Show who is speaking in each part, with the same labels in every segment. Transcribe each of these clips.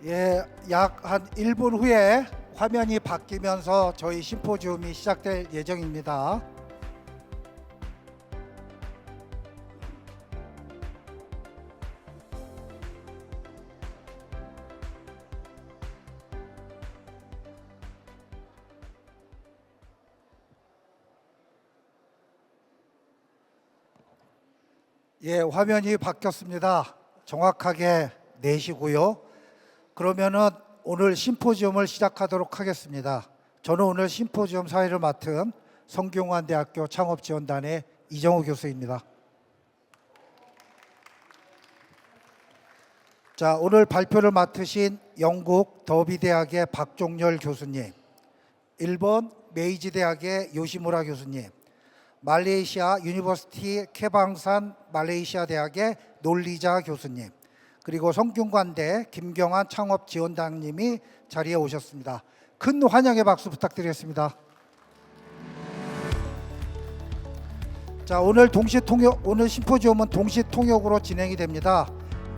Speaker 1: 예, 약 한 1분 후에 화면이 바뀌면서 저희 심포지움이 시작될 예정입니다. 예, 화면이 바뀌었습니다. 정확하게 내시고요. 그러면은 오늘 심포지움을 시작하도록 하겠습니다. 저는 오늘 심포지움 사회를 맡은 성균관대학교 창업지원단의 이정우 교수입니다. 자, 오늘 발표를 맡으신 영국더비대학의 박종열 교수님, 일본 메이지대학의 요시마루 교수님, 말레이시아 유니버시티 케방산 말레이시아 대학의 논리자 교수님, 그리고 성균관대 김경환 창업지원단님이 자리에 오셨습니다. 큰 환영의 박수 부탁드리겠습니다. 자, 오늘 심포지움은 동시 통역으로 진행이 됩니다.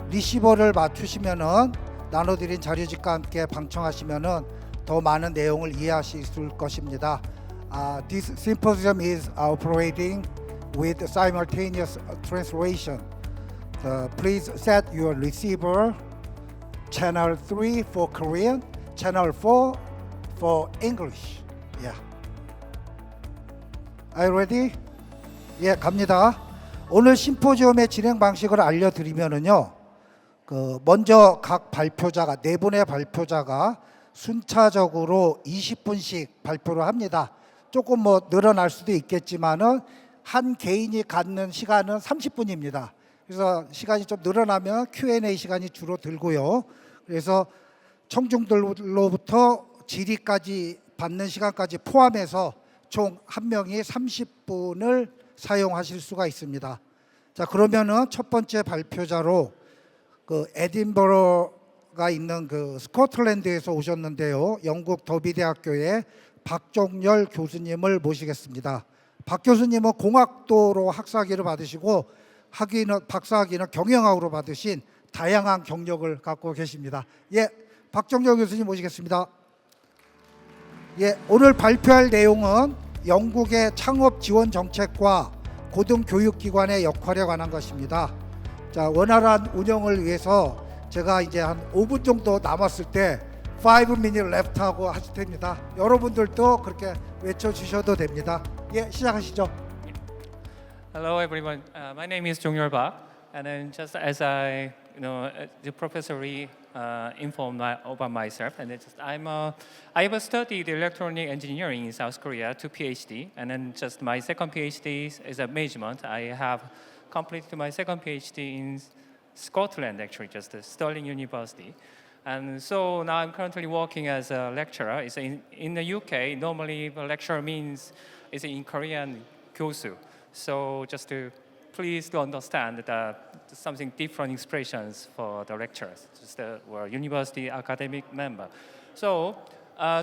Speaker 1: 리시버를 맞추시면은 나눠드린 자료집과 함께 방청하시면은 더 많은 내용을 이해하실 것입니다. This symposium is operating with simultaneous translation. Please set your receiver channel 3 for Korean, channel 4 for English. Yeah. Are you ready? 예, 갑니다. 오늘 심포지움의 진행 방식을 알려드리면은요, 먼저 각 발표자가 네 분의 발표자가 순차적으로 20분씩 발표를 합니다. 조금 늘어날 수도 있겠지만은 한 개인이 갖는 시간은 30분입니다. 그래서 시간이 좀 늘어나면 Q&A 시간이 주로 들고요. 그래서 청중들로부터 질의까지 받는 시간까지 포함해서 총 한 명이 30분을 사용하실 수가 있습니다. 자, 그러면은 첫 번째 발표자로 에딘버러가 있는 스코틀랜드에서 오셨는데요. 영국 더비대학교의 박종열 교수님을 모시겠습니다. 박 교수님은 공학도로 학사학위를 받으시고 박사학위는 경영학으로 받으신 다양한 경력을 갖고 계십니다. 예, 박종열 교수님 모시겠습니다. 예, 오늘 발표할 내용은 영국의 창업 지원 정책과 고등교육기관의 역할에 관한 것입니다. 자, 원활한 운영을 위해서 제가 이제 한 5분 정도 남았을 때 5 minutes left 하고 하실 테입니다. 여러분들도 그렇게 외쳐주셔도 됩니다. 예, 시작하시죠.
Speaker 2: Hello everyone. My name is Jong-yeol Park, and then just as I, the professor informed about myself, and I have studied electronic engineering in South Korea to PhD, and then just my second PhD is a management. I have completed my second PhD in Scotland, actually, just Stirling University. And so now I'm currently working as a lecturer. It's in the UK, normally the lecturer means it's in Korean 교수. So just to please to understand that something different expressions for the lecturers, just we're university academic member. So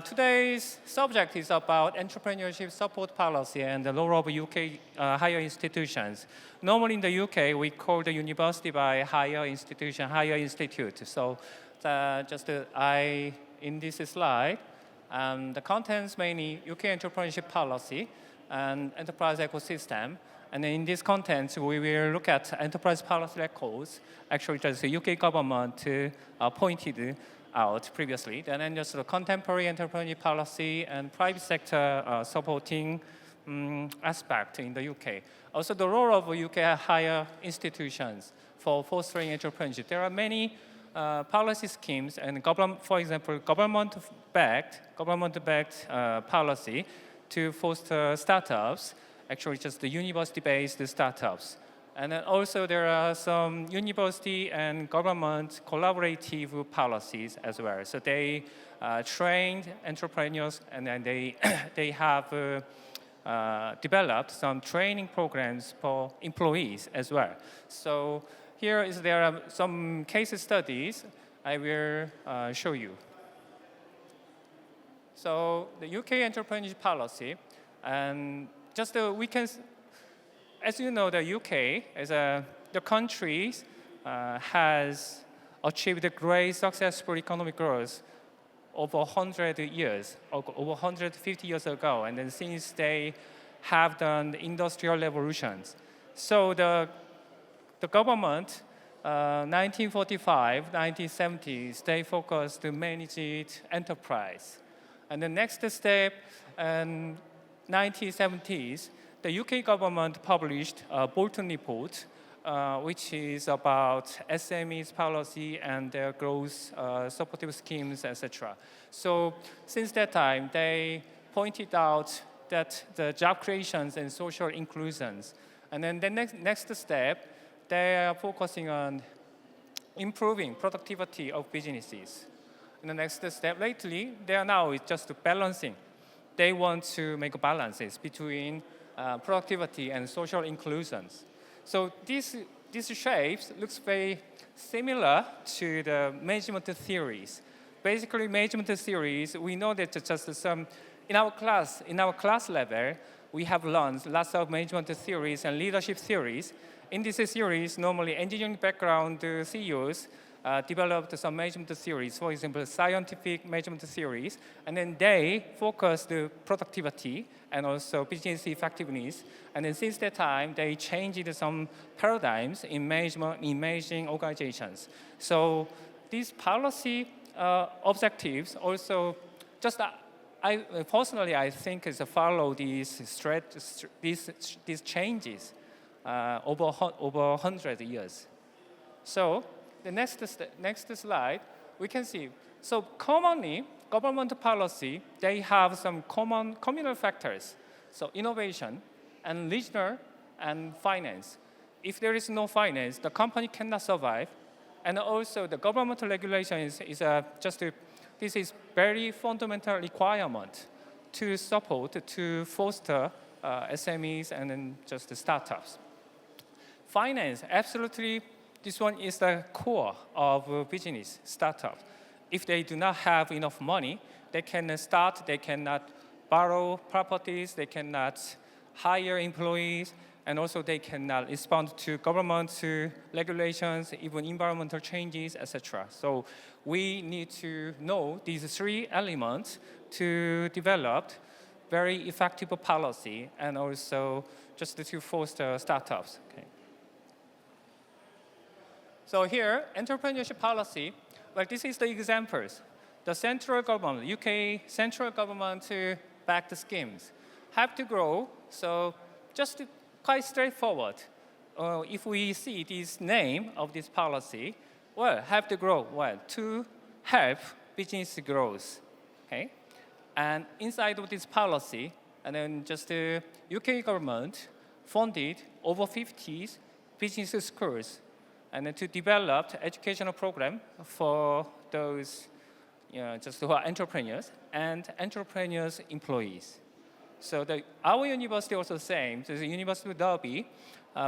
Speaker 2: today's subject is about entrepreneurship support policy and the role of UK higher institutions. Normally in the UK, we call the university by higher institution, higher institute. So in this slide, the contents mainly UK entrepreneurship policy and enterprise ecosystem. And in this content, we will look at enterprise policy records. Actually, just the UK government pointed out previously. And then just the contemporary entrepreneurship policy and private sector supporting aspect in the UK. Also, the role of UK higher institutions for fostering entrepreneurship. There are many policy schemes and for example, government-backed policy to foster startups, actually just the university-based startups. And then also there are some university and government collaborative policies as well. So they trained entrepreneurs and then they have developed some training programs for employees as well. So there are some case studies I will show you. So the UK entrepreneurship policy, and just we can, as you know, the UK as the country has achieved great successful economic growth over 100 years, over 150 years ago, and then since they have done the industrial revolutions. So the government, 1945, 1970s, they focused to managed enterprise. And the next step, 1970s, the UK government published a Bolton report, which is about SMEs policy and their growth supportive schemes, etc. So since that time, they pointed out that the job creations and social inclusions. And then the next step, they are focusing on improving productivity of businesses. And the next step, lately, they are now just balancing. They want to make balances between productivity and social inclusions. So these shapes looks very similar to the management theories. Basically, management theories, we know that just some, in our class level, we have learned lots of management theories and leadership theories. In these theories, normally engineering background CEOs developed some management theories, for example, scientific management theories, and then they focus the productivity and also business effectiveness. And then since that time, they changed some paradigms in management, in managing organizations. So these policy objectives also just I personally think is follow these changes over 100 years. So the next slide, we can see. So commonly, government policy, they have some common communal factors. So innovation and regional and finance. If there is no finance, the company cannot survive. And also the government regulations is this is very fundamental requirement to support, to foster SMEs and then just the startups. Finance, absolutely, this one is the core of business startups. If they do not have enough money, they cannot start, they cannot borrow properties, they cannot hire employees, and also they cannot respond to government regulations, even environmental changes, etc. So we need to know these three elements to develop very effective policy and also just to foster startups. Okay. So here, entrepreneurship policy, well, this is the examples. The central government, UK central government backed schemes have to grow, so just quite straightforward. If we see this name of this policy, well, have to grow, well, to help business growth, okay? And inside of this policy, and then just the UK government funded over 50 business schools and then to develop educational program for those just who are entrepreneurs and entrepreneurs employees. So our university also same. So the University of Derby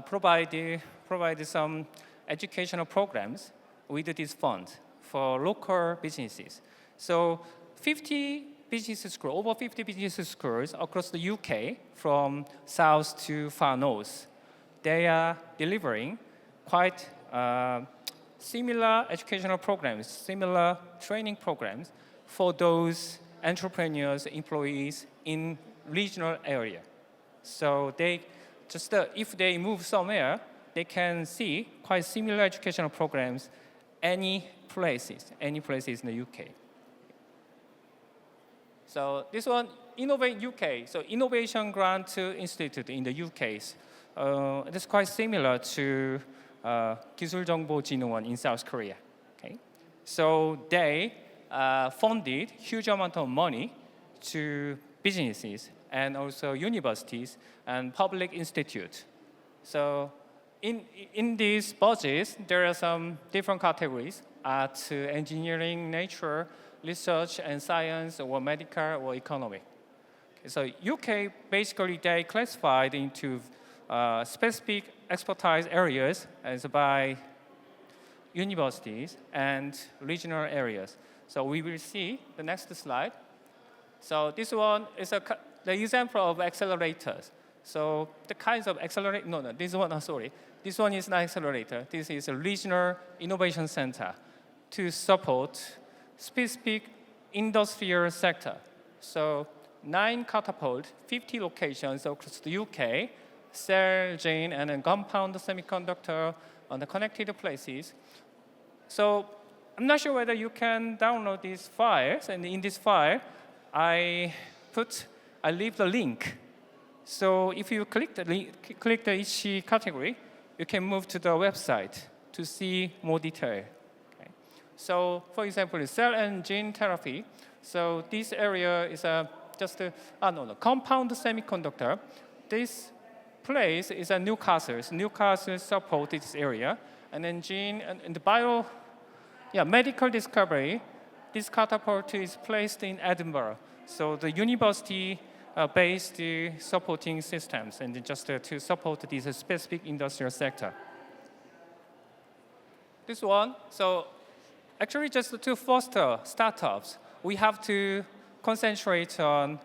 Speaker 2: provide some educational programs with this fund for local businesses. So 50 business schools, over 50 business schools across the UK from south to far north, they are delivering quite similar educational programs, similar training programs for those entrepreneurs, employees in regional area. So they just if they move somewhere, they can see quite similar educational programs any places in the UK. So this one, Innovate UK. So Innovation Grant Institute in the UK. It is quite similar to 기술정보진흥원 in South Korea. Okay? So they funded huge amount of money to businesses and also universities and public institutes. So in these budgets, there are some different categories: art, engineering, nature, research and science, or medical or economic. Okay, so UK basically they classified into specific expertise areas as by universities and regional areas. So we will see the next slide. So this one is the example of accelerators. So the kinds of accelerator, this one is not accelerator. This is a regional innovation center. to support specific industrial sector. So 9 catapult, 50 locations across the UK, cell, gene, and then compound semiconductor on the connected places. So I'm not sure whether you can download these files, and in this file, I leave the link. So if you click the each category, you can move to the website to see more detail. Okay. So for example, cell and gene therapy. So this area is compound semiconductor. This place is a Newcastle. Newcastle supports this area. And then gene and the medical discovery, this catapult is placed in Edinburgh. So the university based supporting systems and just to support this specific industrial sector. This one, so actually just to foster startups, we have to concentrate on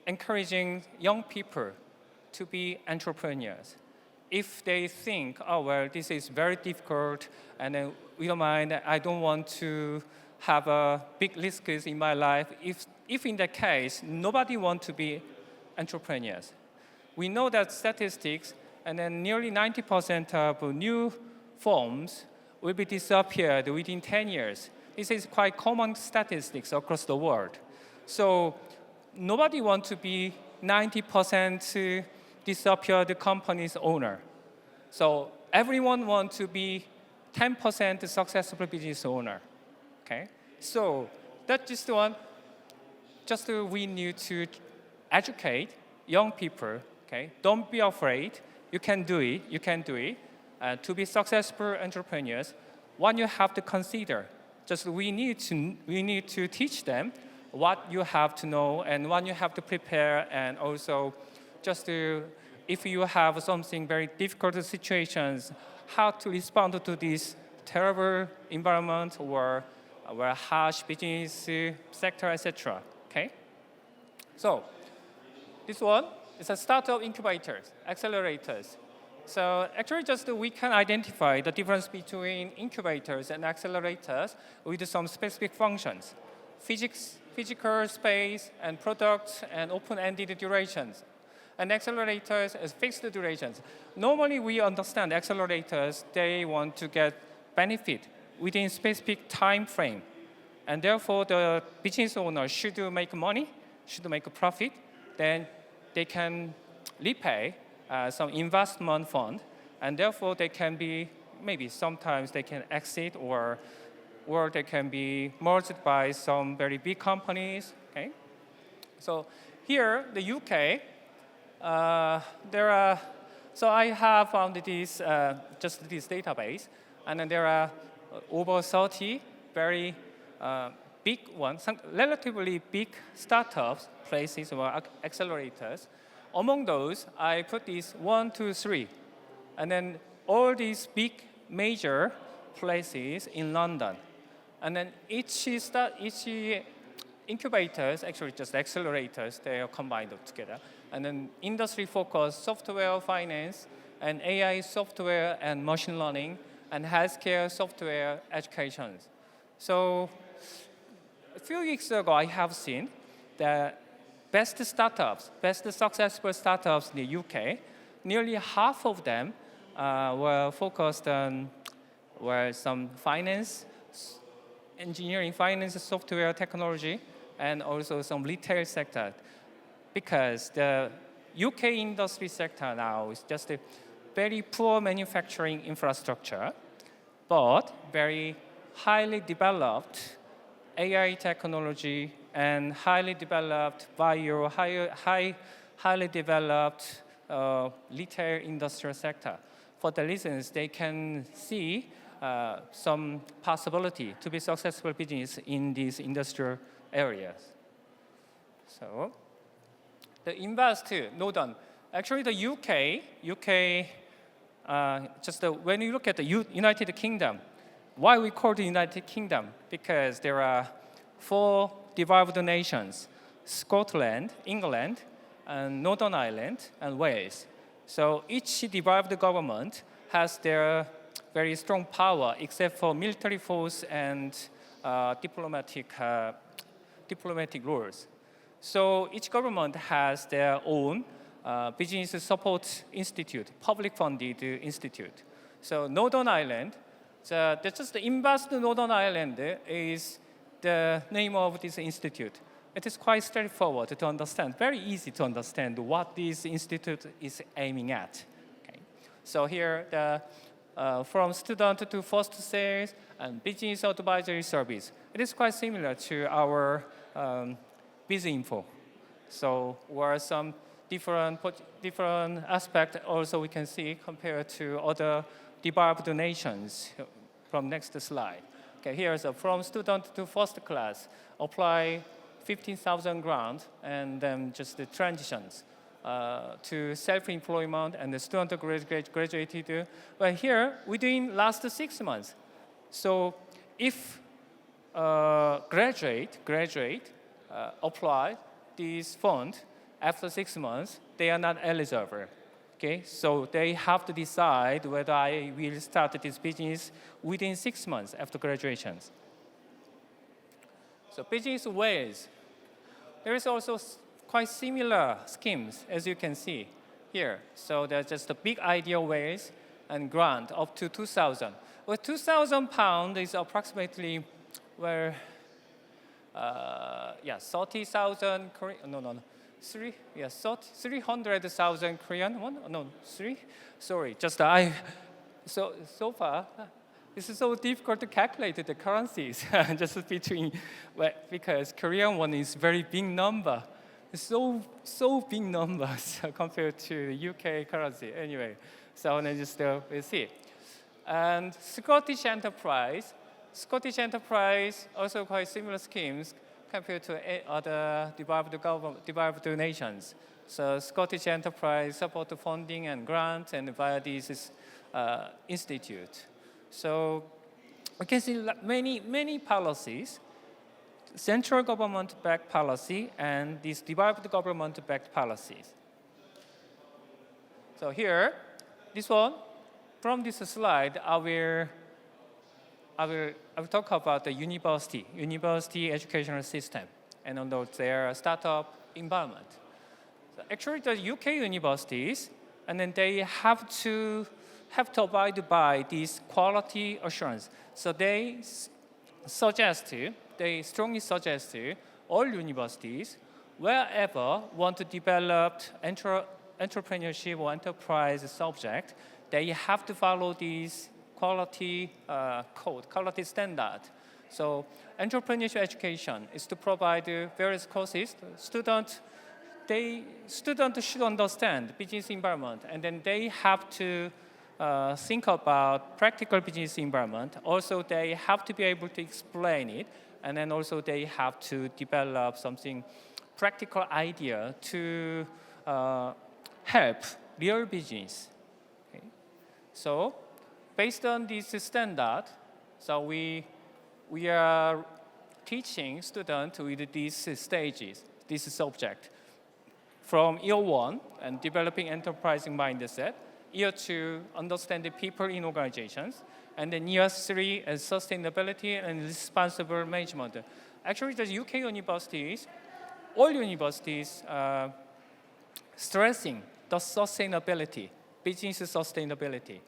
Speaker 2: encouraging young people to be entrepreneurs. If they think, oh, well, this is very difficult, and then we don't mind, I don't want to have big risks in my life. If in that case, nobody wants to be entrepreneurs. We know that statistics, and then nearly 90% of new firms will be disappeared within 10 years. This is quite common statistics across the world. So nobody wants to be 90% disappear the company's owner. So everyone wants to be 10% successful business owner. Okay? So that's just one. We need to educate young people. Okay? Don't be afraid. You can do it. You can do it. To be successful entrepreneurs, what you have to consider. We need to teach them what you have to know and what you have to prepare, and also if you have something very difficult situations, how to respond to this terrible environment or harsh business sector, etc. Okay. So this one is a startup incubators, accelerators. So actually we can identify the difference between incubators and accelerators with some specific functions. Physical space and products and open-ended durations. And accelerators as fixed durations. Normally we understand accelerators, they want to get benefit within specific time frame. And therefore the business owner should make money, should make a profit, then they can repay some investment fund, and therefore they can be, maybe sometimes they can exit or they can be merged by some very big companies. Okay? So here, the UK, so I have found this database, and then there are over 30 very big ones, relatively big startups, places or accelerators. Among those, I put these 1, 2, 3, and then all these big major places in London. And then each incubators, actually just accelerators, they are combined together. And then industry-focused software finance and AI software and machine learning and healthcare software education. So a few weeks ago, I have seen that best successful startups in the UK, nearly half of them were focused on some finance, engineering, finance, software, technology, and also some retail sector. Because the UK industry sector now is just a very poor manufacturing infrastructure, but very highly developed AI technology and highly developed highly developed retail industrial sector. For the reasons they can see some possibility to be successful business in these industrial areas. So the Northern. Actually, the UK. When you look at the United Kingdom, why we call the United Kingdom? Because there are 4 devolved nations: Scotland, England, and Northern Ireland, and Wales. So each devolved government has their very strong power, except for military force and diplomatic roles. So each government has their own business support institute, public-funded institute. So Northern Ireland, just the embassed Northern Ireland is the name of this institute. It is quite straightforward to understand, very easy to understand what this institute is aiming at. Okay. So here, from student to first sales and business advisory service, it is quite similar to our BizInfo. So where some different aspect also we can see compared to other developed nations. From next slide. Okay, here's from student to first class, apply 15,000 grant and then just the transitions to self-employment and the student graduated. But here, within last 6 months. So if graduate apply this fund after 6 months, they are not eligible. Okay, so they have to decide whether I will start this business within 6 months after graduation. So business ways. There is also quite similar schemes, as you can see here. So there's just the big idea ways and grant up to 2,000. Well, 2,000 pounds is approximately 30,000 Korean. 300,000 Korean won? No, 3? Sorry, just so far. This is so difficult to calculate the currencies just between, because Korean won is very big number. So big numbers compared to the UK currency. Anyway, so let's just we'll see. And Scottish Enterprise also quite similar schemes compared to other developed nations. So Scottish Enterprise support funding and grants and via this institute. So we can see many policies, central government-backed policy and these developed government-backed policies. So here, this one, from this slide, I will talk about the university educational system, and on their startup environment. So actually, the UK universities, and then they have to abide by this quality assurance. So they strongly suggest to all universities, wherever want to develop entrepreneurship or enterprise subject, they have to follow these quality code, quality standard. So entrepreneurship education is to provide various courses. Students should understand business environment, and then they have to think about practical business environment. Also, they have to be able to explain it, and then also they have to develop something practical idea to help real business. Okay. So, based on this standard, so we are teaching students with these stages, this subject, from year 1 and developing enterprising mindset, year 2 understand the people in organizations, and then year 3 as sustainability and responsible management. Actually, the UK universities, all universities stressing the sustainability, business sustainability.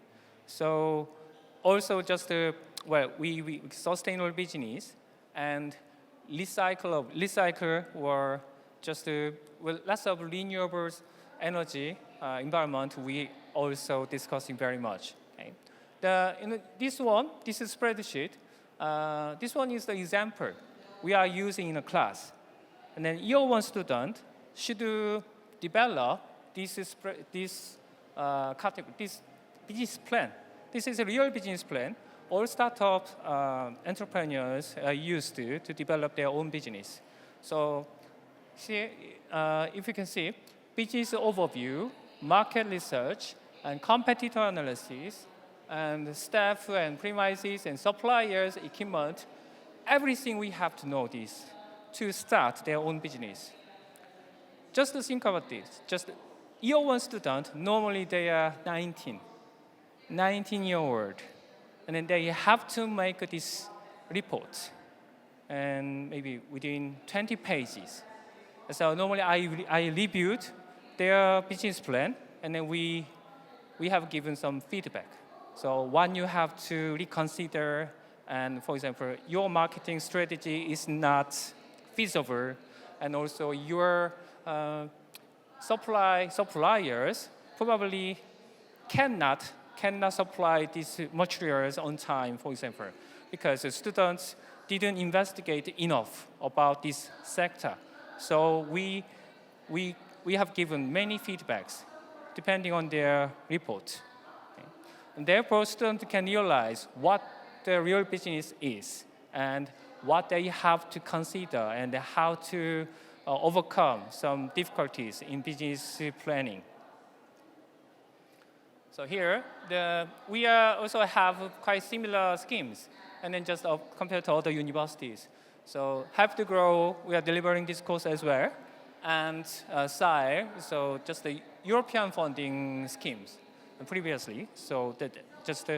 Speaker 2: So also just we sustainable business and recycle or just lots of renewable energy environment we also discussing very much. Okay. This is spreadsheet. This one is the example we are using in a class. And then year 1 student should develop this business plan. This is a real business plan. All startup entrepreneurs are used to develop their own business. So see, if you can see, business overview, market research, and competitor analysis, and staff and premises and suppliers, equipment, everything we have to know this to start their own business. Just to think about this. Just year 1 student, normally they are 19-year-old. and then they have to make this report, and maybe within 20 pages. So normally I reviewed their business plan, and then we have given some feedback. So one, you have to reconsider, and for example, your marketing strategy is not feasible, and also your suppliers probably cannot supply these materials on time, for example, because the students didn't investigate enough about this sector. So we have given many feedbacks depending on their report. Okay. And therefore, students can realize what the real business is and what they have to consider and how to overcome some difficulties in business planning. So here, we also have quite similar schemes, and then just compared to other universities. So Help to Grow, we are delivering this course as well, and SIRE, so just the European funding schemes previously. So that just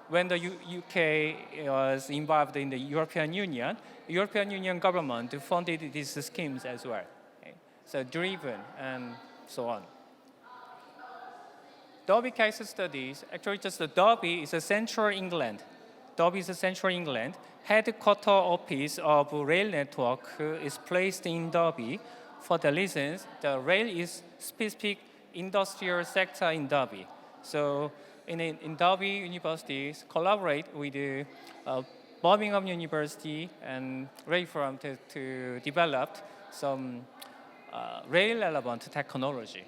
Speaker 2: when the UK was involved in the European Union government funded these schemes as well. Okay. So driven and so on. Derby case studies, actually just the Derby is a central England. Derby is a central England. Headquarter office of rail network is placed in Derby. For the reasons, the rail is specific industrial sector in Derby. So in Derby, universities collaborate with Birmingham University and rail firm to develop some rail-relevant technology.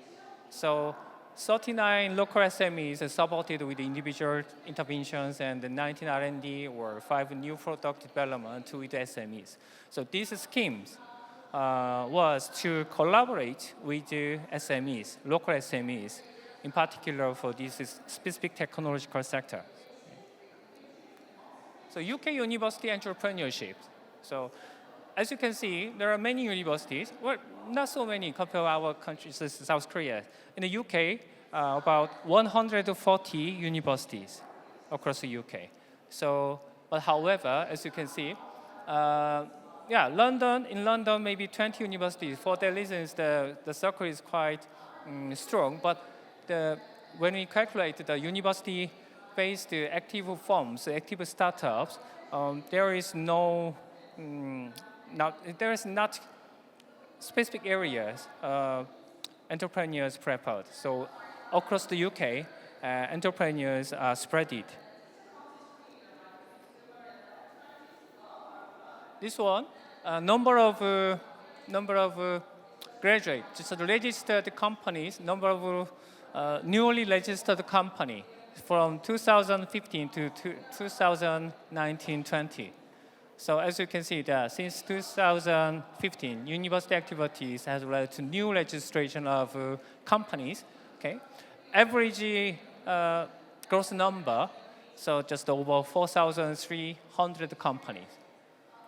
Speaker 2: So 39 local SMEs are supported with individual interventions and 19 R&D or 5 new product development with SMEs. So these schemes was to collaborate with SMEs, local SMEs, in particular for this specific technological sector. So UK university entrepreneurship. So as you can see, there are many universities. Well, not so many compared to our countries, South Korea. In the UK, about 140 universities across the UK. So, but however, as you can see, in London, maybe 20 universities. For that reasons, the circle is quite strong. But when we calculate the university-based active firms, active startups, there is not specific areas entrepreneurs prepared. So across the UK, entrepreneurs are spread it. This one, number of graduates, just the registered companies, number of newly registered company from 2015 to 2019-20. So as you can see, that since 2015, university activities has led to new registration of companies. Okay, average gross number, so just over 4,300 companies.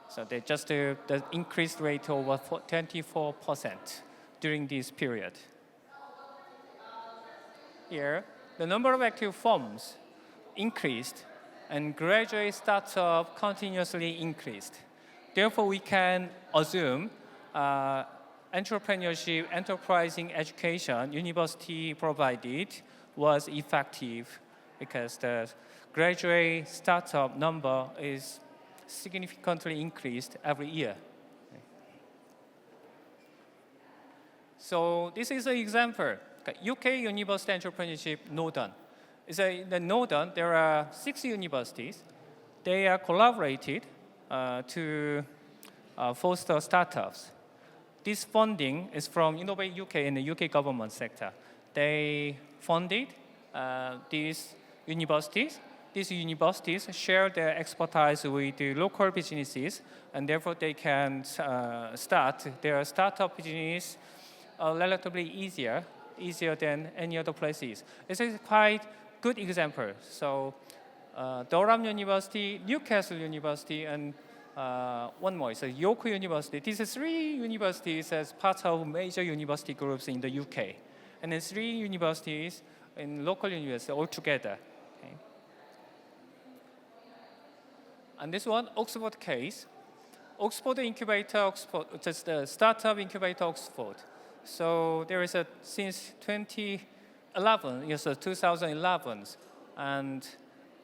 Speaker 2: So they just the increased rate over 24% during this period. Here, the number of active firms increased, and graduate startup continuously increased. Therefore, we can assume entrepreneurship, enterprising education university provided was effective because the graduate startup number is significantly increased every year. So this is an example. UK University Entrepreneurship Northern. In the Northern, there are 6 universities. They are collaborated to foster startups. This funding is from Innovate UK and the UK government sector. They funded these universities. These universities share their expertise with the local businesses, and therefore they can start their startup business relatively easier than any other places. This is quite good example. So Durham University, Newcastle University, and one more, so York University. These are 3 universities as part of major university groups in the UK. And then 3 universities in local universities altogether. Okay. And this one, Oxford case. Oxford incubator, Oxford, just the startup incubator Oxford. So there is a, since 2011, yes, 2011, and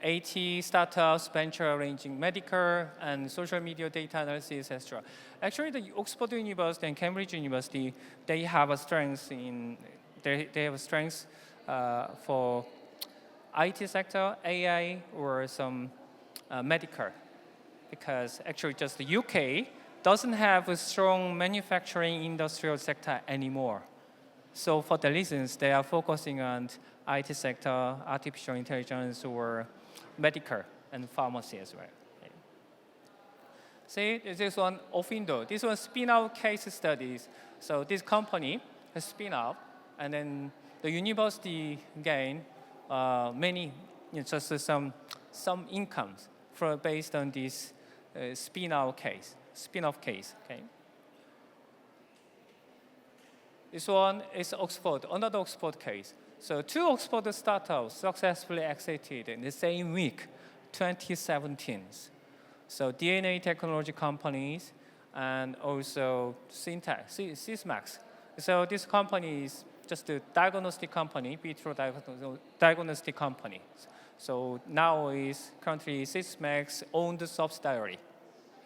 Speaker 2: 80 startups, venture ranging medical and social media data analysis, etc. Actually, the Oxford University and Cambridge University, they have a strength in, they have a strength for IT sector, AI, or some medical. Because actually just the UK doesn't have a strong manufacturing industrial sector anymore. So for the reasons, they are focusing on IT sector, artificial intelligence, or medical and pharmacy as well. Okay. See, this one Ofindo. This one spin-out case studies. So this company has spin out, and then the university gain many, just some incomes based on this spin-off case. Okay. This one is Oxford, another Oxford case. So 2 Oxford startups successfully exited in the same week, 2017. So DNA technology companies and also Sysmax. So this company is just a diagnostic company, vitro diagnostic company. So now is currently Sysmax owned subsidiary.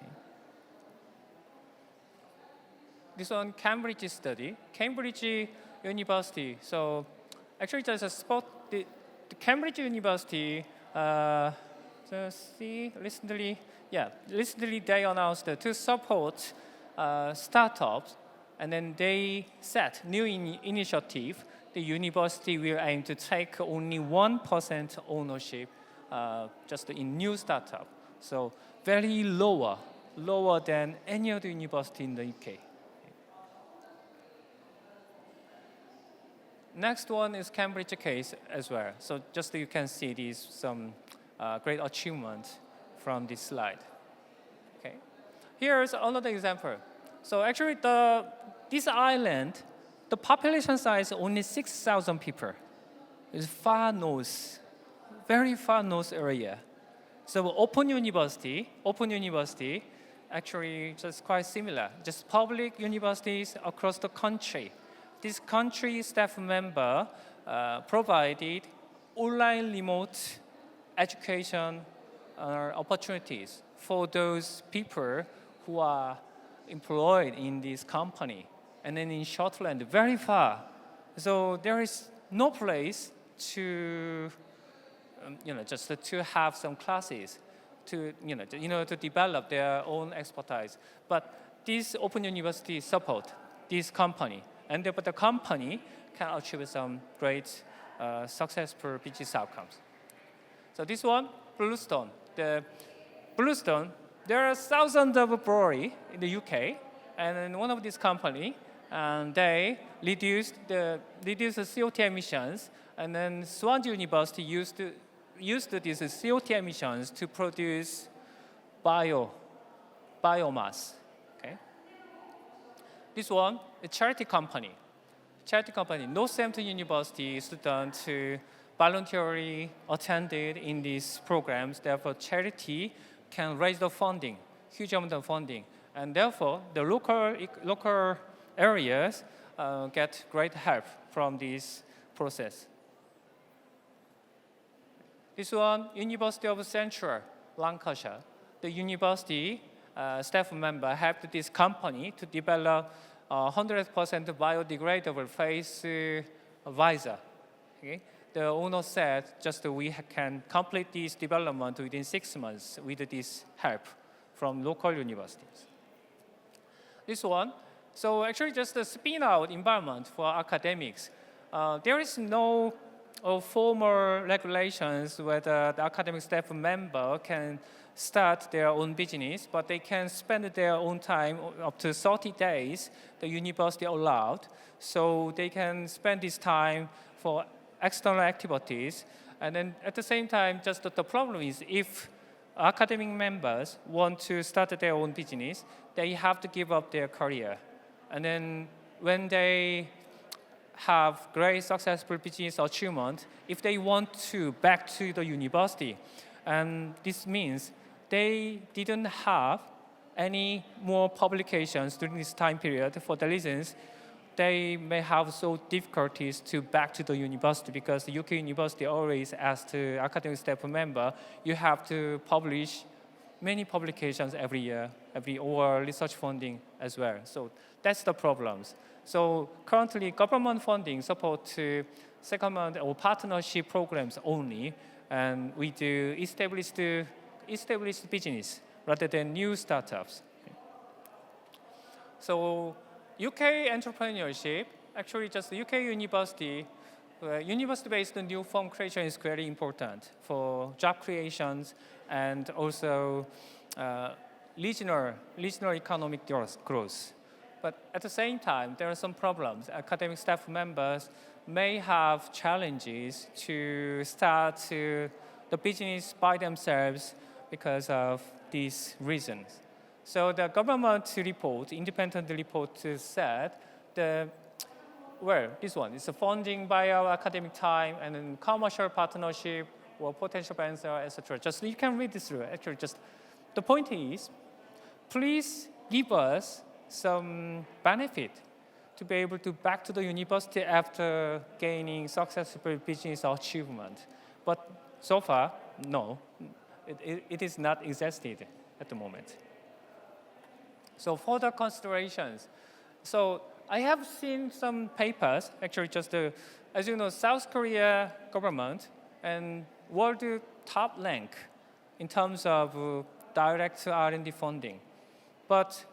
Speaker 2: Okay. This one, Cambridge study. Cambridge University. So actually, there's a spot. The Cambridge University. Recently they announced to support startups, and then they set new initiative. The university will aim to take only 1% ownership just in new startup. So very lower than any other university in the UK. Next one is Cambridge case as well. So just you can see these some great achievements from this slide. Okay. Here's another example. So actually this island, the population size only 6,000 people. It's far north, very far north area. So Open University, actually just quite similar. Just public universities across the country. This country staff member provided online remote education opportunities for those people who are employed in this company. And then in Scotland, very far. So there is no place to, just to have some classes to, to develop their own expertise. But this Open University support this company, and the company can achieve some great successful business outcomes. So this one, Bluestone. The Bluestone, there are thousands of breweries in the UK, and in one of these companies, and they reduced the CO2 emissions, and then Swansea University used these CO2 emissions to produce biomass. Okay. This one, a charity company. Northampton University students who voluntarily attended in these programs. Therefore, charity can raise the funding, huge amount of funding, and therefore the local areas get great help from this process. This one, University of Central Lancashire. The university staff member helped this company to develop 100% biodegradable face visor. Okay? The owner said we can complete this development within 6 months with this help from local universities. This one, so actually just a spin-out environment for academics. There is no formal regulations whether the academic staff member can start their own business, but they can spend their own time up to 30 days, the university allowed. So they can spend this time for external activities. And then at the same time, just the problem is if academic members want to start their own business, they have to give up their career. And then when they have great successful business achievement, if they want to back to the university, and this means they didn't have any more publications during this time period. For the reasons, they may have so difficulties to back to the university because the UK university always asks the academic staff member, you have to publish many publications every year, or research funding as well. So that's the problems. So currently, government funding supports secondment or partnership programs only, and we do established business rather than new startups. So UK entrepreneurship, actually just UK university, university-based new firm creation is very important for job creations and also regional economic growth. But at the same time, there are some problems. Academic staff members may have challenges to start the business by themselves because of these reasons. So the government report, independent report said this one is the funding by our academic time and then commercial partnership or potential sponsor, etc. Just you can read this through. Actually, just the point is, please give us some benefit to be able to back to the university after gaining successful business achievement. But so far, no, it is not existed at the moment. So further considerations. So I have seen some papers, actually just as you know, South Korea government and world top rank in terms of direct R&D funding. But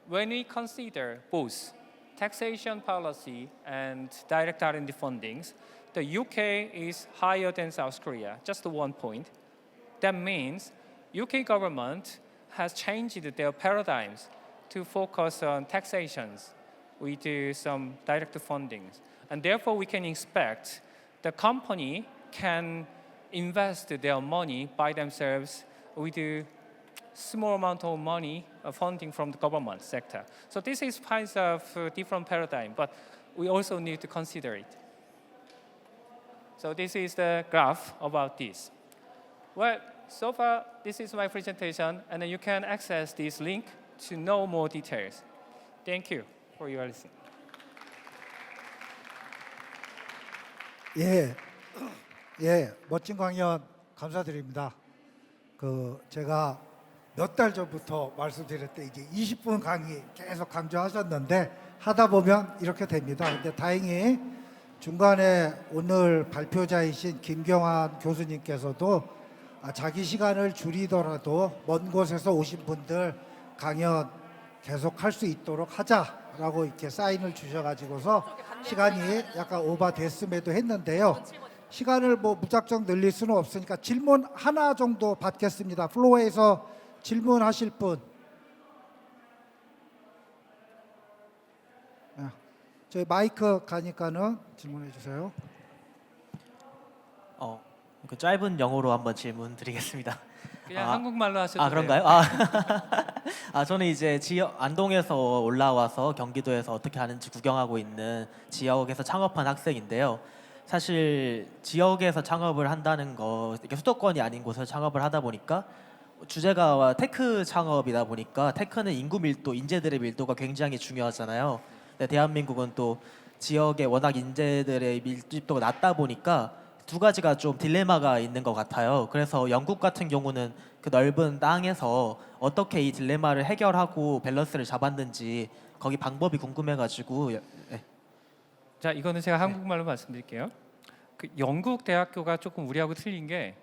Speaker 2: when we consider both taxation policy and direct R&D fundings, the UK is higher than South Korea, just 1 point. That means UK government has changed their paradigms to focus on taxations with some direct fundings. And therefore, we can expect the company can invest their money by themselves with a small amount of money funding from the government sector. So this is kind of a different paradigm, but we also need to consider it. So this is the graph about this. Well, so far, this is my presentation, and you can access this link to know more details. Thank you for your listening.
Speaker 1: 멋진 강연 감사드립니다. 제가 몇 달 전부터 말씀드렸대 이제 20분 강의 계속 강조하셨는데 하다 보면 이렇게 됩니다. 근데 다행히 중간에 오늘 발표자이신 김경환 교수님께서도 자기 시간을 줄이더라도 먼 곳에서 오신 분들 강연 계속 할 수 있도록 하자라고 이렇게 사인을 주셔가지고서 시간이 약간 오버됐음에도 했는데요. 시간을 무작정 늘릴 수는 없으니까 질문 하나 정도 받겠습니다. 플로어에서 질문하실 분. 저희 마이크 가니까는 질문해 주세요.
Speaker 3: 그 짧은 영어로 한번 질문 드리겠습니다.
Speaker 2: 그냥 한국말로 하셔도 돼요.
Speaker 3: 그런가요? 저는 이제 안동에서 올라와서 경기도에서 어떻게 하는지 구경하고 있는 지역에서 창업한 학생인데요. 사실 지역에서 창업을 한다는 거, 이렇게 수도권이 아닌 곳에서 창업을 하다 보니까 주제가 테크 창업이다 보니까 테크는 인구 밀도, 인재들의 밀도가 굉장히 중요하잖아요. 근데 대한민국은 또 지역에 워낙 인재들의 밀집도가 낮다 보니까 두 가지가 좀 딜레마가 있는 것 같아요. 그래서 영국 같은 경우는 그 넓은 땅에서 어떻게 이 딜레마를 해결하고 밸런스를 잡았는지 거기 방법이 궁금해가지고.
Speaker 2: 자, 이거는 제가 한국말로 말씀드릴게요. 그 영국 대학교가 조금 우리하고 틀린 게,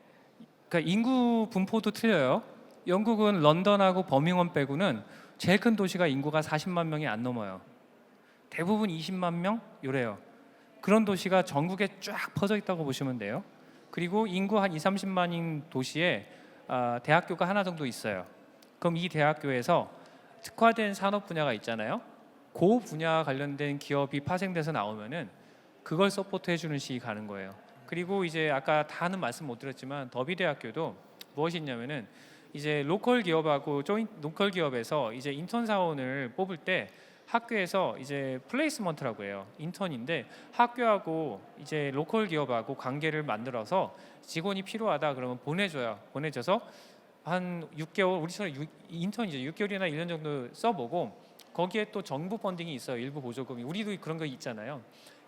Speaker 2: 그러니까 인구 분포도 틀려요. 영국은 런던하고 버밍엄 빼고는 제일 큰 도시가 인구가 40만 명이 안 넘어요. 대부분 20만 명 요래요. 그런 도시가 전국에 쫙 퍼져 있다고 보시면 돼요. 그리고 인구 한 20-30만인 도시에 대학교가 하나 정도 있어요. 그럼 이 대학교에서 특화된 산업 분야가 있잖아요. 그 분야 관련된 기업이 파생돼서 나오면은 그걸 서포트 해주는 식이 가는 거예요. 그리고 이제 아까 다는 말씀 못 드렸지만 더비대학교도 무엇이 있냐면은 이제 로컬 기업하고 로컬 기업에서 이제 인턴 사원을 뽑을 때 학교에서 이제 플레이스먼트라고 해요. 인턴인데 학교하고 이제 로컬 기업하고 관계를 만들어서 직원이 필요하다 그러면 보내줘요. 보내줘서 한 6개월 우리처럼 인턴이죠. 6개월이나 1년 정도 써보고 거기에 또 정부 펀딩이 있어요. 일부 보조금이. 우리도 그런 거 있잖아요.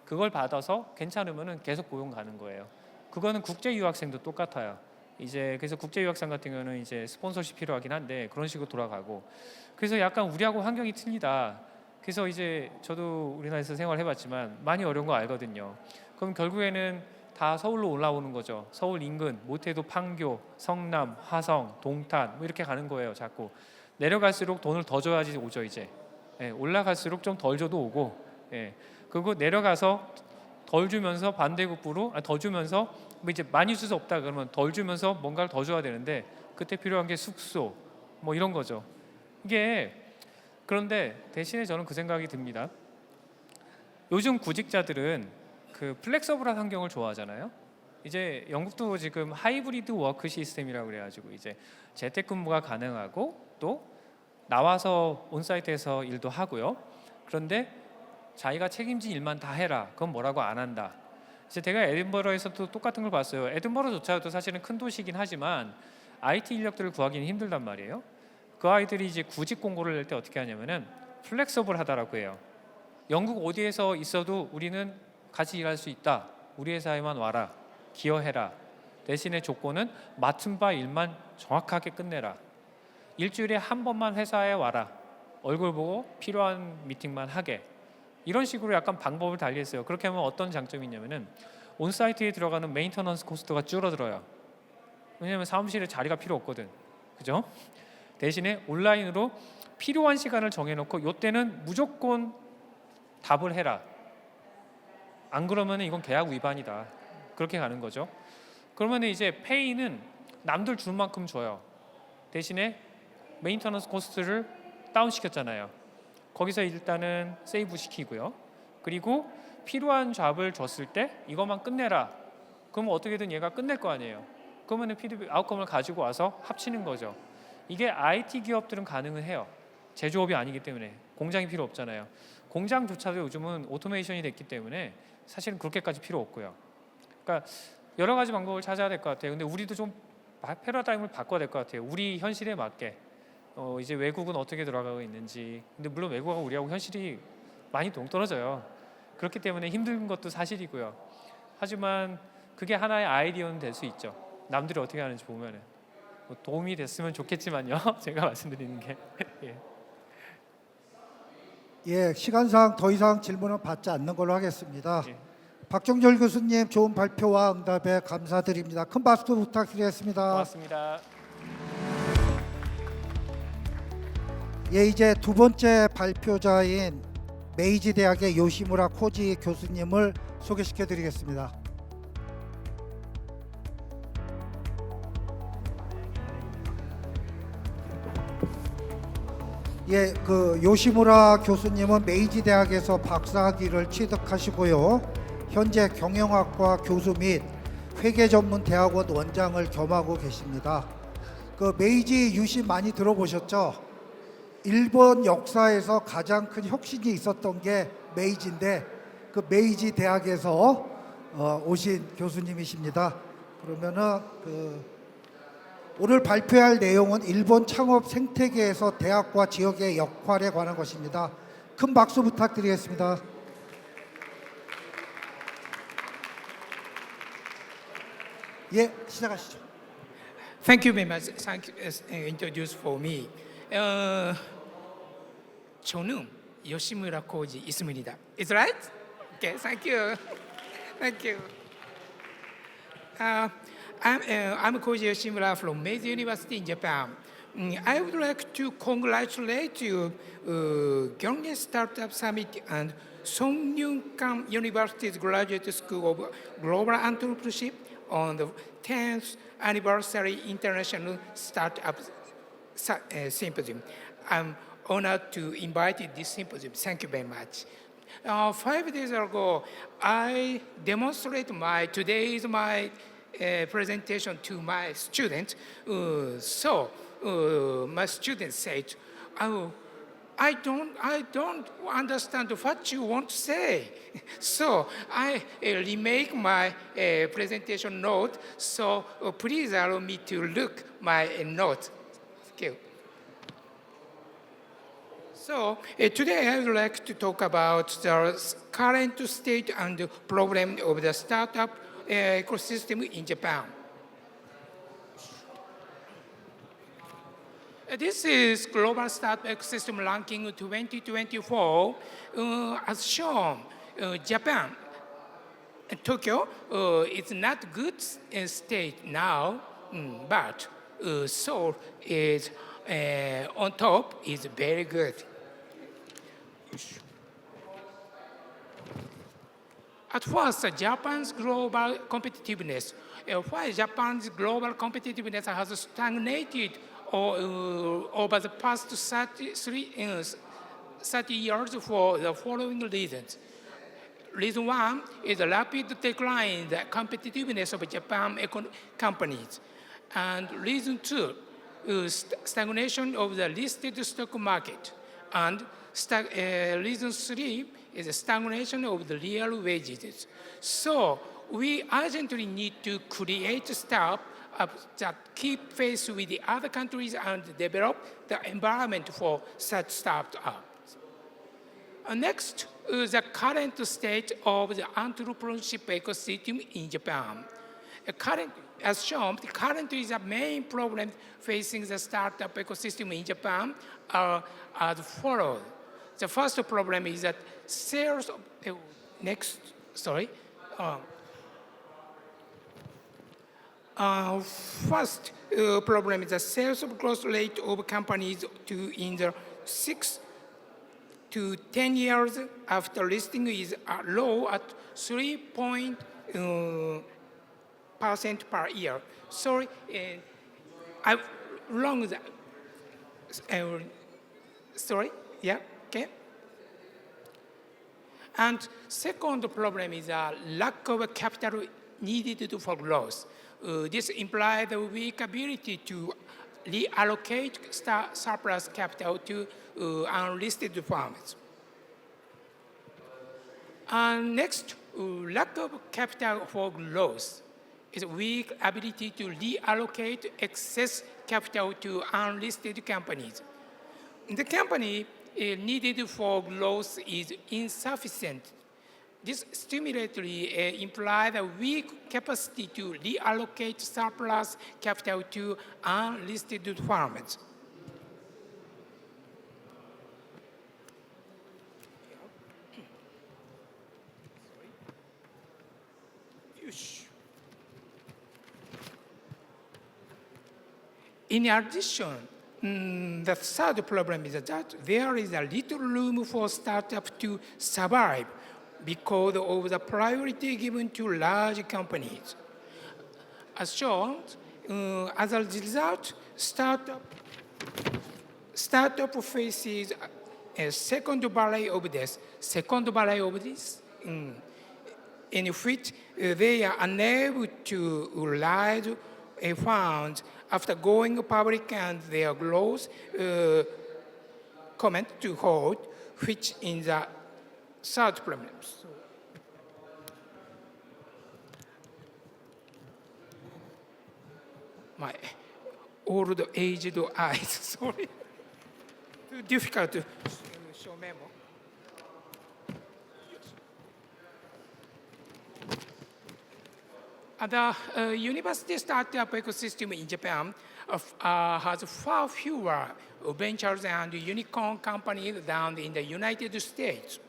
Speaker 2: 그걸 받아서 괜찮으면은 계속 고용 가는 거예요. 그거는 국제 유학생도 똑같아요. 이제 그래서 국제 유학생 같은 경우는 이제 스폰서십 필요하긴 한데 그런 식으로 돌아가고. 그래서 약간 우리하고 환경이 틀리다. 그래서 이제 저도 우리나라에서 생활해봤지만 많이 어려운 거 알거든요. 그럼 결국에는 다 서울로 올라오는 거죠. 서울 인근, 못해도 판교, 성남, 화성, 동탄 뭐 이렇게 가는 거예요. 자꾸 내려갈수록 돈을 더 줘야지 오죠 이제. 예, 올라갈수록 좀 덜 줘도 오고. 예, 그리고 내려가서 덜 주면서 반대급부로 더 주면서 뭐 이제 많이 줄 수 없다 그러면 덜 주면서 뭔가를 더 줘야 되는데 그때 필요한 게 숙소 뭐 이런 거죠. 이게 그런데 대신에 저는 그 생각이 듭니다. 요즘 구직자들은 그 플렉서블한 환경을 좋아하잖아요. 이제 영국도 지금 하이브리드 워크 시스템이라고 그래가지고 이제 재택근무가 가능하고 또 나와서 온사이트에서 일도 하고요. 그런데 자기가 책임진 일만 다 해라. 그건 뭐라고 안 한다. 이제 제가 에든버러에서도 똑같은 걸 봤어요. 에든버러조차도 사실은 큰 도시이긴 하지만 IT 인력들을 구하기는 힘들단 말이에요. 그 아이들이 이제 구직 공고를 낼 때 어떻게 하냐면은 플렉서블하다라고 해요. 영국 어디에서 있어도 우리는 같이 일할 수 있다. 우리 회사에만 와라. 기여해라. 대신에 조건은 맡은 바 일만 정확하게 끝내라. 일주일에 한 번만 회사에 와라. 얼굴 보고 필요한 미팅만 하게. 이런 식으로 약간 방법을 달리했어요. 그렇게 하면 어떤 장점이 있냐면은 온사이트에 들어가는 메인터넌스 코스트가 줄어들어요. 왜냐하면 사무실에 자리가 필요 없거든. 그죠? 대신에 온라인으로 필요한 시간을 정해놓고 이때는 무조건 답을 해라. 안 그러면 이건 계약 위반이다. 그렇게 가는 거죠. 그러면 이제 페이는 남들 줄 만큼 줘요. 대신에 메인터넌스 코스트를 다운시켰잖아요. 거기서 일단은 세이브 시키고요. 그리고 필요한 잡을 줬을 때 이것만 끝내라. 그러면 어떻게든 얘가 끝낼 거 아니에요. 그러면 피드백 아웃컴을 가지고 와서 합치는 거죠. 이게 IT 기업들은 가능은 해요. 제조업이 아니기 때문에 공장이 필요 없잖아요. 공장조차도 요즘은 오토메이션이 됐기 때문에 사실은 그렇게까지 필요 없고요. 그러니까 여러 가지 방법을 찾아야 될 것 같아요. 근데 우리도 좀 패러다임을 바꿔야 될 것 같아요. 우리 현실에 맞게. 이제 외국은 어떻게 돌아가고 있는지. 근데 물론 외국하고 우리하고 현실이 많이 동떨어져요. 그렇기 때문에 힘든 것도 사실이고요. 하지만 그게 하나의 아이디어는 될 수 있죠. 남들이 어떻게 하는지 보면은 뭐 도움이 됐으면 좋겠지만요. 제가 말씀드리는 게 예.
Speaker 1: 예, 시간상 더 이상 질문은 받지 않는 걸로 하겠습니다.
Speaker 2: 예.
Speaker 1: 박종열 교수님 좋은 발표와 응답에 감사드립니다. 큰 박수 부탁드리겠습니다.
Speaker 2: 고맙습니다.
Speaker 1: 예, 이제 두 번째 발표자인 메이지대학의 요시무라 코지 교수님을 소개시켜드리겠습니다. 예, 그 요시무라 교수님은 메이지대학에서 박사학위를 취득하시고요. 현재 경영학과 교수 및 회계전문대학원 원장을 겸하고 계십니다. 그 메이지 유신 많이 들어보셨죠? 일본 역사에서 가장 큰 혁신이 있었던 게 메이지인데 그 메이지 대학에서 오신 교수님이십니다. 그러면은 오늘 발표할 내용은 일본 창업 생태계에서 대학과 지역의 역할에 관한 것입니다. 큰 박수 부탁드리겠습니다. 예, 시작하시죠.
Speaker 4: Thank you very much. Thank you as introduced for me. 저는 요시무라 코지 있습니다. Is right? Okay, thank you. Thank you. I'm Koji Yoshimura from Meiji University in Japan. I would like to congratulate you, Gyeonggi Startup Summit and 성균관 University's Graduate School of Global Entrepreneurship on the 10th Anniversary International Startup Symposium. I'm honored to invite this symposium. Thank you very much. 5 days ago, I demonstrated today's presentation to my students. My students said, "Oh, I don't understand what you want to say. So I remake my presentation note. So please allow me to look my note. Thank you. So today I would like to talk about the current state and problem of the startup ecosystem in Japan. This is Global Startup Ecosystem Ranking 2024. As shown, Japan, Tokyo is not good state now, but Seoul is on top, is very good. At first, Japan's global competitiveness. Why Japan's global competitiveness has stagnated over the past 30 years for the following reasons. Reason one is the rapid decline in the competitiveness of Japan companies. And reason two, stagnation of the listed stock market. And reason three is the stagnation of the real wages. So we urgently need to create startups that keep pace with the other countries and develop the environment for such startups. Next is the current state of the entrepreneurship ecosystem in Japan. As shown, currently the main problems facing the startup ecosystem in Japan are as follows. The first problem is that sales of, first problem is the sales of growth rate of companies in the 6 to 10 years after listing is low at 3% per year. Sorry, I wrong that. Sorry, yeah, okay. And second problem is a lack of capital needed for growth. This implies the weak ability to reallocate surplus capital to unlisted firms. And next, lack of capital for growth is weak ability to reallocate excess capital to unlisted companies. The company needed for growth is insufficient. This stimulatory implies a weak capacity to reallocate surplus capital to unlisted firms. In addition, the third problem is that there is a little room for startups to survive because of the priority given to large companies. As shown, as a result, startup faces a second valley of this, in which they are unable to raise funds after going public and their growth comment to hold, which in the third problem. My old aged eyes, sorry. Too difficult to show memo. The university startup ecosystem in Japan has far fewer ventures and unicorn companies than in the United States.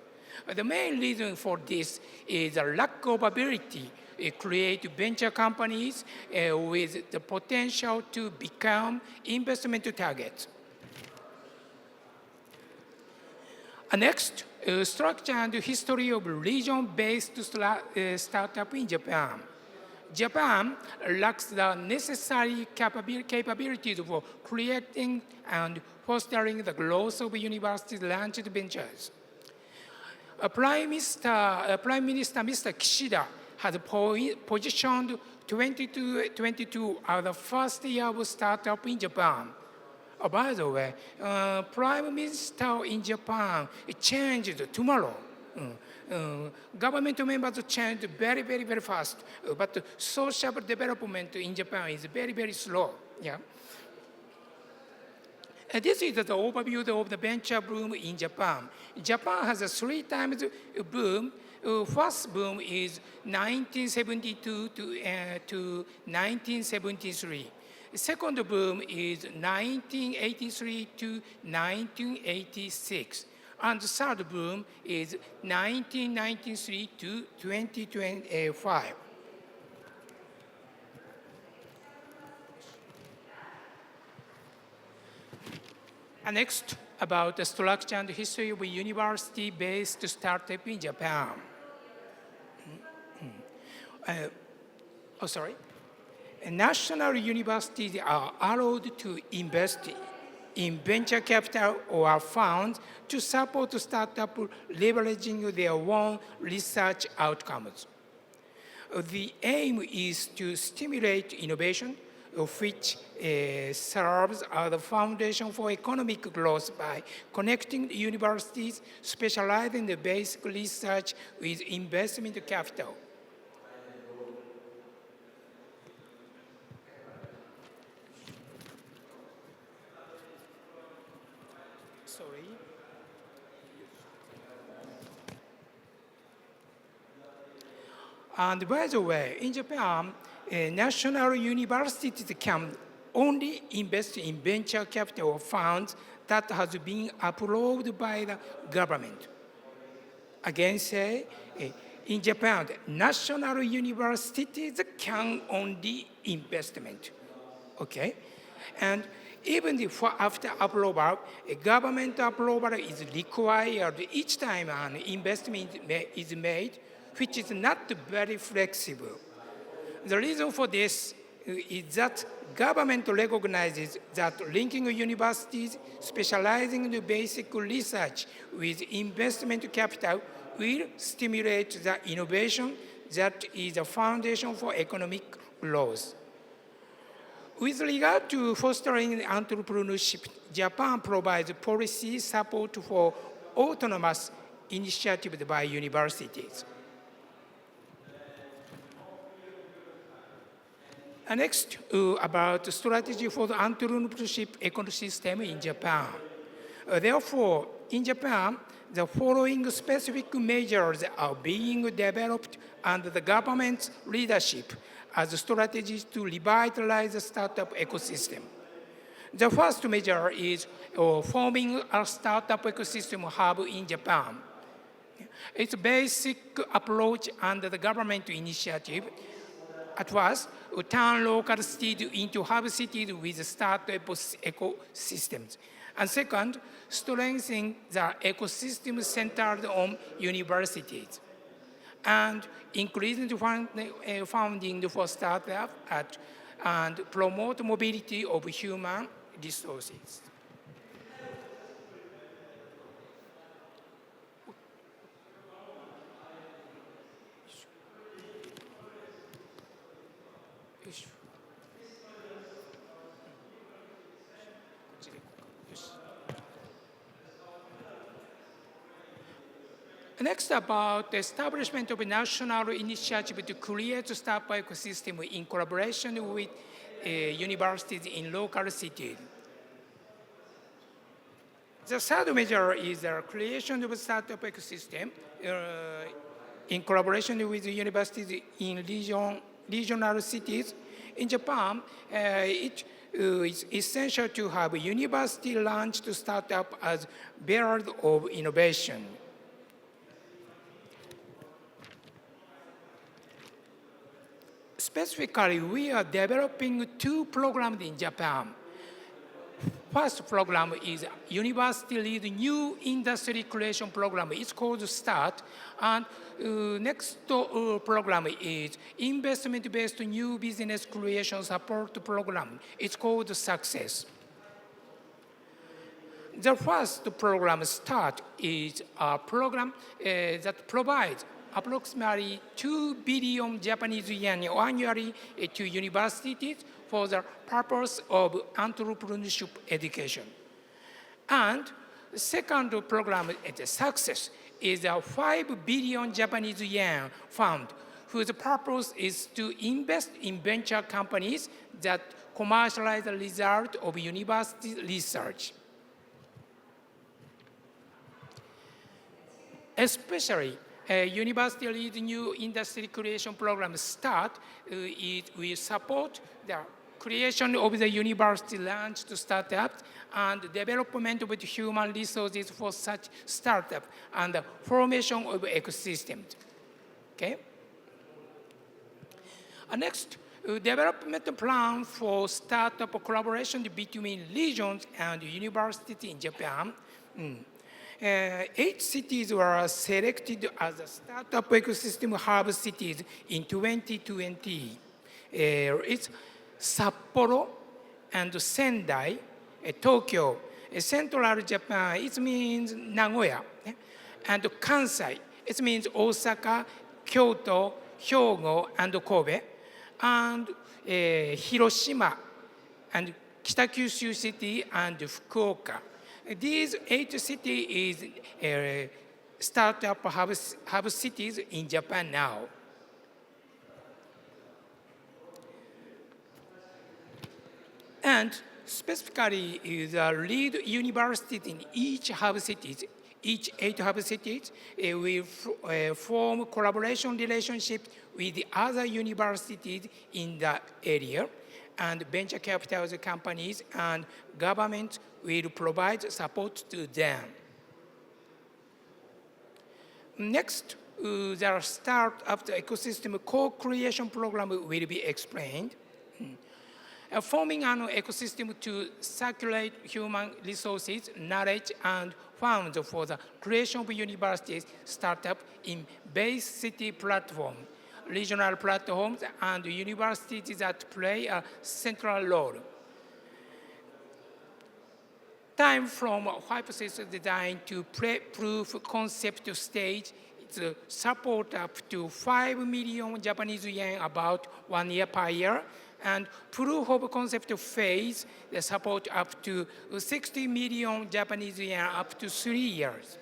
Speaker 4: The main reason for this is a lack of ability to create venture companies with the potential to become investment targets. Next, structure and history of region-based startup in Japan. Japan lacks the necessary capabilities for creating and fostering the growth of university-launched ventures. Prime Minister Mr. Kishida has positioned 2022 as the first year of startup in Japan. By the way, Prime Minister in Japan changed tomorrow. Government members change very, very, very fast. But social development in Japan is very, very slow. Yeah. This is the overview of the venture boom in Japan. Japan has a 3 times boom. First boom is 1972 to 1973. Second boom is 1983 to 1986. And the third boom is 1993 to 2025. And next, about the structure and history of university-based startup in Japan. National universities are allowed to invest in venture capital or funds to support startups leveraging their own research outcomes. The aim is to stimulate innovation, which serves as the foundation for economic growth by connecting universities specializing in basic research with investment capital. And by the way, in Japan, national universities can only invest in venture capital funds that has been approved by the government. Again, say, in Japan, national universities can only investment. Okay, and even if after approval, a government approval is required each time an investment is made, which is not very flexible. The reason for this is that government recognizes that linking universities specializing in basic research with investment capital will stimulate the innovation that is the foundation for economic growth. With regard to fostering entrepreneurship, Japan provides policy support for autonomous initiatives by universities. Next, about the strategy for the entrepreneurship ecosystem in Japan. Therefore, in Japan, the following specific measures are being developed under the government's leadership as strategies to revitalize the startup ecosystem. The first measure is forming a startup ecosystem hub in Japan. Its basic approach under the government initiative at first, turn local cities into hub cities with startup ecosystems. And second, strengthening the ecosystem centered on universities. And increasing the funding for startups and promote mobility of human resources. Next, about the establishment of a national initiative to create a startup ecosystem in collaboration with universities in local cities. The third measure is the creation of a startup ecosystem in collaboration with universities in regional cities. In Japan, it is essential to have a university-launched startup as bird of innovation. Specifically, we are developing 2 programs in Japan. First program is university-led new industry creation program. It's called START. And next program is investment-based new business creation support program. It's called SUCCESS. The first program, START, is a program that provides approximately 2 billion Japanese yen annually to universities for the purpose of entrepreneurship education. And the second program at the success is a 5 billion Japanese yen fund whose purpose is to invest in venture companies that commercialize the result of university research. Especially, university-led new industry creation program START will support the creation of the university-launched startups and development of human resources for such startups and the formation of ecosystems. Okay. Next, development plan for startup collaboration between regions and universities in Japan. 8 cities were selected as a startup ecosystem hub cities in 2020. It's Sapporo and Sendai, Tokyo, Central Japan, it means Nagoya, and Kansai, it means Osaka, Kyoto, Hyogo, and Kobe, and Hiroshima, and Kitakyushu City, and Fukuoka. These 8 cities is startup hub cities in Japan now. And specifically, the lead universities in each hub cities, each 8 hub cities, will form collaboration relationships with the other universities in the area, and venture capital companies and government will provide support to them. Next, the startup ecosystem co-creation program will be explained. Forming an ecosystem to circulate human resources, knowledge, and funds for the creation of universities, startup in base city platform, regional platforms, and universities that play a central role. Time from hypothesis design to proof concept stage is support up to 5 million Japanese yen about 1 year per year, and proof of concept phase the support up to 60 million Japanese yen up to 3 years.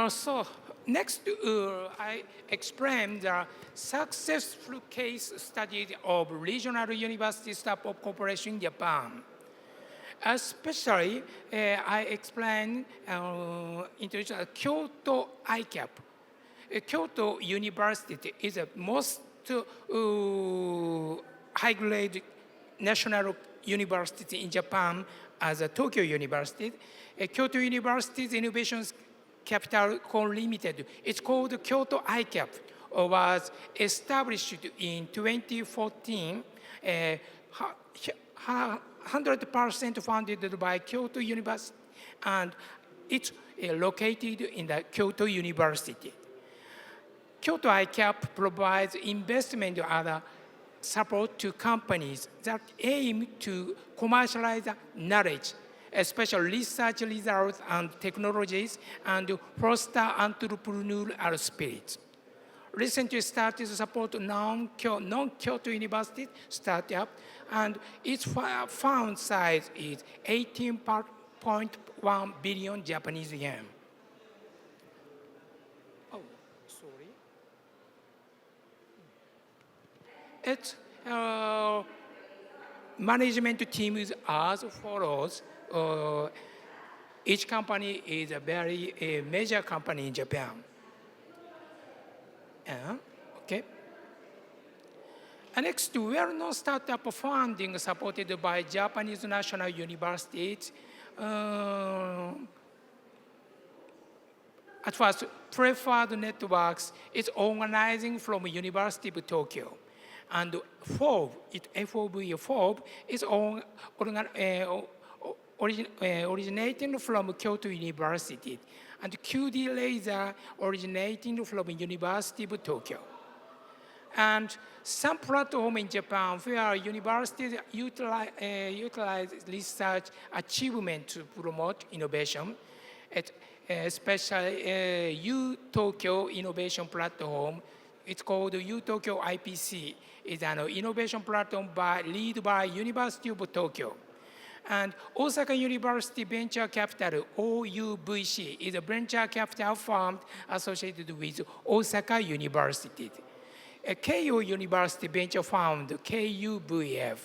Speaker 4: So next, I explain the successful case study of regional university startup cooperation in Japan. Especially, I explain introduction of Kyoto ICAP. Kyoto University is the most high-grade national university in Japan as a Tokyo University. Kyoto University's innovations Capital Co. Limited. It's called Kyoto ICAP. Was established in 2014. 100% funded by Kyoto University, and it's located in the Kyoto University. Kyoto ICAP provides investment and other support to companies that aim to commercialize knowledge, especially research results and technologies, and foster entrepreneurial spirit. Recently started to support non-Kyoto University startup, and its fund size is 18.1 billion Japanese yen. Oh, sorry. Its management team is as follows. Each company is a very major company in Japan. Okay. And next, well-known startup funding supported by Japanese national universities. At first, Preferred Networks is organizing from University of Tokyo. And FOB is originating from Kyoto University, and QD Laser originating from University of Tokyo. And some platform in Japan where universities utilize research achievement to promote innovation, especially U-Tokyo Innovation Platform. It's called U-Tokyo IPC. It's an innovation platform led by University of Tokyo. And Osaka University Venture Capital, OUVC, is a venture capital firm associated with Osaka University. Keio University Venture Fund, KUVF.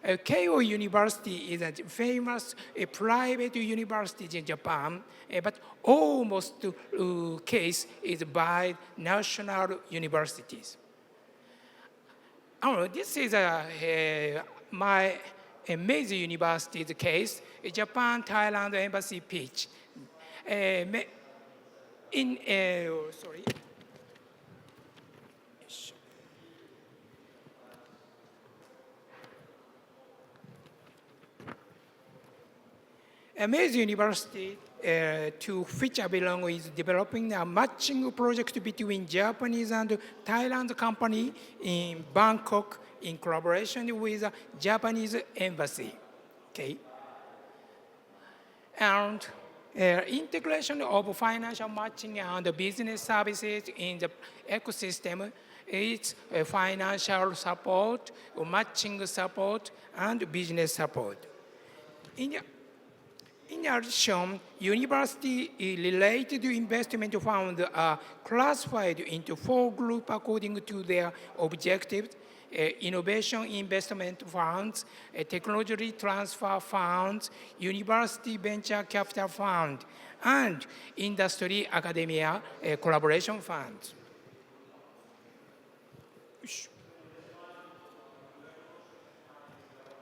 Speaker 4: Keio University is a famous private university in Japan, but almost case is by national universities. This is my major university's case, Japan Thailand Embassy pitch. A major university to which I belong is developing a matching project between Japanese and Thailand company in Bangkok in collaboration with a Japanese embassy. Okay. And integration of financial matching and business services in the ecosystem is financial support, matching support, and business support. In addition, university-related investment funds are classified into 4 groups according to their objectives: innovation investment funds, technology transfer funds, university venture capital fund, and industry academia collaboration funds.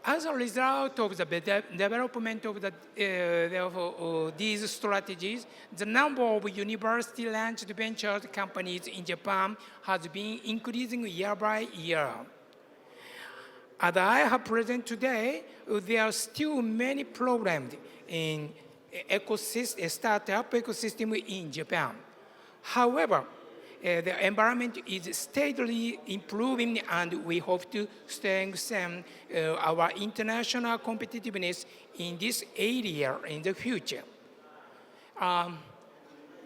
Speaker 4: As a result of the development of these strategies, the number of university-launched venture companies in Japan has been increasing year by year. As I have presented today, there are still many problems in startup ecosystem in Japan. However, the environment is steadily improving, and we hope to strengthen our international competitiveness in this area in the future.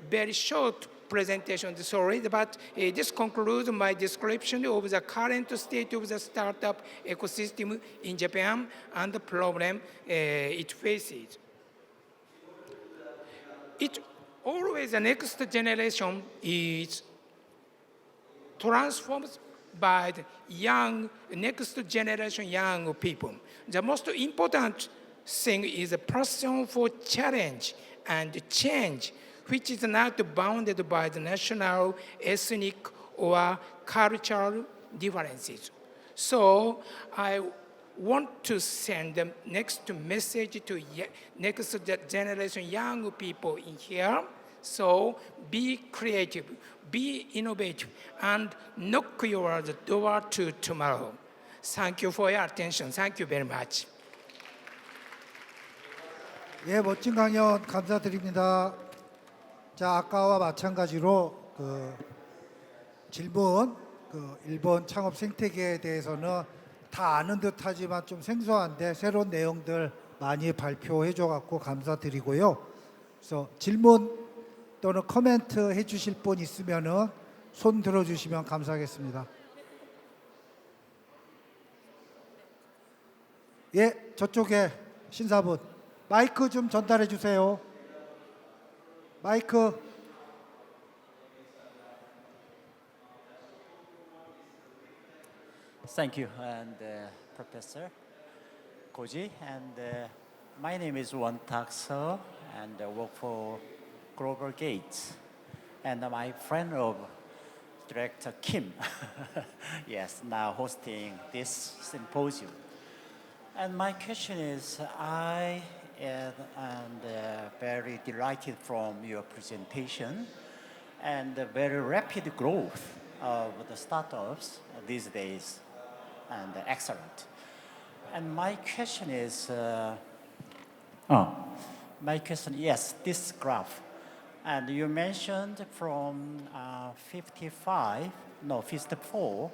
Speaker 4: Very short presentation, sorry, but this concludes my description of the current state of the startup ecosystem in Japan and the problem it faces. It always the next generation is transformed by the next generation young people. The most important thing is a passion for challenge and change, which is not bounded by the national, ethnic, or cultural differences. So I want to send the next message to next generation young people in here. So be creative, be innovative, and knock your door to tomorrow. Thank you for your attention. Thank you very much.
Speaker 1: 예, 멋진 강연 감사드립니다. 자, 아까와 마찬가지로 질문, 일본 창업 생태계에 대해서는 다 아는 듯하지만 좀 생소한데 새로운 내용들 많이 발표해 줘갖고 감사드리고요. 그래서 질문 또는 코멘트 해주실 분 있으면은 손 들어주시면 감사하겠습니다. 예, 저쪽에 신사분 마이크 좀 전달해 주세요. 마이크.
Speaker 5: Thank you, and Professor Koji. And my name is Won Tak-seo, and I work for Global Gates. And my friend of Director Kim, yes, now hosting this symposium. And my question is, I am very delighted from your presentation and the very rapid growth of the startups these days, and excellent. And my question is, yes, this graph. And you mentioned from 55 no, 54,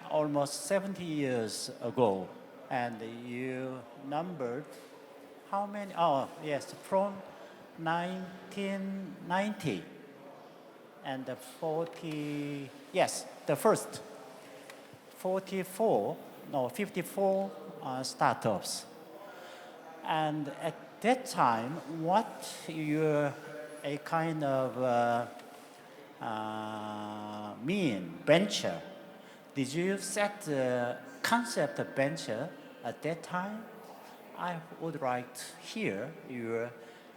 Speaker 5: almost 70 years ago. And you numbered how many? Oh, yes, from 1990. And the 40, yes, the first 54, no, 54 startups. And at that time, what your a kind of mean venture? Did you set the concept of venture at that time? I would like to hear your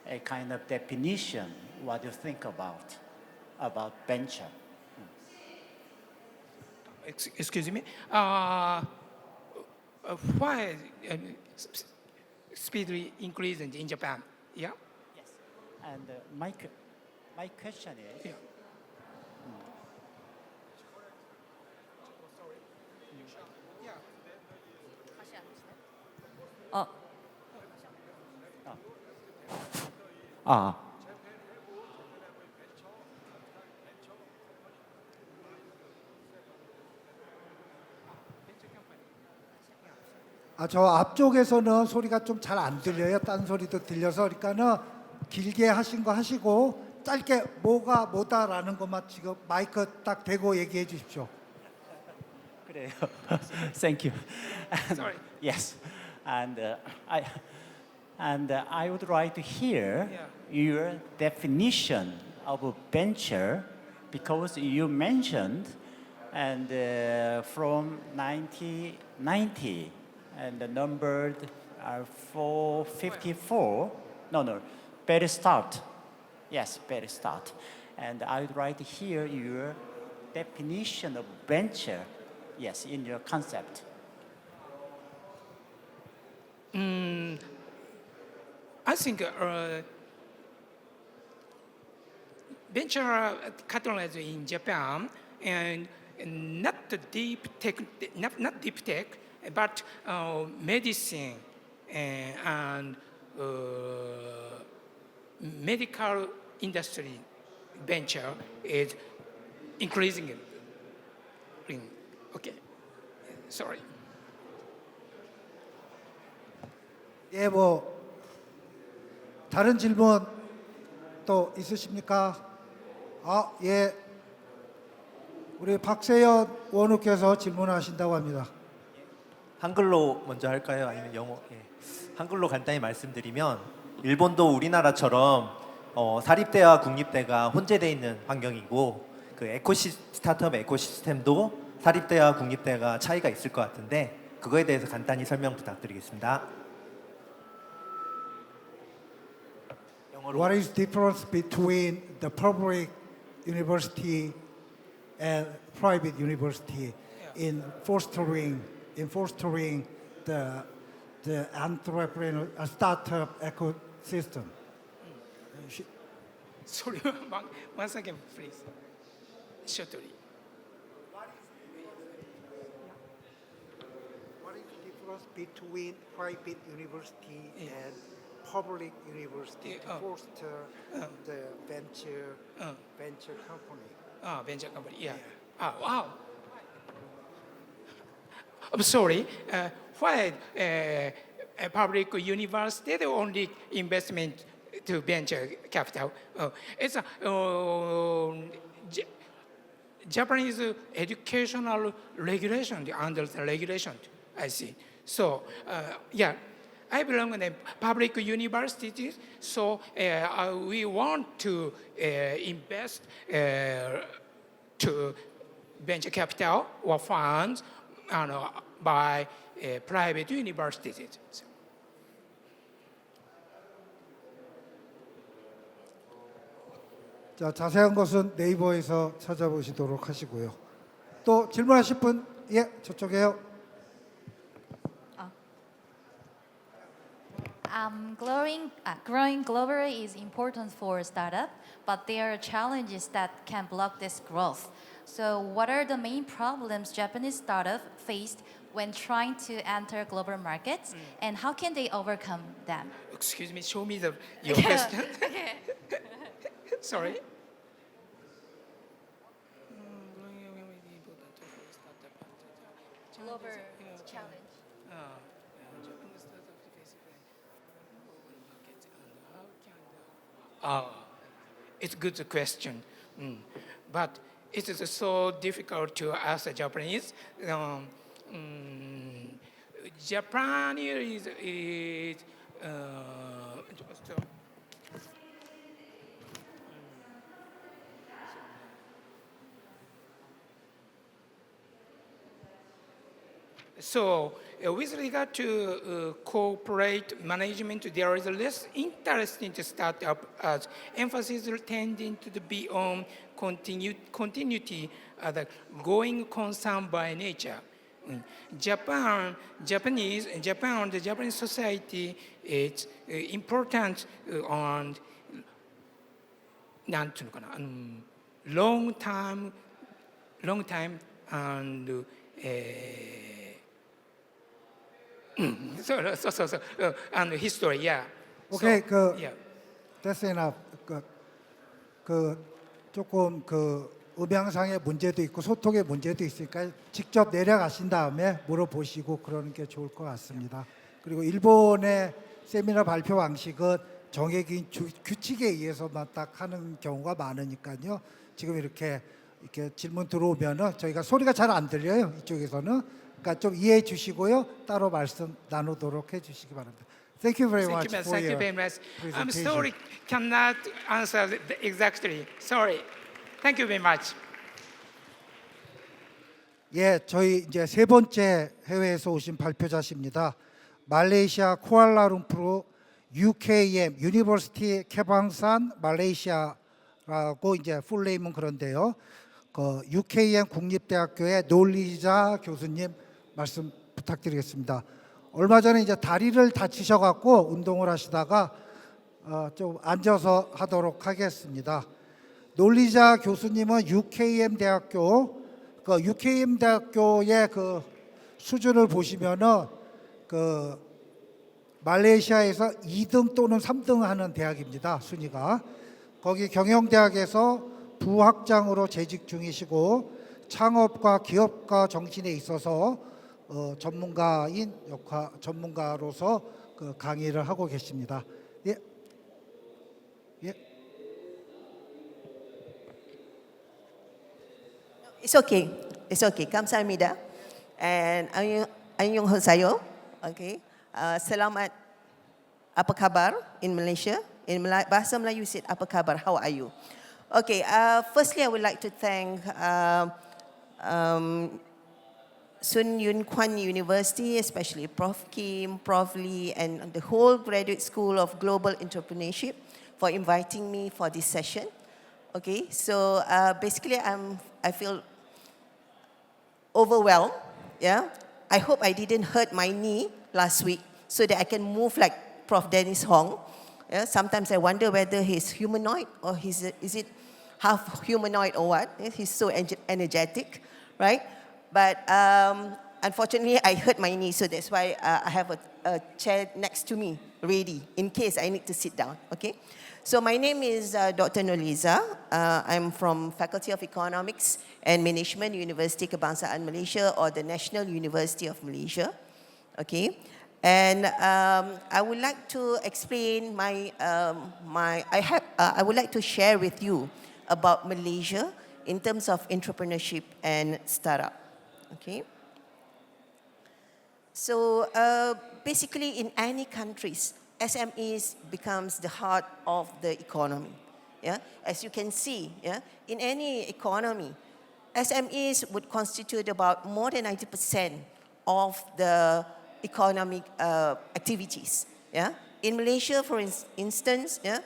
Speaker 5: a kind of definition. What you think about venture?
Speaker 4: Excuse me. Why speedily increasing in Japan? Yeah.
Speaker 5: Yes. And my question is.
Speaker 4: Yeah.
Speaker 5: 아.
Speaker 1: 저 앞쪽에서는 소리가 좀 잘 안 들려요. 딴 소리도 들려서 그러니까는 길게 하신 거 하시고 짧게 뭐가 뭐다라는 것만 지금 마이크 딱 대고 얘기해 주십시오.
Speaker 5: 그래요. Thank you.
Speaker 4: Sorry.
Speaker 5: Yes, and I would like to hear
Speaker 4: Yeah.
Speaker 5: your definition of a venture because you mentioned and from 1990 and the numbered are 454. No, very start. Yes, very start. And I would like to hear your definition of venture. Yes, in your concept.
Speaker 4: I think venture catalyst in Japan and not the deep tech, not deep tech, but medicine and medical industry venture is increasing. Okay, sorry.
Speaker 1: 예, 뭐 다른 질문 또 있으십니까? 예. 우리 박세연 원우께서 질문하신다고 합니다.
Speaker 6: 한글로 먼저 할까요? 아니면 영어? 예. 한글로 간단히 말씀드리면 일본도 우리나라처럼 사립대와 국립대가 혼재되어 있는 환경이고 그 스타트업 에코시스템도 사립대와 국립대가 차이가 있을 것 같은데 그거에 대해서 간단히 설명 부탁드리겠습니다.
Speaker 1: What is the difference between the public university and private university in fostering the entrepreneur startup ecosystem?
Speaker 4: Sorry, one second, please. Shortly.
Speaker 1: What is the difference between private university and public university to foster the venture company?
Speaker 4: Venture company, yeah. Wow. I'm sorry. Why a public university the only investment to venture capital? It's a Japanese educational regulation under the regulation. I see. So yeah. I belong in a public university, so we want to invest to venture capital or funds by private universities.
Speaker 1: 자, 자세한 것은 네이버에서 찾아보시도록 하시고요. 또 질문하실 분, 예, 저쪽에요.
Speaker 7: Growing globally is important for startup, but there are challenges that can block this growth. So, what are the main problems Japanese startups faced when trying to enter global markets, and how can they overcome them?
Speaker 4: Excuse me, show me your question. Sorry.
Speaker 7: global challenge.
Speaker 4: It's a good question, but it is so difficult to ask Japanese. Japan is so with regard to corporate management, there is less interest in the startup as emphasis tending to be on continuity, the going concern by nature. Japan, the Japanese society is important on なんていうのかな、long time and and history, yeah.
Speaker 1: 오케이,
Speaker 4: So, yeah.
Speaker 1: that's enough. 조금 음향상의 문제도 있고 소통의 문제도 있으니까 직접 내려가신 다음에 물어보시고 그러는 게 좋을 것 같습니다. 그리고 일본의 세미나 발표 방식은 정해진 규칙에 의해서만 딱 하는 경우가 많으니까요. 지금 이렇게 질문 들어오면은 저희가 소리가 잘 안 들려요. 이쪽에서는. 그러니까 좀 이해해 주시고요. 따로 말씀 나누도록 해 주시기 바랍니다. Thank you very much for
Speaker 4: Thank you
Speaker 1: your
Speaker 4: very much. I'm
Speaker 1: presentation.
Speaker 4: sorry, cannot answer exactly. Sorry. Thank you very much.
Speaker 1: 예, 저희 이제 세 번째 해외에서 오신 발표자십니다. 말레이시아 쿠알라룸푸르 UKM 유니버시티 케방산 말레이시아라고 이제 풀네임은 그런데요. UKM 국립대학교의 놀리자 교수님 말씀 부탁드리겠습니다. 얼마 전에 이제 다리를 다치셔갖고 운동을 하시다가 좀 앉아서 하도록 하겠습니다. 놀리자 교수님은 UKM 대학교 UKM 대학교의 수준을 보시면은 말레이시아에서 2등 또는 3등 하는 대학입니다. 순위가. 거기 경영대학에서 부학장으로 재직 중이시고 창업과 기업가 정신에 있어서 전문가로서 강의를 하고 계십니다. 예. 예.
Speaker 8: It's okay. It's okay. Kamsahamnida. And annyeonghaseyo. Okay. Selamat. Apa kabar in Malaysia? In bahasa Melayu said apa kabar? How are you? Okay. Firstly, I would like to thank Sun Yun Kwan University, especially Prof. Kim, Prof. Lee, and the whole Graduate School of Global Entrepreneurship for inviting me for this session. Okay. So basically, I feel overwhelmed. Yeah, I hope I didn't hurt my knee last week so that I can move like Prof. Dennis Hong. Yeah, sometimes I wonder whether he's humanoid or is it half humanoid or what. Yeah, he's so energetic, right? But unfortunately, I hurt my knee, so that's why I have a chair next to me ready in case I need to sit down. Okay. So my name is Dr. Noliza. I'm from Faculty of Economics and Management, University Kebangsaan Malaysia, or the National University of Malaysia. Okay, and I would like to explain I would like to share with you about Malaysia in terms of entrepreneurship and startup. Okay. So basically, in any countries, SMEs becomes the heart of the economy. Yeah, as you can see, yeah, in any economy, SMEs would constitute about more than 90% of the economic activities. Yeah, in Malaysia, for instance, yeah,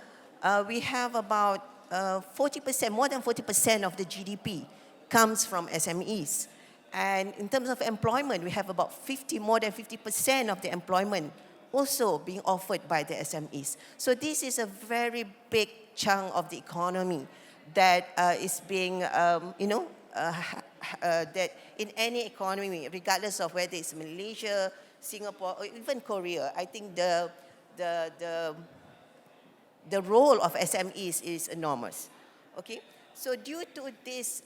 Speaker 8: we have about 40%, more than 40% of the GDP comes from SMEs, and in terms of employment, we have about more than 50% of the employment also being offered by the SMEs. So this is a very big chunk of the economy that is being, that in any economy, regardless of whether it's Malaysia, Singapore, or even Korea, I think the role of SMEs is enormous. Okay, so due to this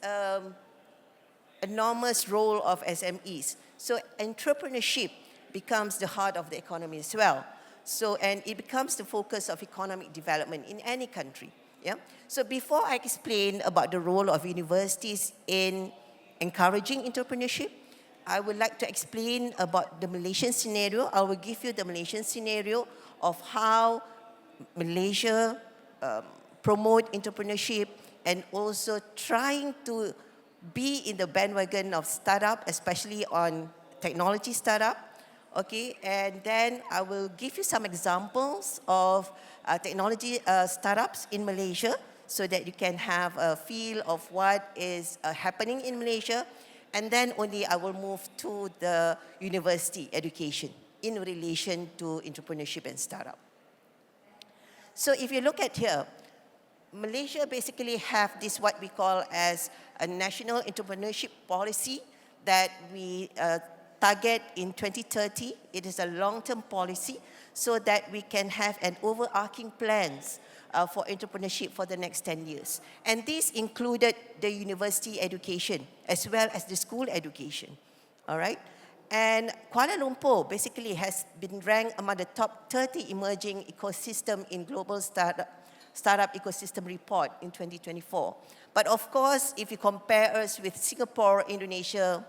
Speaker 8: enormous role of SMEs, So entrepreneurship becomes the heart of the economy as well. So, and it becomes the focus of economic development in any country. Yeah? So before I explain about the role of universities in encouraging entrepreneurship, I would like to explain about the Malaysian scenario. I will give you the Malaysian scenario of how Malaysia promote entrepreneurship and also trying to be in the bandwagon of startup, especially on technology startup. Okay, and then I will give you some examples of technology startups in Malaysia so that you can have a feel of what is happening in Malaysia. And then only I will move to the university education in relation to entrepreneurship and startup. So if you look at here, Malaysia basically have this what we call as a national entrepreneurship policy that we target in 2030. It is a long-term policy so that we can have an overarching plans for entrepreneurship for the next 10 years. And this included the university education as well as the school education, all right? And Kuala Lumpur basically has been ranked among the top 30 emerging ecosystem in global startup ecosystem report in 2024. But of course, if you compare us with Singapore, Indonesia,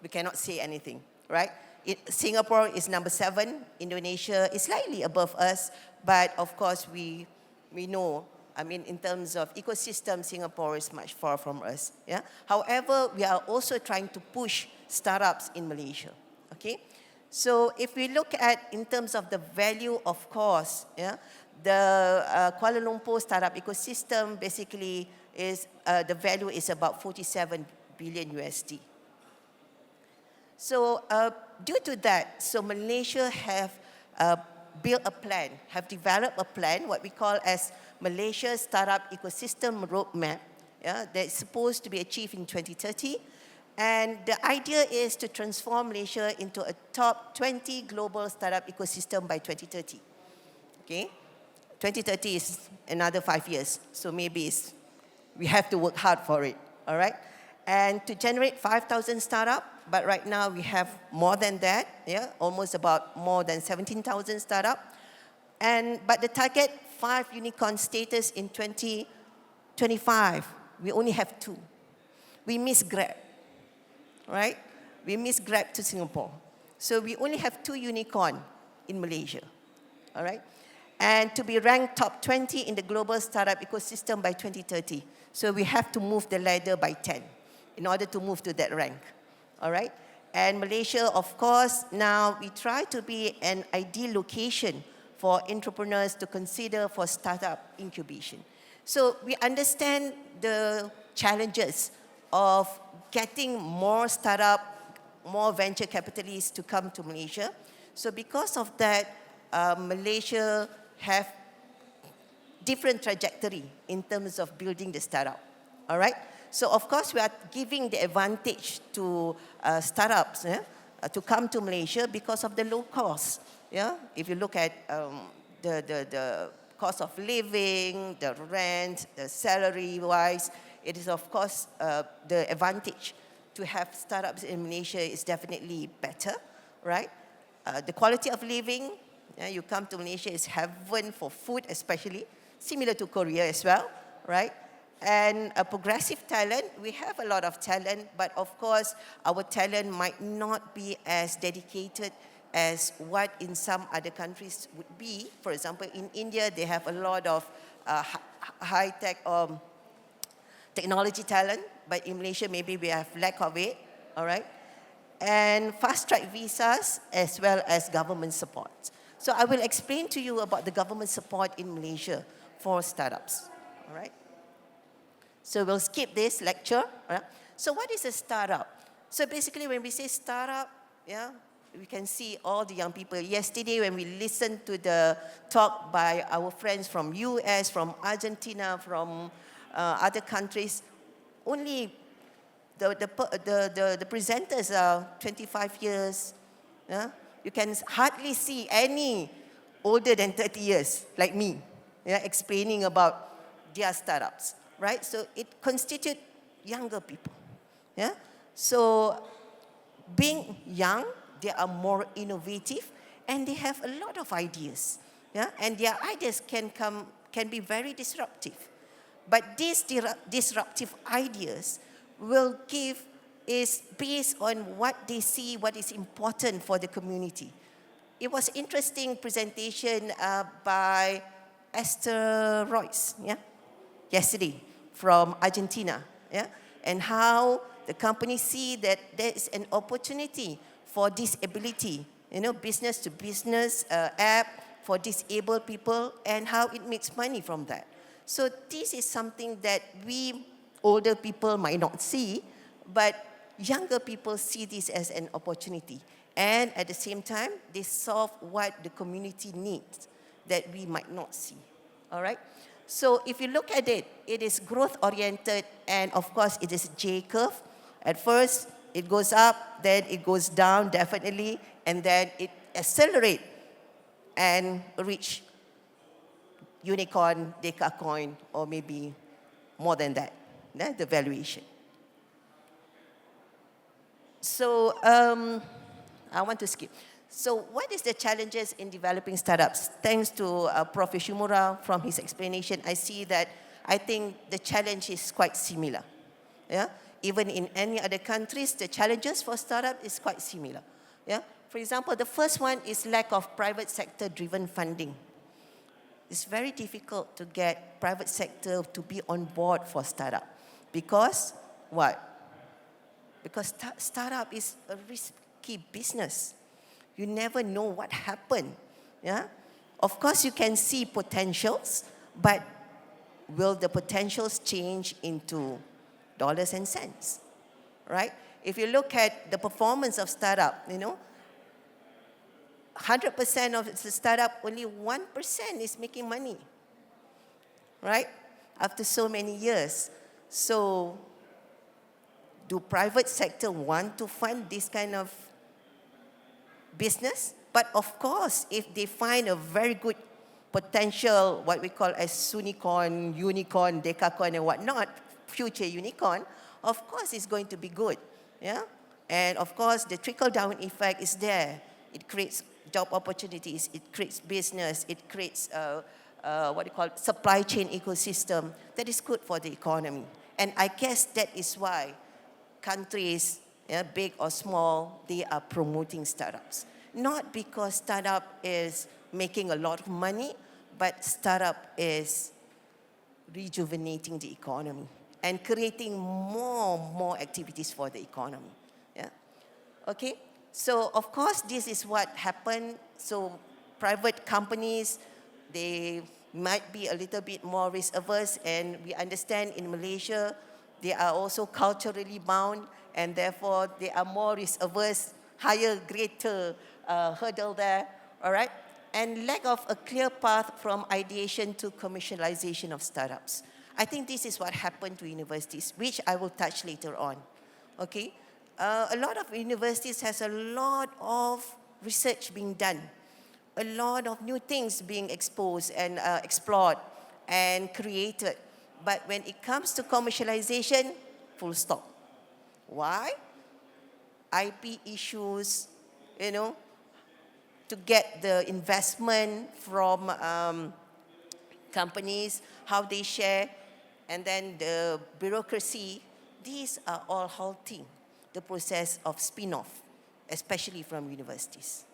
Speaker 8: we cannot say anything, right? Singapore is number 7, Indonesia is slightly above us, but of course we know, I mean, in terms of ecosystem, Singapore is much far from us. Yeah. However, we are also trying to push startups in Malaysia. Okay. So if we look at in terms of the value, of course, yeah, the Kuala Lumpur startup ecosystem basically is the value is about 47 billion USD. So due to that, so Malaysia have built a plan, have developed a plan, what we call as Malaysia Startup Ecosystem Roadmap, yeah, that's supposed to be achieved in 2030. And the idea is to transform Malaysia into a top 20 global startup ecosystem by 2030. Okay? 2030 is another 5 years, so maybe we have to work hard for it, all right? And to generate 5,000 startups, but right now we have more than that, yeah, almost about more than 17,000 startups. But the target 5 unicorn status in 2025, we only have 2. We miss Grab, right? We miss Grab to Singapore. So we only have 2 unicorn in Malaysia, all right? And to be ranked top 20 in the global startup ecosystem by 2030. So we have to move the ladder by 10 in order to move to that rank. All right? And Malaysia, of course, now we try to be an ideal location for entrepreneurs to consider for startup incubation. So we understand the challenges of getting more startup, more venture capitalists to come to Malaysia. So because of that, Malaysia have different trajectory in terms of building the startup. All right? So of course, we are giving the advantage to startups to come to Malaysia because of the low cost. Yeah, if you look at the cost of living, the rent, the salary-wise, it is of course the advantage to have startups in Malaysia is definitely better, right? The quality of living, you come to Malaysia is heaven for food, especially similar to Korea as well, right? And a progressive talent, we have a lot of talent, but of course, our talent might not be as dedicated as what in some other countries would be. For example, in India, they have a lot of high-tech technology talent, but in Malaysia, maybe we have lack of it, all right? And fast-track visas as well as government support. So I will explain to you about the government support in Malaysia for startups, all right? So we'll skip this lecture. Right? So what is a startup? So basically when we say startup, yeah, we can see all the young people. Yesterday when we listened to the talk by our friends from US, from Argentina, from other countries, only the presenters are 25 years. Yeah? You can hardly see any older than 30 years, like me, yeah, explaining about their startups. Right, so it constitutes younger people, yeah. So being young, they are more innovative and they have a lot of ideas. Yeah? And their ideas can be very disruptive. But these disruptive ideas is based on what they see, what is important for the community. It was interesting presentation by Esther Royce, yesterday from Argentina, and how the company see that there is an opportunity for disability, business to business app for disabled people, and how it makes money from that. So this is something that we older people might not see, but younger people see this as an opportunity. And at the same time, they solve what the community needs that we might not see. All right? So if you look at it, it is growth-oriented, and of course, it is a J-curve. At first, it goes up, then it goes down, definitely, and then it accelerates and reach unicorn, decacorn, or maybe more than that, the valuation. So I want to skip. So what is the challenges in developing startups? Thanks to Prof. Yoshimura from his explanation, I see that I think the challenge is quite similar. Yeah? Even in any other countries, the challenges for startup is quite similar. Yeah? For example, the first one is lack of private sector-driven funding. It's very difficult to get private sector to be on board for startup. Because what? Because startup is a risky business. You never know what happened. Yeah? Of course, you can see potentials, but will the potentials change into dollars and cents? Right? If you look at the performance of startup, 100% of the startup, only 1% is making money. Right? After so many years. So, do private sector want to fund this kind of business? But of course, if they find a very good potential, what we call as unicorn, decacorn, and whatnot, future unicorn, of course it's going to be good. Yeah? And of course, the trickle-down effect is there. It creates job opportunities, it creates business, it creates supply chain ecosystem that is good for the economy. And I guess that is why countries, big or small, they are promoting startups. Not because startup is making a lot of money, but startup is rejuvenating the economy and creating more activities for the economy. Yeah? Okay? So, of course, this is what happened. So, private companies, they might be a little bit more risk averse, and we understand in Malaysia, they are also culturally bound, and therefore they are more risk averse, greater hurdle there, all right? And lack of a clear path from ideation to commercialization of startups. I think this is what happened to universities, which I will touch later on, okay? A lot of universities has a lot of research being done, a lot of new things being exposed and explored and created. But when it comes to commercialization, full stop. Why? IP issues, to get the investment from companies, how they share, and then the bureaucracy, these are all halting the process of spin-off, especially from universities.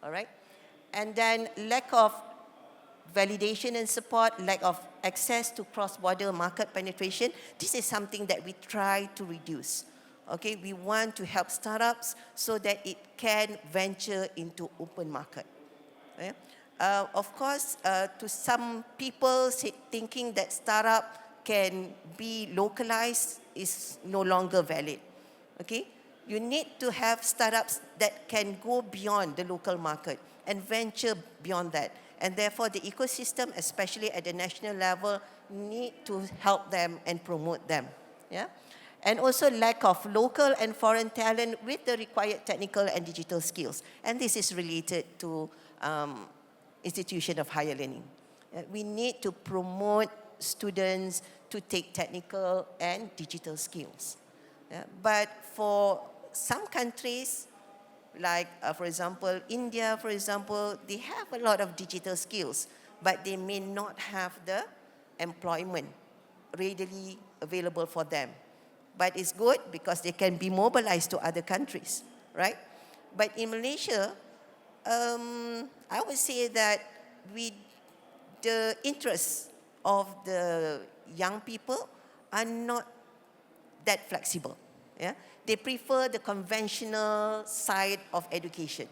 Speaker 8: All right? And then lack of validation and support, lack of access to cross-border market penetration. This is something that we try to reduce. Okay, we want to help startups so that it can venture into open market. Okay? Of course, to some people thinking that startup can be localized is no longer valid. Okay, you need to have startups that can go beyond the local market and venture beyond that. And therefore, the ecosystem, especially at the national level, need to help them and promote them. Yeah? And also lack of local and foreign talent with the required technical and digital skills. And this is related to institution of higher learning. We need to promote students to take technical and digital skills. But for some countries, like for example, India, for example, they have a lot of digital skills, but they may not have the employment readily available for them. But it's good because they can be mobilized to other countries, right? But in Malaysia, I would say that the interests of the young people are not that flexible. Yeah? They prefer the conventional side of education.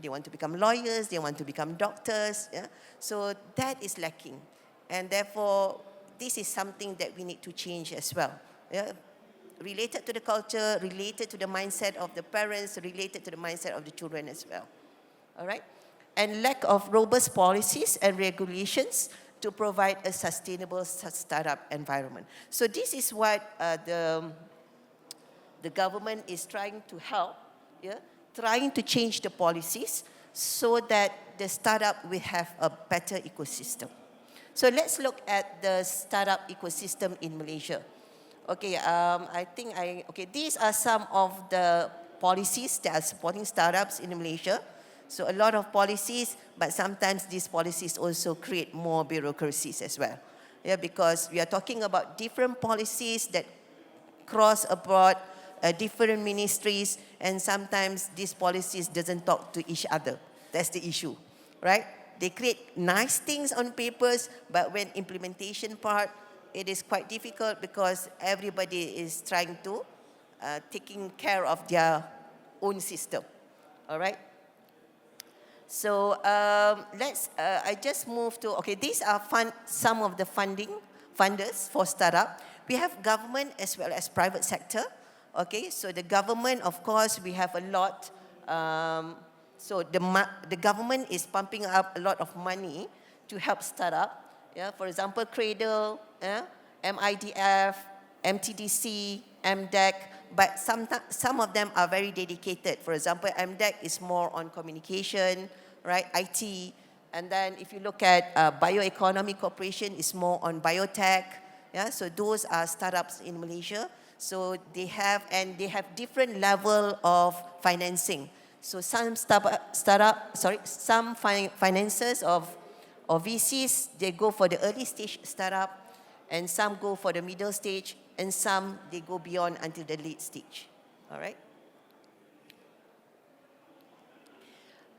Speaker 8: They want to become lawyers, they want to become doctors. Yeah? So that is lacking. And therefore, this is something that we need to change as well. Yeah? Related to the culture, related to the mindset of the parents, related to the mindset of the children as well. All right? And lack of robust policies and regulations to provide a sustainable startup environment. So this is what the government is trying to help, yeah? Trying to change the policies so that the startup will have a better ecosystem. So let's look at the startup ecosystem in Malaysia. Okay, these are some of the policies that are supporting startups in Malaysia. So a lot of policies, but sometimes these policies also create more bureaucracies as well. Yeah, because we are talking about different policies that cross abroad, different ministries, and sometimes these policies doesn't talk to each other. That's the issue, right? They create nice things on papers, but when implementation part, it is quite difficult because everybody is trying to taking care of their own system. All right. So I just move to, okay, these are some of the funders for startup. We have government as well as private sector. Okay, so the government, of course, we have a lot. So the government is pumping up a lot of money to help startup. Yeah, for example, Cradle, MIDF, MTDC, MDEC, but some of them are very dedicated. For example, MDEC is more on communication, right, IT. And then if you look at Bioeconomy Corporation, is more on biotech. Yeah, so those are startups in Malaysia. So they have different level of financing. So some financiers of VCs, they go for the early stage startup, and some go for the middle stage, and some they go beyond until the late stage. All right.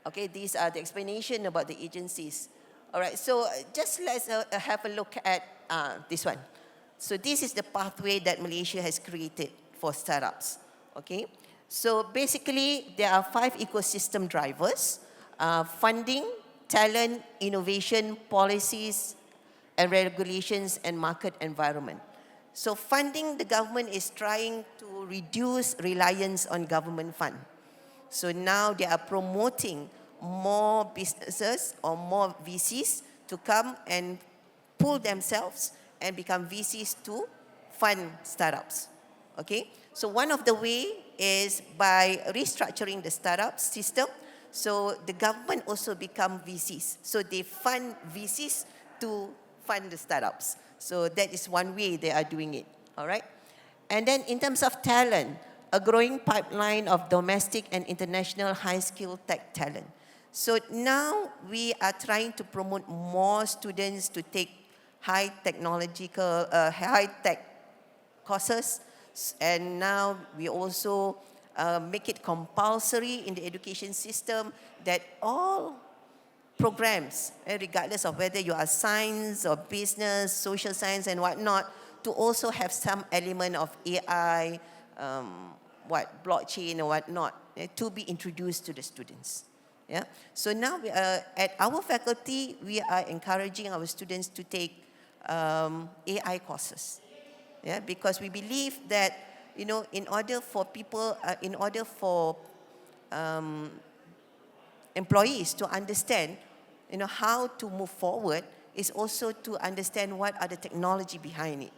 Speaker 8: Okay, these are the explanation about the agencies. All right, so just let's have a look at this one. So this is the pathway that Malaysia has created for startups. Okay, so basically there are 5 ecosystem drivers: funding, talent, innovation, policies, and regulations, and market environment. So funding, the government is trying to reduce reliance on government fund. So now they are promoting more businesses or more VCs to come and pull themselves and become VCs to fund startups. Okay, so one of the way is by restructuring the startup system. So the government also become VCs. So they fund VCs to fund the startups. So that is one way they are doing it. All right. And then in terms of talent, a growing pipeline of domestic and international high-skill tech talent. So now we are trying to promote more students to take high-tech courses. And now we also make it compulsory in the education system that all programs, regardless of whether you are science or business, social science and whatnot, to also have some element of AI, blockchain or whatnot, to be introduced to the students. Yeah. So now at our faculty, we are encouraging our students to take AI courses. Yeah, because we believe that, in order for people, employees to understand, how to move forward, is also to understand what are the technology behind it.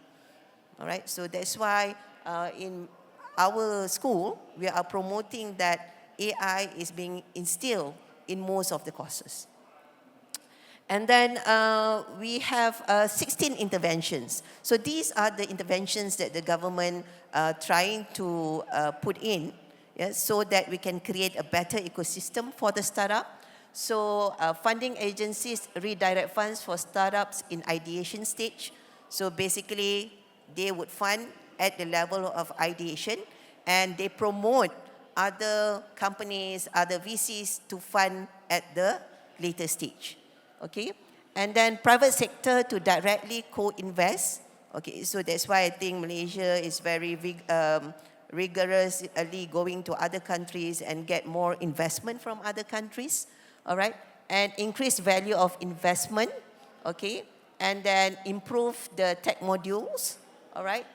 Speaker 8: All right. So that's why in our school, we are promoting that AI is being instilled in most of the courses. And then we have 16 interventions. So these are the interventions that the government trying to put in so that we can create a better ecosystem for the startup. So funding agencies redirect funds for startups in ideation stage. So basically, they would fund at the level of ideation, and they promote other companies, other VCs to fund at the later stage. Okay, and then private sector to directly co-invest. Okay, so that's why I think Malaysia is very rigorously going to other countries and get more investment from other countries. All right, and increase value of investment. Okay, and then improve the tech modules. All right.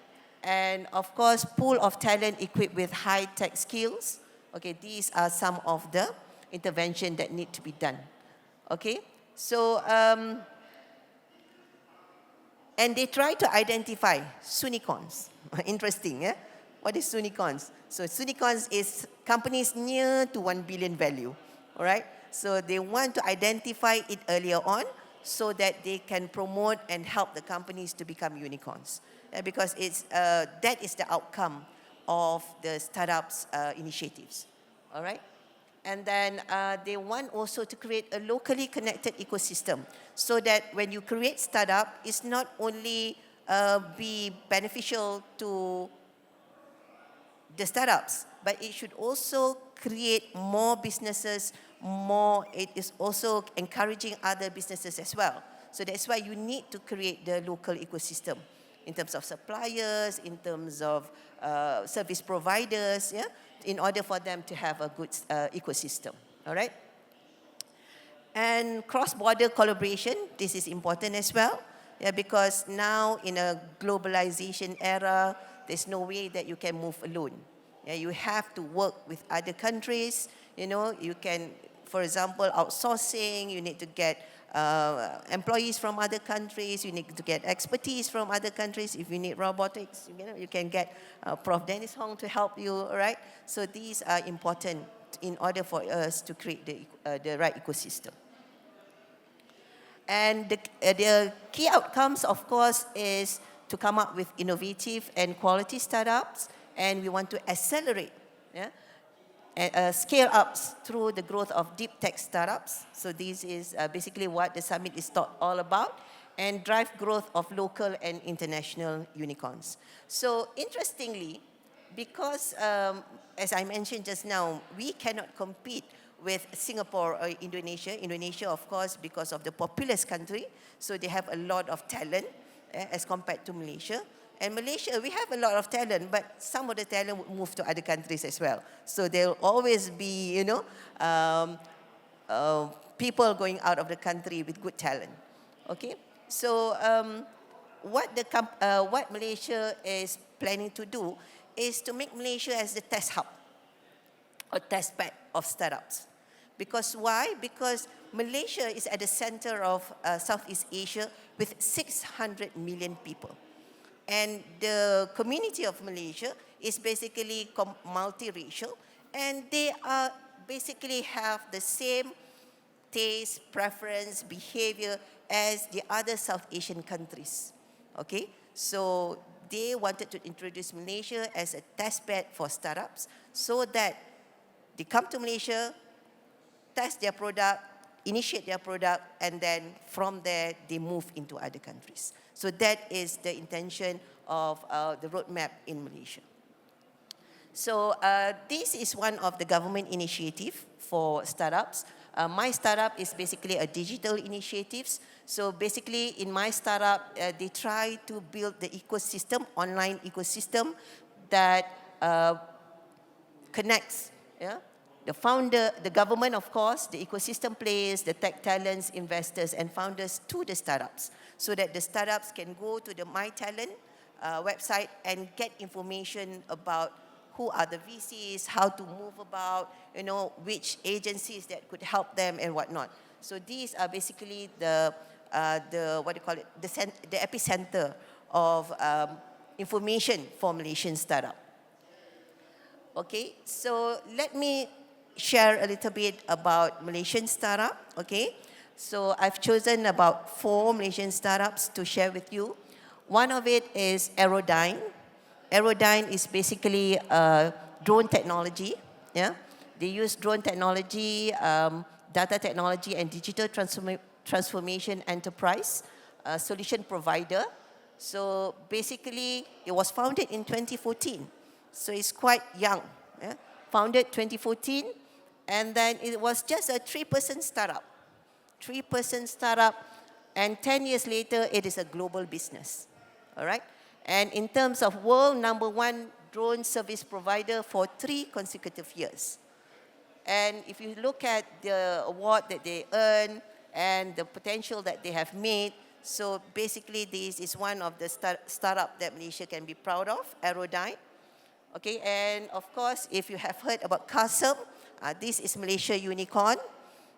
Speaker 8: And of course, pool of talent equipped with high tech skills. Okay, these are some of the interventions that need to be done. Okay, so, and they try to identify SUNICORNs. Interesting, yeah? What is SUNICORNs? So SUNICORNs is companies near to 1 billion value, all right? So they want to identify it earlier on so that they can promote and help the companies to become unicorns. Because that is the outcome of the startups initiatives, all right? And then they want also to create a locally connected ecosystem so that when you create startup, it's not only be beneficial to the startups, but it should also create more businesses, it is also encouraging other businesses as well. So that's why you need to create the local ecosystem in terms of suppliers, in terms of service providers, yeah, in order for them to have a good ecosystem, all right? And cross-border collaboration, this is important as well, yeah, because now in a globalization era, there's no way that you can move alone. Yeah, you have to work with other countries, you know, you can, for example, outsourcing, you need to get employees from other countries, you need to get expertise from other countries. If you need robotics, you can get Prof. Dennis Hong to help you, all right? So these are important in order for us to create the right ecosystem. And the key outcomes, of course, is to come up with innovative and quality startups, and we want to accelerate, yeah, scale-ups through the growth of deep tech startups. So this is basically what the summit is all about, and drive growth of local and international unicorns. So interestingly, because as I mentioned just now, we cannot compete with Singapore or Indonesia. Indonesia, of course, because of the populous country, so they have a lot of talent as compared to Malaysia. And Malaysia, we have a lot of talent, but some of the talent would move to other countries as well. So there'll always be, you know, people going out of the country with good talent. Okay, so what Malaysia is planning to do is to make Malaysia as the test hub or test bed of startups. Because why? Because Malaysia is at the center of Southeast Asia with 600 million people. And the community of Malaysia is basically multiracial, and they are basically have the same taste, preference, behavior as the other South Asian countries. Okay, so they wanted to introduce Malaysia as a test bed for startups so that they come to Malaysia, test their product, initiate their product, and then from there they move into other countries. So that is the intention of the roadmap in Malaysia. So this is one of the government initiative for startups. My startup is basically a digital initiative. So basically in my startup, they try to build the ecosystem, online ecosystem that connects, yeah, the founder, the government, of course, the ecosystem players, the tech talents, investors, and founders to the startups, so that the startups can go to the My Talent website and get information about who are the VCs, how to move about, you know, which agencies that could help them and whatnot. So these are basically the what do you call it, the epicenter of information for Malaysian startup. Okay, so let me share a little bit about Malaysian startup. Okay, so I've chosen about 4 Malaysian startups to share with you. One of it is Aerodyne. Aerodyne is basically drone technology. Yeah, they use drone technology, data technology, and digital transformation enterprise solution provider. So basically, it was founded in 2014. So it's quite young. Yeah? Founded 2014, and then it was just a 3-person startup. 3-person startup, and 10 years later, it is a global business. All right? And in terms of world #1 drone service provider for 3 consecutive years. And if you look at the award that they earn and the potential that they have made, so basically this is one of the startup that Malaysia can be proud of, Aerodyne. Okay, and of course, if you have heard about Custom, this is Malaysia Unicorn.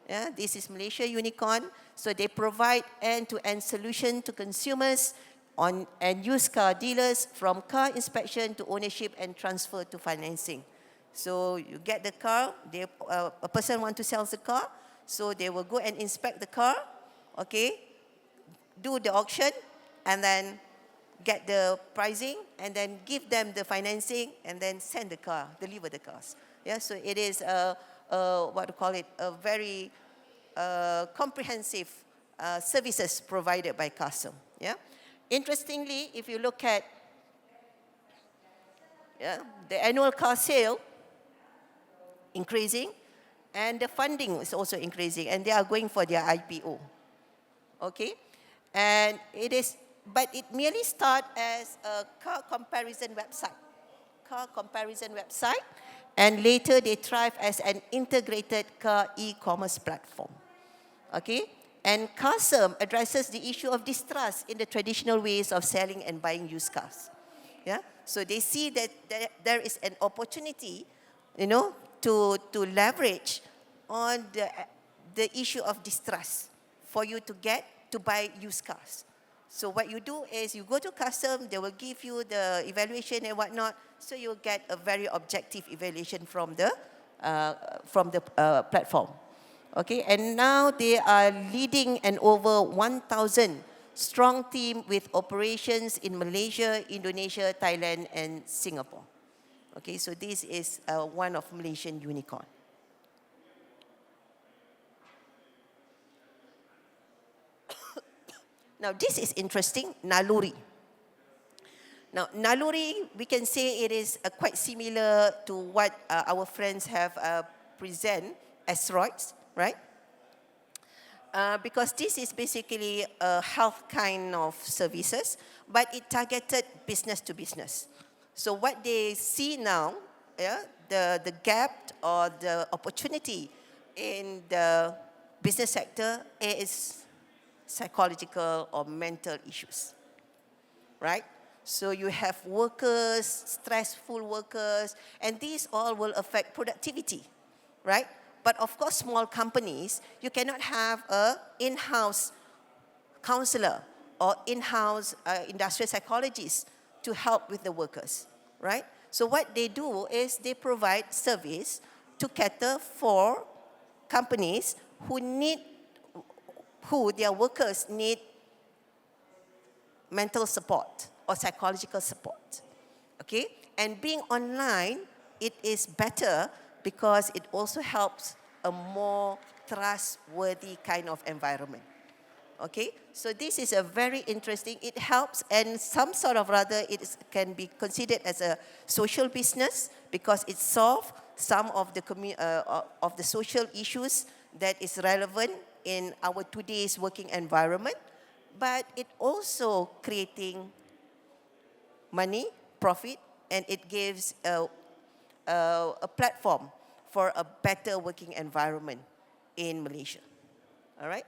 Speaker 8: Yeah, this is Malaysia Unicorn. So they provide end-to-end solution to consumers and used car dealers from car inspection to ownership and transfer to financing. So you get the car, a person wants to sell the car, so they will go and inspect the car, okay, do the auction, and then get the pricing, and then give them the financing, and then send the car, deliver the cars. Yeah, so it is a very comprehensive services provided by Custom. Yeah. Interestingly, if you look at the annual car sale increasing, and the funding is also increasing, and they are going for their IPO. Okay, and but it merely started as a car comparison website, and later they thrive as an integrated car e-commerce platform. Okay, and Custom addresses the issue of distrust in the traditional ways of selling and buying used cars. Yeah, so they see that there is an opportunity, to leverage on the issue of distrust for you to buy used cars. So what you do is you go to Custom, they will give you the evaluation and whatnot, so you'll get a very objective evaluation from the platform. Okay, and now they are leading an over 1,000 strong team with operations in Malaysia, Indonesia, Thailand, and Singapore. Okay, so this is one of Malaysian unicorn. Now, this is interesting, Naluri. Now, Naluri, we can say it is quite similar to what our friends have present as Royds, right? Because this is basically a health kind of services, but it targeted business to business. So what they see now, the gap or the opportunity in the business sector is psychological or mental issues, right? So you have workers, stressful workers, and these all will affect productivity, right? But of course, small companies, you cannot have an in-house counselor or in-house industrial psychologist to help with the workers, right? So what they do is they provide service to cater for companies who their workers need mental support or psychological support, okay? And being online, it is better because it also helps a more trustworthy kind of environment. Okay, so this is a very interesting, it helps, and some sort of can be considered as a social business because it solves some of the social issues that is relevant in our today's working environment, but it also creating money, profit, and it gives a platform for a better working environment in Malaysia. All right?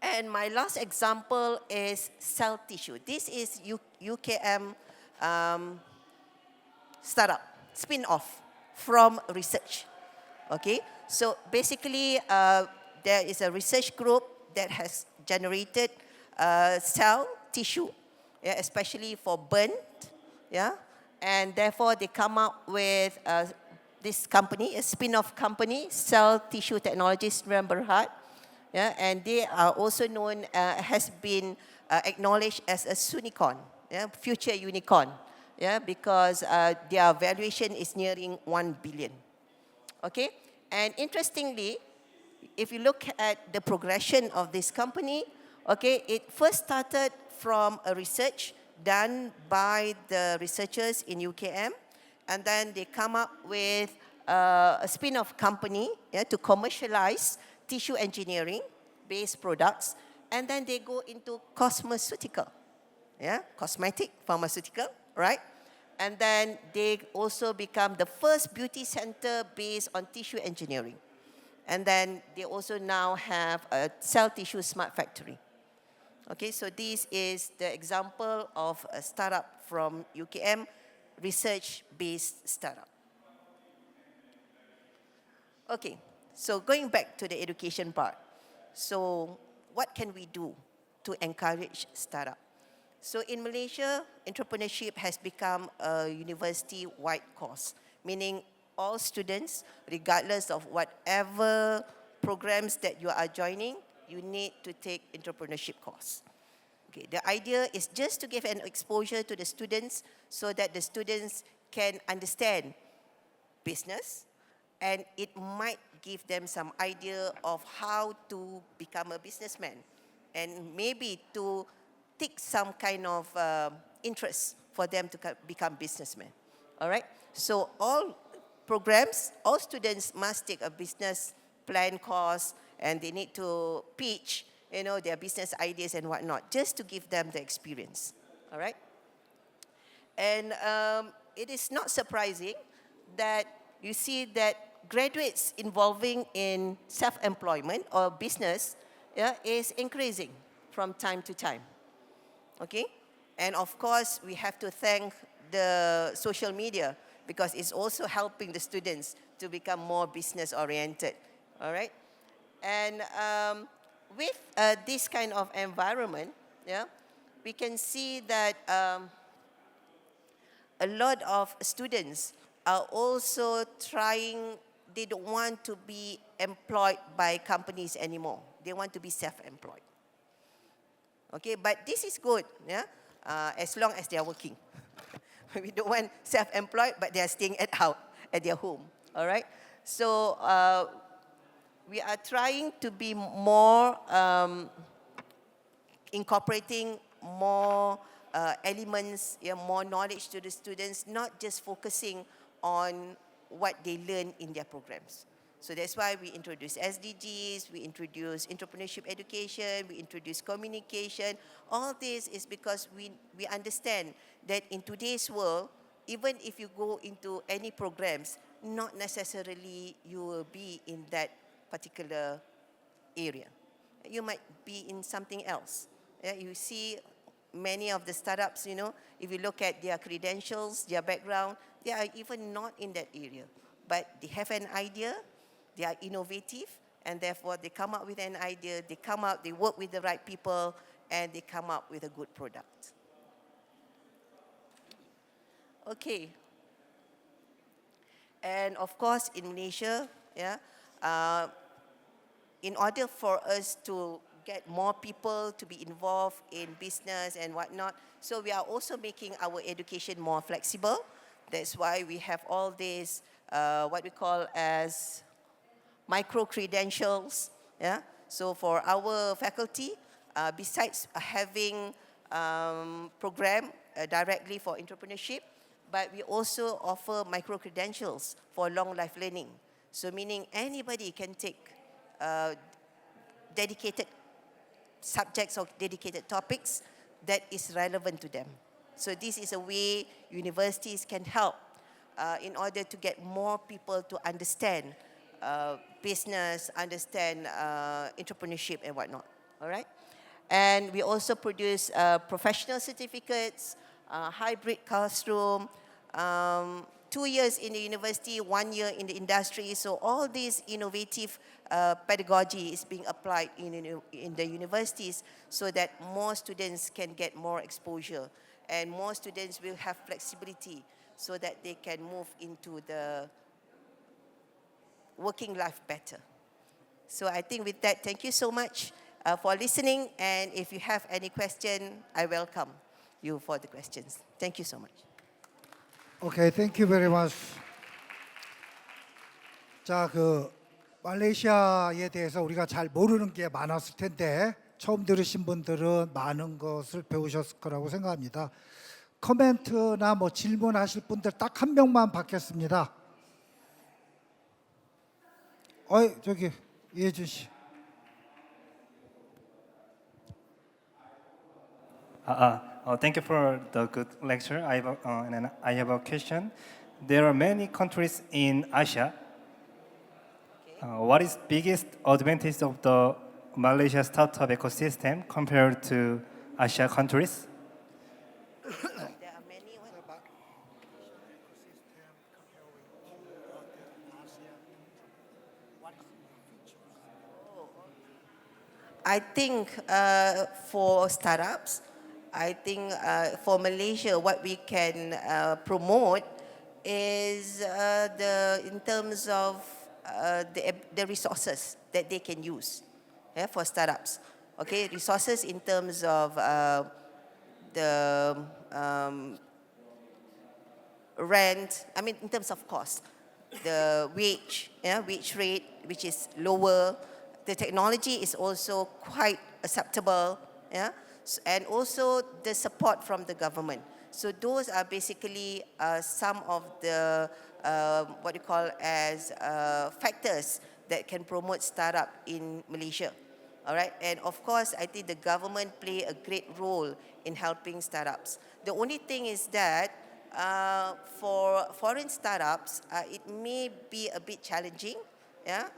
Speaker 8: And my last example is cell tissue. This is UKM startup, spin-off from research. Okay? So basically, there is a research group that has generated cell tissue, especially for burn, and therefore they come up with this company, a spin-off company, Cell Tissue Technologies Berhad, and they are also known, has been acknowledged as a unicorn, future unicorn, yeah, because their valuation is nearing 1 billion. Okay, and interestingly, if you look at the progression of this company, okay, it first started from a research done by the researchers in UKM, and then they come up with a spin-off company, yeah, to commercialize tissue engineering-based products, and then they go into cosmeceutical, yeah, cosmetic, pharmaceutical, right? And then they also become the first beauty center based on tissue engineering. And then they also now have a cell tissue smart factory. Okay, so this is the example of a startup from UKM, research-based startup. Okay, so going back to the education part. So what can we do to encourage startup? So in Malaysia, entrepreneurship has become a university-wide course, meaning all students, regardless of whatever programs that you are joining, you need to take entrepreneurship course. Okay, the idea is just to give an exposure to the students so that the students can understand business, and it might give them some idea of how to become a businessman, and maybe to take some kind of interest for them to become businessmen. All right? So all programs, all students must take a business plan course, and they need to pitch, you know, their business ideas and whatnot, just to give them the experience. All right? And it is not surprising that you see that graduates involving in self-employment or business, yeah, is increasing from time to time. Okay? And of course, we have to thank the social media because it's also helping the students to become more business-oriented. All right? And with this kind of environment, yeah, we can see that a lot of students are also trying, they don't want to be employed by companies anymore. They want to be self-employed. Okay, but this is good, yeah, as long as they are working. We don't want self-employed, but they are staying at their home. All right. So we are trying to be more incorporating more elements, yeah, more knowledge to the students, not just focusing on what they learn in their programs. So that's why we introduce SDGs, we introduce entrepreneurship education, we introduce communication. All this is because we understand that in today's world, even if you go into any programs, not necessarily you will be in that particular area. You might be in something else. Yeah, you see many of the startups, you know, if you look at their credentials, their background, they are even not in that area. But they have an idea, they are innovative, and therefore they come up with an idea, they work with the right people, and they come up with a good product. Okay. And of course, in Malaysia, yeah, in order for us to get more people to be involved in business and whatnot, so we are also making our education more flexible. That's why we have all these, what we call as micro-credentials. Yeah? So for our faculty, besides having program directly for entrepreneurship, but we also offer micro-credentials for long life learning. So meaning anybody can take dedicated subjects or dedicated topics that is relevant to them. So this is a way universities can help in order to get more people to understand business, understand entrepreneurship and whatnot. All right? And we also produce professional certificates, hybrid classroom, 2 years in the university, 1 year in the industry. So all these innovative pedagogy is being applied in the universities so that more students can get more exposure and more students will have flexibility so that they can move into the working life better. So I think with that, thank you so much for listening. And if you have any question, I welcome you for the questions. Thank you so much.
Speaker 1: Okay, thank you very much. 자, 그 말레이시아에 대해서 우리가 잘 모르는 게 많았을 텐데 처음 들으신 분들은 많은 것을 배우셨을 거라고 생각합니다. 코멘트나 뭐 질문하실 분들 딱 한 명만 받겠습니다. 저기 이혜준 씨.
Speaker 9: Thank you for the good lecture. I have a question. There are many countries in Asia. What is biggest advantage of the Malaysia startup ecosystem compared to Asia countries?
Speaker 8: There are many. I think for startups, I think for Malaysia, what we can promote is in terms of the resources that they can use for startups. Okay, resources in terms of the rent. I mean, in terms of cost, the wage rate, which is lower. The technology is also quite acceptable, and also the support from the government. So those are basically some of the what you call as factors that can promote startup in Malaysia. All right, and of course, I think the government play a great role in helping startups. The only thing is that for foreign startups, it may be a bit challenging.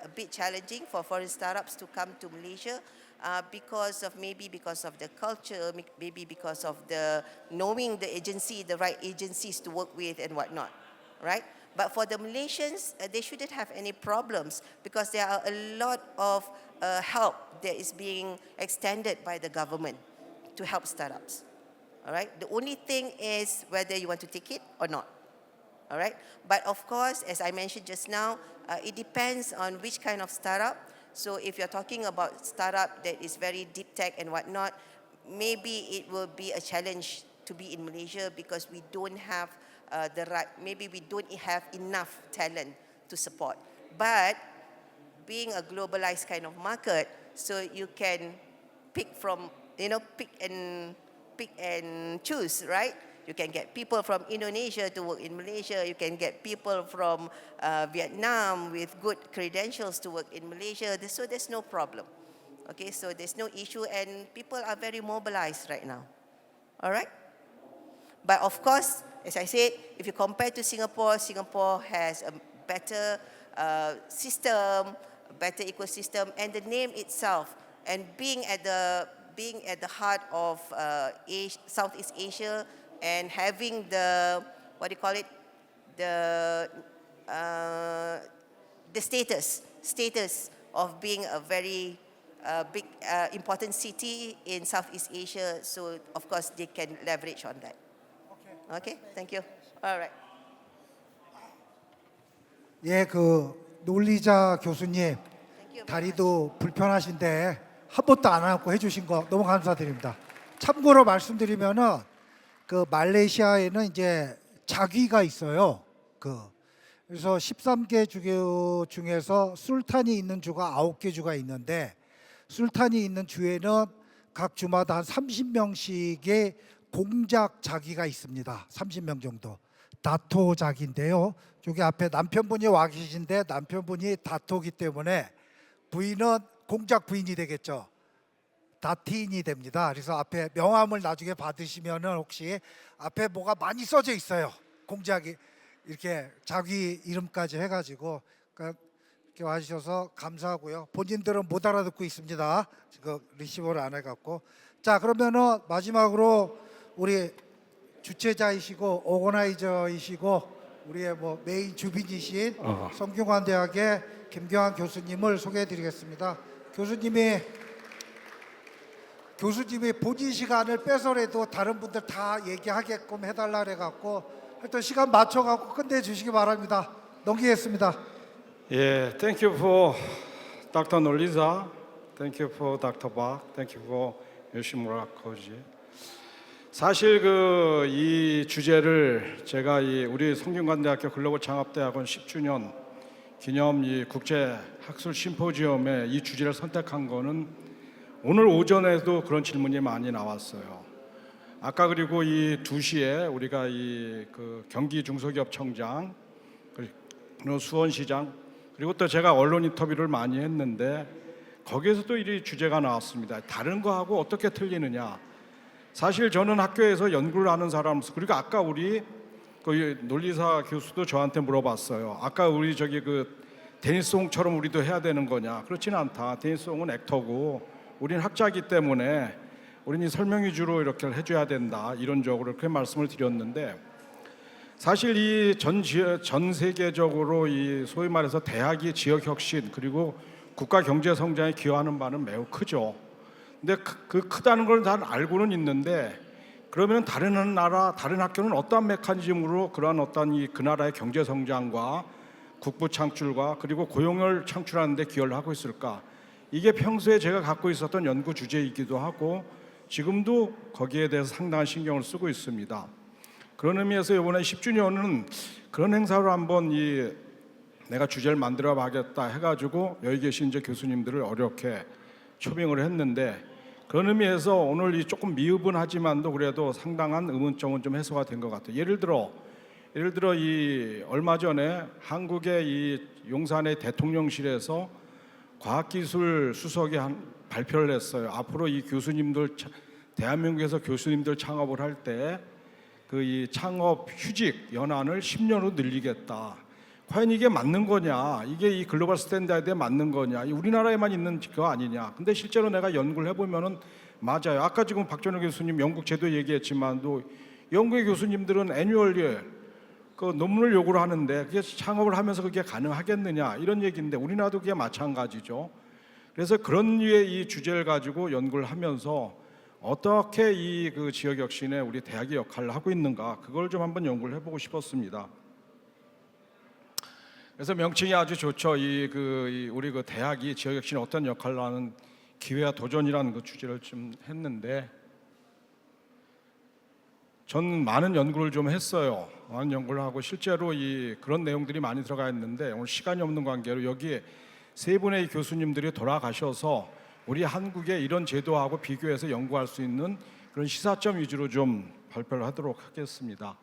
Speaker 8: A bit challenging for foreign startups to come to Malaysia because of the culture, maybe because of the knowing the right agencies to work with and whatnot, right? But for the Malaysians, they shouldn't have any problems because there are a lot of help that is being extended by the government to help startups. All right. The only thing is whether you want to take it or not. All right. But of course, as I mentioned just now, it depends on which kind of startup. So if you're talking about startup that is very deep tech and whatnot, maybe it will be a challenge to be in Malaysia because we don't have maybe we don't have enough talent to support. But being a globalized kind of market, so you can pick and choose, right? You can get people from Indonesia to work in Malaysia. You can get people from Vietnam with good credentials to work in Malaysia. So there's no problem. Okay, so there's no issue and people are very mobilized right now. All right? But of course, as I said, if you compare to Singapore, Singapore has a better system, a better ecosystem, and the name itself, and being at the heart of Southeast Asia, and having the status of being a very big important city in Southeast Asia. So of course they can leverage on that. Okay, thank you. All right.
Speaker 1: 예, 그 논리자 교수님 다리도 불편하신데 한 번도 안 안고 해주신 거 너무 감사드립니다. 참고로 말씀드리면은 그 말레이시아에는 이제 자귀가 있어요. 그래서 13개 주 중에서 술탄이 있는 주가 9개 주가 있는데 술탄이 있는 주에는 각 주마다 한 30명씩의 공작 자귀가 있습니다. 30명 정도. 다토 자기인데요. 저기 앞에 남편분이 와 계신데 남편분이 다토기 때문에 부인은 공작 부인이 되겠죠. 다티인이 됩니다. 그래서 앞에 명함을 나중에 받으시면은 혹시 앞에 뭐가 많이 써져 있어요. 공작이 이렇게 자기 이름까지 해가지고 그러니까 이렇게 와주셔서 감사하고요. 본인들은 못 알아듣고 있습니다. 지금 리시버를 안 해갖고. 자, 그러면은 마지막으로 우리 주최자이시고 오거나이저이시고 우리의 뭐 메인 주빈이신 성균관대학의 김경환 교수님을 소개해드리겠습니다. 교수님이 본인 시간을 빼서라도 다른 분들 다 얘기하게끔 해달라 그래갖고 하여튼 시간 맞춰갖고 끝내주시기 바랍니다. 넘기겠습니다.
Speaker 10: Yeah, thank you for Dr. Nolisa. Thank you for Dr. Bach. Thank you for Yoshimura Koji. 사실 이 주제를 제가 우리 성균관대학교 글로벌 창업대학원 10주년 기념 이 국제 학술 심포지움에 이 주제를 선택한 거는 오늘 오전에도 그런 질문이 많이 나왔어요. 아까 그리고 이 2시에 우리가 경기 중소기업청장 그리고 수원시장 그리고 또 제가 언론 인터뷰를 많이 했는데 거기에서도 이 주제가 나왔습니다. 다른 거하고 어떻게 틀리느냐. 사실 저는 학교에서 연구를 하는 사람으로서 그리고 아까 우리 논리사 교수도 저한테 물어봤어요. 아까 우리 데니송처럼 우리도 해야 되는 거냐. 그렇지는 않다. 데니송은 액터고 우리는 학자이기 때문에 우리는 설명 위주로 이렇게 해줘야 된다. 이론적으로 그렇게 말씀을 드렸는데 사실 이 전 세계적으로 소위 말해서 대학이 지역 혁신 그리고 국가 경제 성장에 기여하는 바는 매우 크죠. 근데 크다는 걸 잘 알고는 있는데 그러면 다른 나라, 다른 학교는 어떠한 메커니즘으로 그러한 그 나라의 경제 성장과 국부 창출과 그리고 고용을 창출하는 데 기여를 하고 있을까? 이게 평소에 제가 갖고 있었던 연구 주제이기도 하고 지금도 거기에 대해서 상당한 신경을 쓰고 있습니다. 그런 의미에서 이번에 10주년은 그런 행사로 한번 내가 주제를 만들어 봐야겠다 해가지고 여기 계신 교수님들을 어렵게 초빙을 했는데 그런 의미에서 오늘 조금 미흡은하지만도 그래도 상당한 의문점은 좀 해소가 된 것 같아요. 예를 들어 얼마 전에 한국의 용산의 대통령실에서 과학기술 수석이 발표를 했어요. 앞으로 대한민국에서 교수님들 창업을 할 때 창업 휴직 연한을 10년으로 늘리겠다. 과연 이게 맞는 거냐? 이게 이 글로벌 스탠다드에 맞는 거냐? 우리나라에만 있는 거 아니냐? 근데 실제로 내가 연구를 해보면은 맞아요. 아까 지금 박전호 교수님 영국 제도 얘기했지만도 영국의 교수님들은 애뉴얼리에 논문을 요구를 하는데 그게 창업을 하면서 그게 가능하겠느냐 이런 얘기인데 우리나라도 그게 마찬가지죠. 그래서 그런 류의 이 주제를 가지고 연구를 하면서 어떻게 지역 혁신에 우리 대학이 역할을 하고 있는가 그걸 좀 한번 연구를 해보고 싶었습니다. 그래서 명칭이 아주 좋죠. 우리 대학이 지역 혁신에 어떤 역할을 하는 기회와 도전이라는 주제를 좀 했는데 전 많은 연구를 좀 했어요. 많은 연구를 하고 실제로 그런 내용들이 많이 들어가 있는데 오늘 시간이 없는 관계로 여기에 세 분의 교수님들이 돌아가셔서 우리 한국의 이런 제도하고 비교해서 연구할 수 있는 그런 시사점 위주로 좀 발표를 하도록 하겠습니다.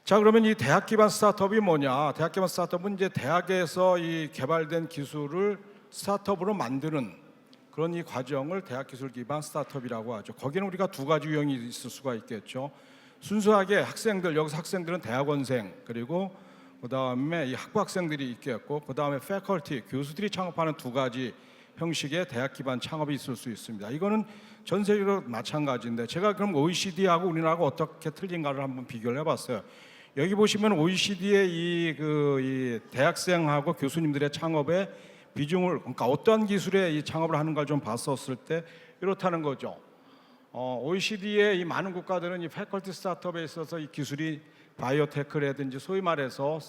Speaker 10: 자, 그러면 이 대학 기반 스타트업이 뭐냐? 대학 기반 스타트업은 이제 대학에서 개발된 기술을 스타트업으로 만드는 그런 이 과정을 대학 기술 기반 스타트업이라고 하죠. 거기는 우리가 두 가지 유형이 있을 수가 있겠죠. 순수하게 여기서 학생들은 대학원생 그리고 그다음에 이 학부 학생들이 있겠고 그다음에 패컬티 교수들이 창업하는 두 가지 형식의 대학 기반 창업이 있을 수 있습니다. 이거는 전 세계로 마찬가지인데 제가 그럼 OECD하고 우리나라가 어떻게 틀린가를 한번 비교를 해봤어요. 여기 보시면 OECD의 이 대학생하고 교수님들의 창업의 비중을 그러니까 어떠한 기술의 이 창업을 하는가를 좀 봤었을 때 이렇다는 거죠. OECD의 이 많은 국가들은 이 패컬티 스타트업에 있어서 이 기술이 바이오테크라든지 소위 말해서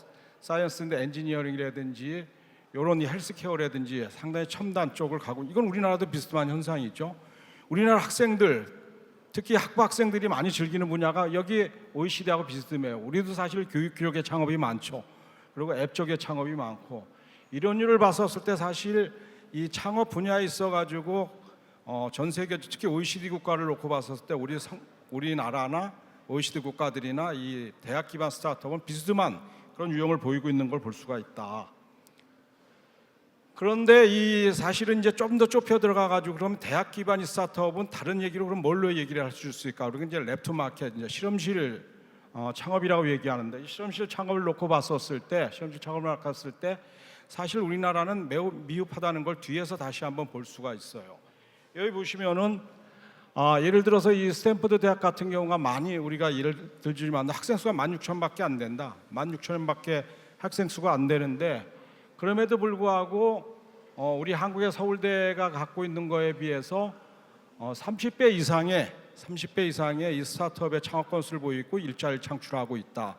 Speaker 10: 사이언스 앤드 엔지니어링이라든지 이런 이 헬스케어라든지 상당히 첨단 쪽을 가고 이건 우리나라도 비슷한 현상이죠. 우리나라 학생들 특히 학부 학생들이 많이 즐기는 분야가 여기 OECD하고 비슷해요. 우리도 사실 교육 기록의 창업이 많죠. 그리고 앱 쪽의 창업이 많고 이런 류를 봤었을 때 사실 이 창업 분야에 있어가지고 전 세계 특히 OECD 국가를 놓고 봤었을 때 우리나라나 OECD 국가들이나 이 대학 기반 스타트업은 비스듬한 그런 유형을 보이고 있는 걸 볼 수가 있다. 그런데 이 사실은 이제 좀 더 좁혀 들어가가지고 그러면 대학 기반의 스타트업은 다른 얘기로 그럼 뭘로 얘기를 할 수 있을까? 그리고 이제 랩투 마켓, 이제 실험실 창업이라고 얘기하는데 이 실험실 창업을 놓고 봤었을 때, 실험실 창업을 봤을 때 사실 우리나라는 매우 미흡하다는 걸 뒤에서 다시 한번 볼 수가 있어요. 여기 보시면은 예를 들어서 이 스탠퍼드 대학 같은 경우가 많이 우리가 예를 들지만 학생 수가 16,000밖에 안 된다. 16,000밖에 학생 수가 안 되는데 그럼에도 불구하고 우리 한국의 서울대가 갖고 있는 거에 비해서 30배 이상의 이 스타트업의 창업 건수를 보이고 일자리를 창출하고 있다.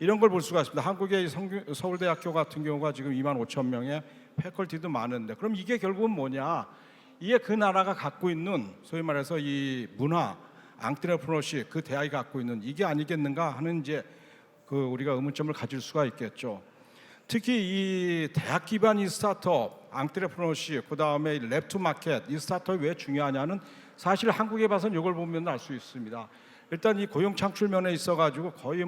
Speaker 10: 이런 걸 볼 수가 있습니다. 한국의 서울대학교 같은 경우가 지금 25,000명의 패컬티도 많은데 그럼 이게 결국은 뭐냐? 이게 그 나라가 갖고 있는 소위 말해서 이 문화 앙트레프너십 그 대학이 갖고 있는 이게 아니겠는가 하는 이제 그 우리가 의문점을 가질 수가 있겠죠. 특히 이 대학 기반 이 스타트업, 앙트레프너십, 그 다음에 랩투 마켓 이 스타트업이 왜 중요하냐는 사실 한국에 봐서는 이걸 보면 알 수 있습니다. 일단 이 고용 창출 면에 있어가지고 거의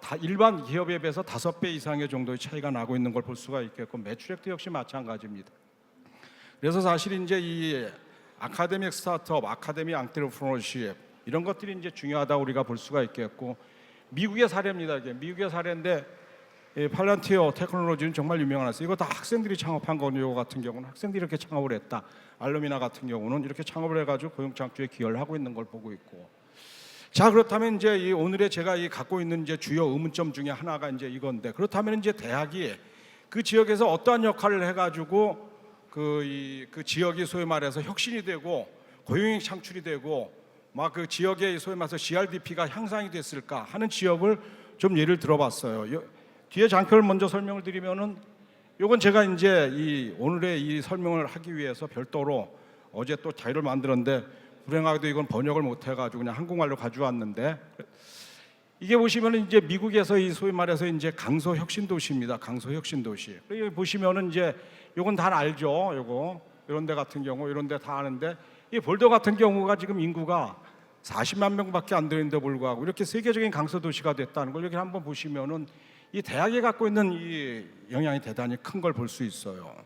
Speaker 10: 다 일반 기업에 비해서 5배 이상의 정도의 차이가 나고 있는 걸 볼 수가 있겠고 매출액도 역시 마찬가지입니다. 그래서 사실 이제 이 아카데믹 스타트업, 아카데믹 앙트레프너십 이런 것들이 이제 중요하다 우리가 볼 수가 있겠고 미국의 사례입니다. 이게 미국의 사례인데 팔란티어 테크놀로지는 정말 유명한 회사. 이거 다 학생들이 창업한 거는 이거 같은 경우는 학생들이 이렇게 창업을 했다. 알루미나 같은 경우는 이렇게 창업을 해가지고 고용 창출에 기여를 하고 있는 걸 보고 있고. 자 그렇다면 이제 이 오늘의 제가 이 갖고 있는 이제 주요 의문점 중에 하나가 이제 이건데 그렇다면 이제 대학이 그 지역에서 어떠한 역할을 해가지고 그 지역이 소위 말해서 혁신이 되고 고용이 창출이 되고 막 그 지역의 소위 말해서 GRDP가 향상이 됐을까 하는 지역을 좀 예를 들어봤어요. 뒤에 장표를 먼저 설명을 드리면은 요건 제가 이제 이 오늘의 이 설명을 하기 위해서 별도로 어제 또 자료를 만들었는데 불행하게도 이건 번역을 못 해가지고 그냥 한국말로 가져왔는데 이게 보시면은 이제 미국에서 이 소위 말해서 이제 강소 혁신 도시입니다. 강소 혁신 도시. 여기 보시면은 이제 요건 다 알죠. 요거 이런 데 같은 경우 이런 데 다 아는데 이 볼더 같은 경우가 지금 인구가 40만 명밖에 안 되는데 불구하고 이렇게 세계적인 강소 도시가 됐다는 걸 여기 한번 보시면은 이 대학이 갖고 있는 이 영향이 대단히 큰 걸 볼 수 있어요.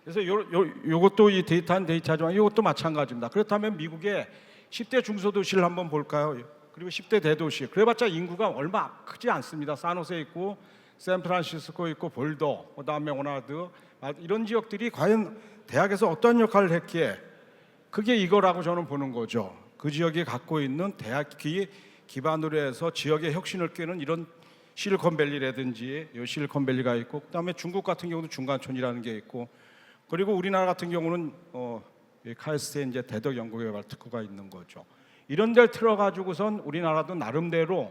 Speaker 10: 그래서 요것도 이 데이터는 데이터지만 이것도 마찬가지입니다. 그렇다면 미국의 10대 중소도시를 한번 볼까요? 그리고 10대 대도시. 그래봤자 인구가 얼마 크지 않습니다. 산호세 있고 샌프란시스코 있고 볼더, 그다음에 오나드 이런 지역들이 과연 대학에서 어떤 역할을 했기에 그게 이거라고 저는 보는 거죠. 그 지역이 갖고 있는 대학이 기반으로 해서 지역의 혁신을 꾀는 이런 실리콘밸리라든지 요 실리콘밸리가 있고 그다음에 중국 같은 경우도 중간촌이라는 게 있고 그리고 우리나라 같은 경우는 카이스트에 이제 대덕연구개발 특구가 있는 거죠. 이런 데를 틀어가지고선 우리나라도 나름대로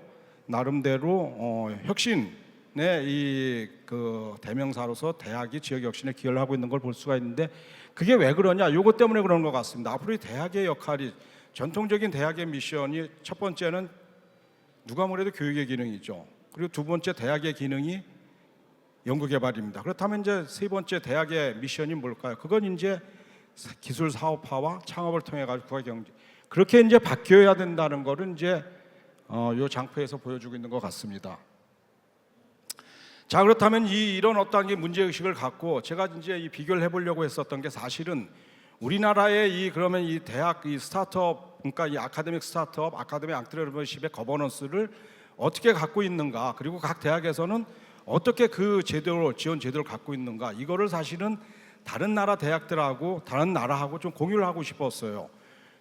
Speaker 10: 혁신의 이 그 대명사로서 대학이 지역 혁신에 기여를 하고 있는 걸 볼 수가 있는데 그게 왜 그러냐? 요것 때문에 그런 것 같습니다. 앞으로 이 대학의 역할이 전통적인 대학의 미션이 첫 번째는 누가 뭐래도 교육의 기능이죠. 그리고 두 번째 대학의 기능이 연구개발입니다. 그렇다면 이제 세 번째 대학의 미션이 뭘까요? 그건 이제 기술 사업화와 창업을 통해 가지고 국가경제 그렇게 이제 바뀌어야 된다는 거를 이제 요 장표에서 보여주고 있는 것 같습니다. 자 그렇다면 이런 어떤 문제 의식을 갖고 제가 이제 이 비교를 해보려고 했었던 게 사실은 우리나라의 그러면 이 대학 이 스타트업 그러니까 이 아카데믹 스타트업, 아카데믹 앙트레프너십의 거버넌스를 어떻게 갖고 있는가 그리고 각 대학에서는 어떻게 그 지원 제도를 갖고 있는가 이거를 사실은 다른 나라 대학들하고 다른 나라하고 좀 공유를 하고 싶었어요.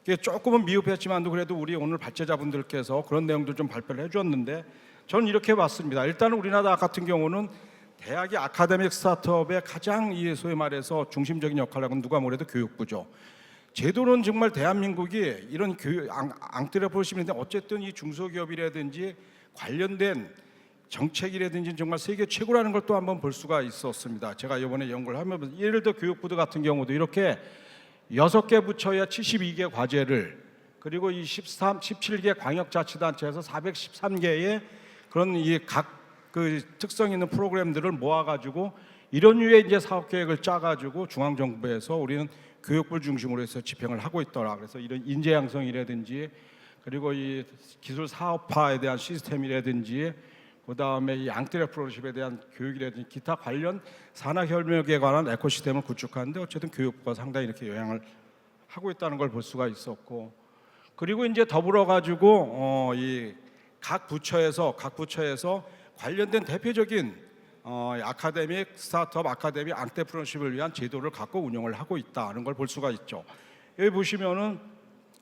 Speaker 10: 이게 조금은 미흡했지만도 그래도 우리 오늘 발제자분들께서 그런 내용도 좀 발표를 해주었는데 저는 이렇게 봤습니다. 일단 우리나라 같은 경우는 대학이 아카데믹 스타트업의 가장 이 소위 말해서 중심적인 역할을 하는 누가 뭐래도 교육부죠. 제도는 정말 대한민국이 이런 교육 앙트레프너십인데 어쨌든 이 중소기업이라든지 관련된 정책이라든지 정말 세계 최고라는 걸 또 한번 볼 수가 있었습니다. 제가 이번에 연구를 하면서 예를 들어 교육부도 같은 경우도 이렇게 6개 부처의 72개 과제를 그리고 이 17개 광역자치단체에서 413개의 그런 이 각 그 특성 있는 프로그램들을 모아가지고 이런 류의 이제 사업 계획을 짜가지고 중앙 정부에서 우리는 교육부를 중심으로 해서 집행을 하고 있더라. 그래서 이런 인재 양성이라든지 그리고 이 기술 사업화에 대한 시스템이라든지 그다음에 이 앙트레프너십에 대한 교육이라든지 기타 관련 산학협력에 관한 에코시스템을 구축하는데 어쨌든 교육부가 상당히 이렇게 영향을 하고 있다는 걸 볼 수가 있었고 그리고 이제 더불어 가지고 이 각 부처에서 관련된 대표적인 아카데믹 스타트업, 아카데믹 앙트레프너십을 위한 제도를 갖고 운영을 하고 있다는 걸 볼 수가 있죠. 여기 보시면은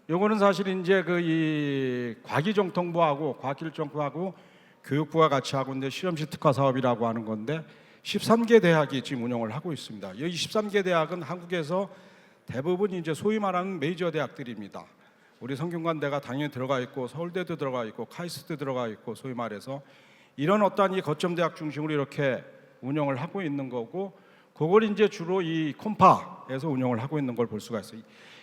Speaker 10: 요거는 사실 이제 이 과기정통부하고 과기정통부하고 교육부가 같이 하고 있는데 실험실 특화 사업이라고 하는 건데 13개 대학이 지금 운영을 하고 있습니다. 여기 13개 대학은 한국에서 대부분 이제 소위 말하는 메이저 대학들입니다. 우리 성균관대가 당연히 들어가 있고 서울대도 들어가 있고 카이스트도 들어가 있고 소위 말해서 이런 어떤 이 거점 대학 중심으로 이렇게 운영을 하고 있는 거고 그걸 이제 주로 이 콤파에서 운영을 하고 있는 걸 볼 수가 있어요.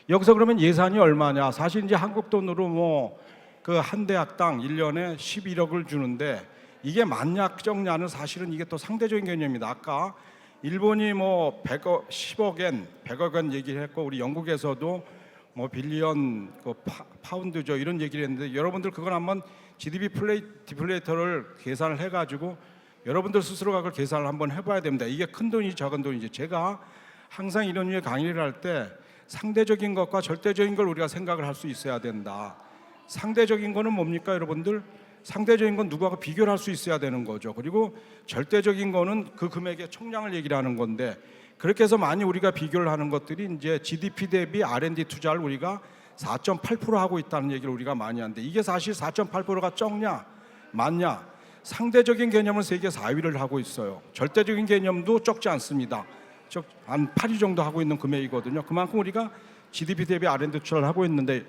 Speaker 10: 여기서 그러면 예산이 얼마냐? 사실 이제 한국 돈으로 뭐 그 한 대학당 1년에 11억을 주는데 이게 맞냐 적냐는 사실은 이게 또 상대적인 개념입니다. 아까 일본이 뭐 10억 엔, 100억 원 얘기를 했고 우리 영국에서도 뭐 빌리언 그 파운드죠 이런 얘기를 했는데 여러분들 그건 한번 GDP 디플레이터를 계산을 해가지고 여러분들 스스로가 그걸 계산을 한번 해봐야 됩니다. 이게 큰 돈이지 작은 돈이지. 제가 항상 이런 류의 강의를 할 때 상대적인 것과 절대적인 걸 우리가 생각을 할 수 있어야 된다. 상대적인 거는 뭡니까 여러분들? 상대적인 건 누구하고 비교를 할 수 있어야 되는 거죠. 그리고 절대적인 거는 그 금액의 총량을 얘기를 하는 건데 그렇게 해서 많이 우리가 비교를 하는 것들이 이제 GDP 대비 R&D 투자를 우리가 4.8% 하고 있다는 얘기를 우리가 많이 하는데 이게 사실 4.8%가 적냐 많냐? 상대적인 개념은 세계 4위를 하고 있어요. 절대적인 개념도 적지 않습니다. 한 8위 정도 하고 있는 금액이거든요. 그만큼 우리가 GDP 대비 R&D 투자를 하고 있는데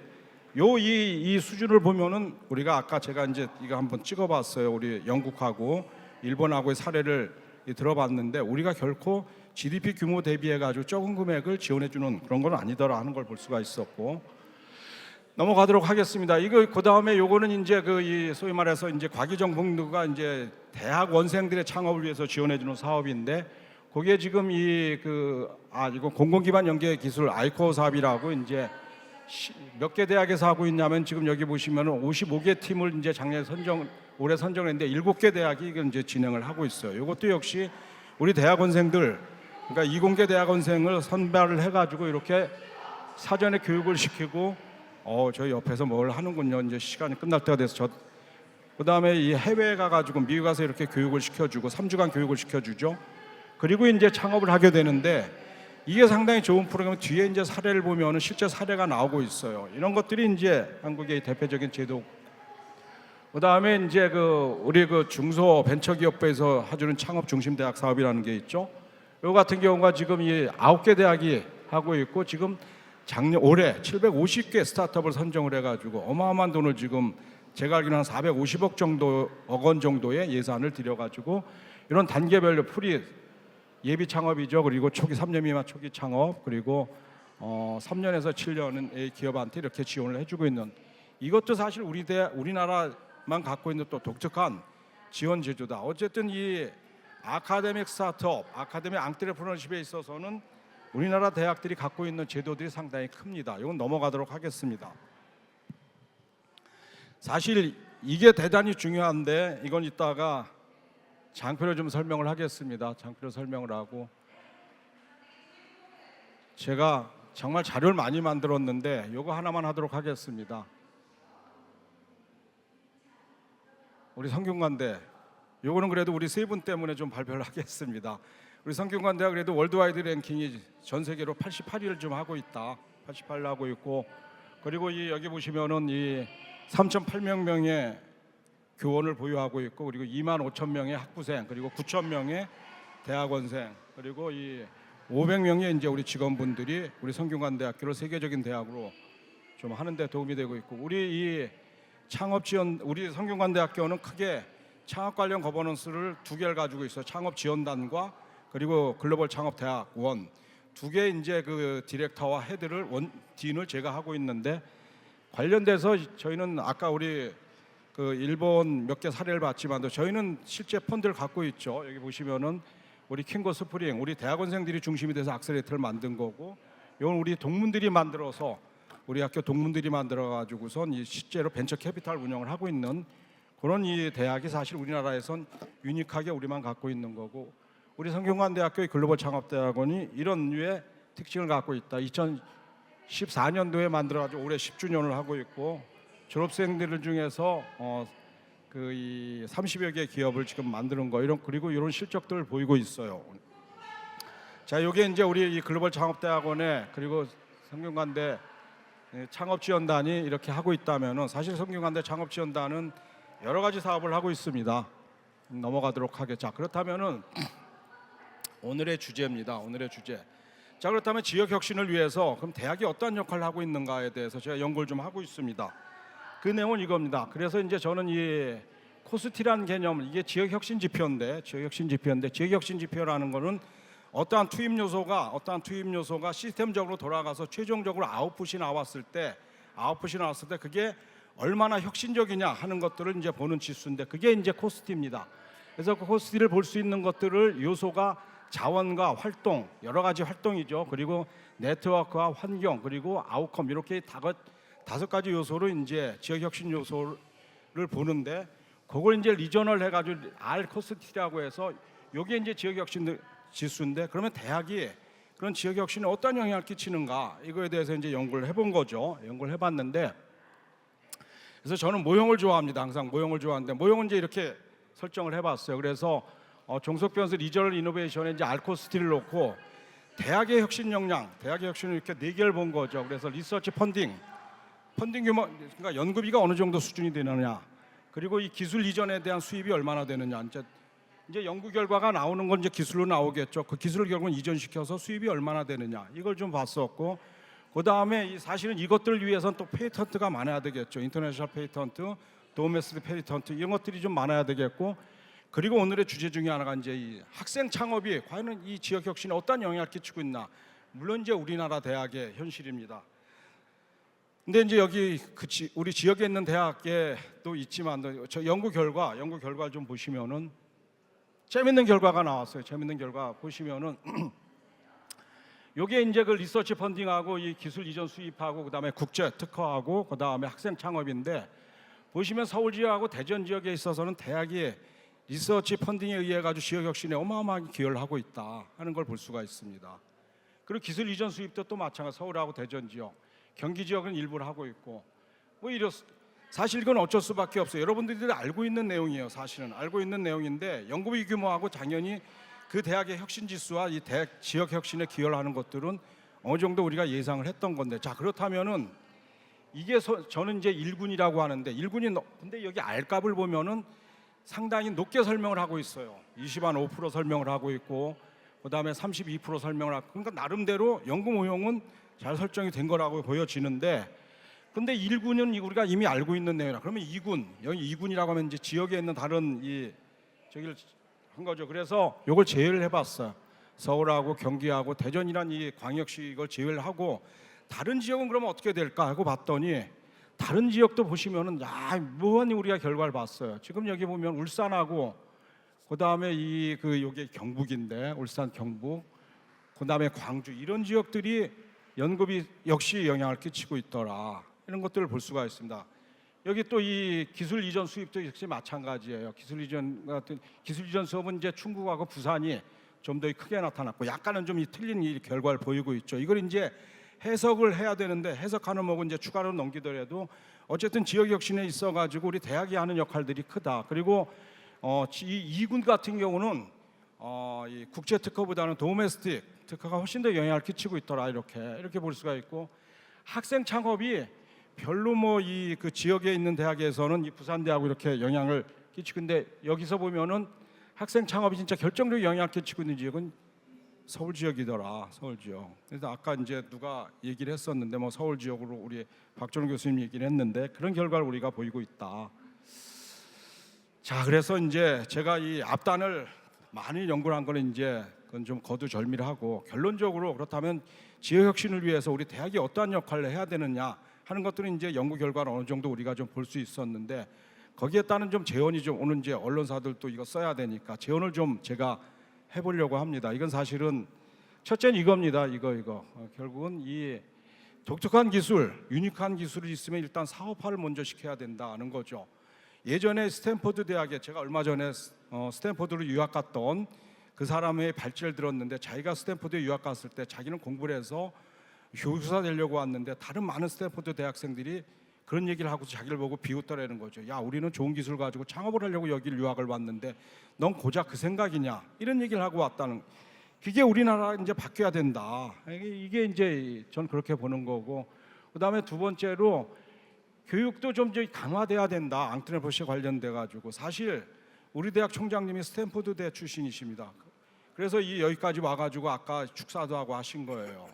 Speaker 10: 이 수준을 보면은 우리가 아까 제가 이제 이거 한번 찍어봤어요. 우리 영국하고 일본하고의 사례를 들어봤는데 우리가 결코 GDP 규모 대비해 가지고 적은 금액을 지원해주는 그런 건 아니더라 하는 걸 볼 수가 있었고 넘어가도록 하겠습니다. 이거 그 다음에 요거는 이제 이 소위 말해서 이제 과기정봉부가 이제 대학 원생들의 창업을 위해서 지원해주는 사업인데 거기에 지금 이거 공공기반 연계 기술 아이코 사업이라고 이제 몇 개 대학에서 하고 있냐면 지금 여기 보시면은 55개 팀을 이제 작년에 올해 선정했는데 7개 대학이 이걸 이제 진행을 하고 있어요. 이것도 역시 우리 대학원생들 그러니까 이공계 대학원생을 선발을 해가지고 이렇게 사전에 교육을 시키고 저희 옆에서 뭘 하는군요. 이제 시간이 끝날 때가 돼서 그다음에 이 해외에 가가지고 미국 가서 이렇게 교육을 시켜주고 3주간 교육을 시켜주죠. 그리고 이제 창업을 하게 되는데 이게 상당히 좋은 프로그램. 뒤에 이제 사례를 보면은 실제 사례가 나오고 있어요. 이런 것들이 이제 한국의 대표적인 제도. 그다음에 이제 우리 중소 벤처기업부에서 해주는 창업 중심 대학 사업이라는 게 있죠. 요 같은 경우가 지금 이 9개 대학이 하고 있고 지금 올해 750개 스타트업을 선정을 해가지고 어마어마한 돈을 지금 제가 알기로는 한 450억 원 정도의 예산을 들여가지고 이런 단계별로 예비 창업이죠. 그리고 초기 3년 미만 초기 창업 그리고 3년에서 7년은 기업한테 이렇게 지원을 해주고 있는 이것도 사실 우리나라만 갖고 있는 또 독특한 지원 제도다. 어쨌든 이 아카데믹 스타트업, 아카데믹 앙트레프너십에 있어서는 우리나라 대학들이 갖고 있는 제도들이 상당히 큽니다. 이건 넘어가도록 하겠습니다. 사실 이게 대단히 중요한데 이건 이따가 장표로 좀 설명을 하겠습니다. 장표로 설명을 하고 제가 정말 자료를 많이 만들었는데 이거 하나만 하도록 하겠습니다. 우리 성균관대 요거는 그래도 우리 세 분 때문에 좀 발표를 하겠습니다. 우리 성균관대가 그래도 월드와이드 랭킹이 전 세계로 88위를 좀 하고 있다. 88을 하고 있고 그리고 여기 보시면은 이 3,800 명의 교원을 보유하고 있고 그리고 25,000명의 학부생 그리고 9,000명의 대학원생 그리고 이 500명의 이제 우리 직원분들이 우리 성균관대학교를 세계적인 대학으로 좀 하는 데 도움이 되고 있고 우리 이 창업 지원 우리 성균관대학교는 크게 창업 관련 거버넌스를 2개를 가지고 있어요. 창업 지원단과 그리고 글로벌 창업 대학원 2개 이제 디렉터와 헤드를 딘을 제가 하고 있는데 관련돼서 저희는 아까 우리 일본 몇 개 사례를 봤지만도 저희는 실제 펀드를 갖고 있죠. 여기 보시면은 우리 킹고 스프링 우리 대학원생들이 중심이 돼서 악셀레이터를 만든 거고 이건 우리 동문들이 만들어서 우리 학교 동문들이 만들어 가지고선 실제로 벤처 캐피탈 운영을 하고 있는 그런 이 대학이 사실 우리나라에선 유니크하게 우리만 갖고 있는 거고 우리 성균관대학교의 글로벌 창업대학원이 이런 류의 특징을 갖고 있다. 2014년도에 만들어 가지고 올해 10주년을 하고 있고 졸업생들 중에서 이 30여 개 기업을 지금 만드는 거 그리고 이런 실적들을 보이고 있어요. 자, 이게 이제 우리 이 글로벌 창업대학원에 그리고 성균관대 창업지원단이 이렇게 하고 있다면은 사실 성균관대 창업지원단은 여러 가지 사업을 하고 있습니다. 넘어가도록 하겠죠. 자, 그렇다면은 오늘의 주제입니다. 오늘의 주제. 자, 그렇다면 지역 혁신을 위해서 그럼 대학이 어떠한 역할을 하고 있는가에 대해서 제가 연구를 좀 하고 있습니다. 그 내용은 이겁니다. 그래서 이제 저는 이 코스티라는 개념 이게 지역 혁신 지표인데 지역 혁신 지표라는 거는 어떠한 투입 요소가 시스템적으로 돌아가서 최종적으로 아웃풋이 나왔을 때 그게 얼마나 혁신적이냐 하는 것들을 이제 보는 지수인데 그게 이제 코스티입니다. 그래서 그 코스티를 볼 수 있는 것들을 요소가 자원과 활동, 여러 가지 활동이죠. 그리고 네트워크와 환경, 그리고 아웃컴 이렇게 다섯 가지 요소로 이제 지역 혁신 요소를 보는데 그걸 이제 리저널 해가지고 R 코스티라고 해서 이게 이제 지역 혁신 지수인데 그러면 대학이 그런 지역 혁신에 어떤 영향을 끼치는가 이거에 대해서 이제 연구를 해본 거죠. 연구를 해봤는데 그래서 저는 모형을 좋아합니다. 항상 모형을 좋아하는데 모형은 이제 이렇게 설정을 해봤어요. 그래서 종속 변수 리저널 이노베이션에 이제 R 코스티를 놓고 대학의 혁신 역량, 대학의 혁신을 이렇게 4개를 본 거죠. 그래서 리서치 펀딩 규모, 그러니까 연구비가 어느 정도 수준이 되느냐, 그리고 이 기술 이전에 대한 수입이 얼마나 되느냐. 이제 연구 결과가 나오는 건 이제 기술로 나오겠죠. 그 기술을 결국은 이전시켜서 수입이 얼마나 되느냐 이걸 좀 봤었고, 그 다음에 사실은 이것들을 위해서는 또 페이턴트가 많아야 되겠죠. 인터내셔널 페이턴트, 도메스틱 페이턴트 이런 것들이 좀 많아야 되겠고, 그리고 오늘의 주제 중에 하나가 이제 이 학생 창업이 과연 이 지역 혁신에 어떤 영향을 끼치고 있나. 물론 이제 우리나라 대학의 현실입니다. 근데 이제 여기 우리 지역에 있는 대학에 또 있지만 저 연구 결과를 좀 보시면은 재밌는 결과가 나왔어요. 재밌는 결과 보시면은 요게 이제 그 리서치 펀딩하고 이 기술 이전 수입하고 그다음에 국제 특허하고 그다음에 학생 창업인데, 보시면 서울 지역하고 대전 지역에 있어서는 대학이 리서치 펀딩에 의해 가지고 지역 혁신에 어마어마하게 기여를 하고 있다 하는 걸 볼 수가 있습니다. 그리고 기술 이전 수입도 또 마찬가지, 서울하고 대전 지역, 경기 지역은 일부를 하고 있고 뭐 사실 이건 어쩔 수밖에 없어요. 여러분들이 알고 있는 내용이에요. 사실은 알고 있는 내용인데 연구비 규모하고 당연히 그 대학의 혁신 지수와 이 대학 지역 혁신에 기여를 하는 것들은 어느 정도 우리가 예상을 했던 건데, 자 그렇다면은 이게 저는 이제 1군이라고 하는데 1군이 근데 여기 R값을 보면은 상당히 높게 설명을 하고 있어요. 25% 설명을 하고 있고 그다음에 32% 설명을 하고, 그러니까 나름대로 연구 모형은 잘 설정이 된 거라고 보여지는데, 근데 1군은 우리가 이미 알고 있는 내용이라 그러면 2군, 여기 2군이라고 하면 이제 지역에 있는 다른 저기를 한 거죠. 그래서 이걸 제외를 해봤어요. 서울하고 경기하고 대전이란 이 광역시 이걸 제외를 하고 다른 지역은 그러면 어떻게 될까 하고 봤더니 다른 지역도 보시면은 무한히 우리가 결과를 봤어요. 지금 여기 보면 울산하고 그다음에 요게 경북인데 울산 경북, 그다음에 광주 이런 지역들이 연급이 역시 영향을 끼치고 있더라. 이런 것들을 볼 수가 있습니다. 여기 또 이 기술 이전 수입도 역시 마찬가지예요. 기술 이전 수업은 이제 충북하고 부산이 좀 더 크게 나타났고 약간은 좀 틀린 이 결과를 보이고 있죠. 이걸 이제 해석을 해야 되는데 해석하는 목은 이제 추가로 넘기더라도 어쨌든 지역 혁신에 있어 가지고 우리 대학이 하는 역할들이 크다. 그리고 이 2군 같은 경우는 이 국제 특허보다는 도메스틱 특허가 훨씬 더 영향을 끼치고 있더라. 이렇게 볼 수가 있고, 학생 창업이 별로 그 지역에 있는 대학에서는 이 부산대하고 이렇게 영향을 끼치고, 근데 여기서 보면은 학생 창업이 진짜 결정적인 영향을 끼치고 있는 지역은 서울 지역이더라. 서울 지역. 그래서 아까 이제 누가 얘기를 했었는데 서울 지역으로 우리 박준호 교수님 얘기를 했는데 그런 결과를 우리가 보이고 있다. 자, 그래서 이제 제가 이 앞단을 많이 연구를 한 거는 이제 그건 좀 거두절미하고 결론적으로 그렇다면 지역 혁신을 위해서 우리 대학이 어떠한 역할을 해야 되느냐 하는 것들은 이제 연구 결과를 어느 정도 우리가 좀 볼 수 있었는데, 거기에 따른 좀 재원이 좀 오는 이제 언론사들도 이거 써야 되니까 재원을 좀 제가 해보려고 합니다. 이건 사실은 첫째는 이겁니다. 이거 결국은 이 독특한 기술, 유니크한 기술이 있으면 일단 사업화를 먼저 시켜야 된다는 거죠. 예전에 스탠포드 대학에 제가 얼마 전에 스탠포드로 유학 갔던 그 사람의 발제를 들었는데, 자기가 스탠포드에 유학 갔을 때 자기는 공부를 해서 교수가 되려고 왔는데 다른 많은 스탠포드 대학생들이 그런 얘기를 하고 자기를 보고 비웃더라는 거죠. 야, 우리는 좋은 기술 가지고 창업을 하려고 여기 유학을 왔는데 넌 고작 그 생각이냐, 이런 얘기를 하고 왔다는, 그게 우리나라 이제 바뀌어야 된다. 이게 이제 전 그렇게 보는 거고, 그다음에 두 번째로 교육도 좀 강화돼야 된다. 앙트레프너십 관련돼 가지고 사실 우리 대학 총장님이 스탠포드 대 출신이십니다. 그래서 여기까지 와가지고 아까 축사도 하고 하신 거예요.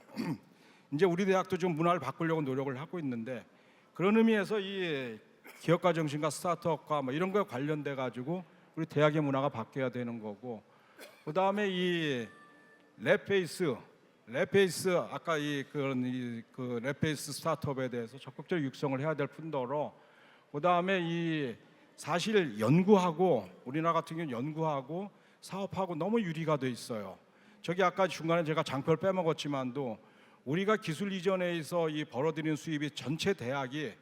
Speaker 10: 이제 우리 대학도 좀 문화를 바꾸려고 노력을 하고 있는데, 그런 의미에서 이 기업가 정신과 스타트업과 이런 거에 관련돼 가지고 우리 대학의 문화가 바뀌어야 되는 거고, 그다음에 이 랩페이스 아까 그 랩페이스 스타트업에 대해서 적극적으로 육성을 해야 될 뿐더러 그다음에 이 사실 연구하고 우리나라 같은 경우는 연구하고 사업하고 너무 유리가 돼 있어요. 저기 아까 중간에 제가 장표를 빼먹었지만도 우리가 기술 이전에 있어 이 벌어들이는 수입이 전체 대학이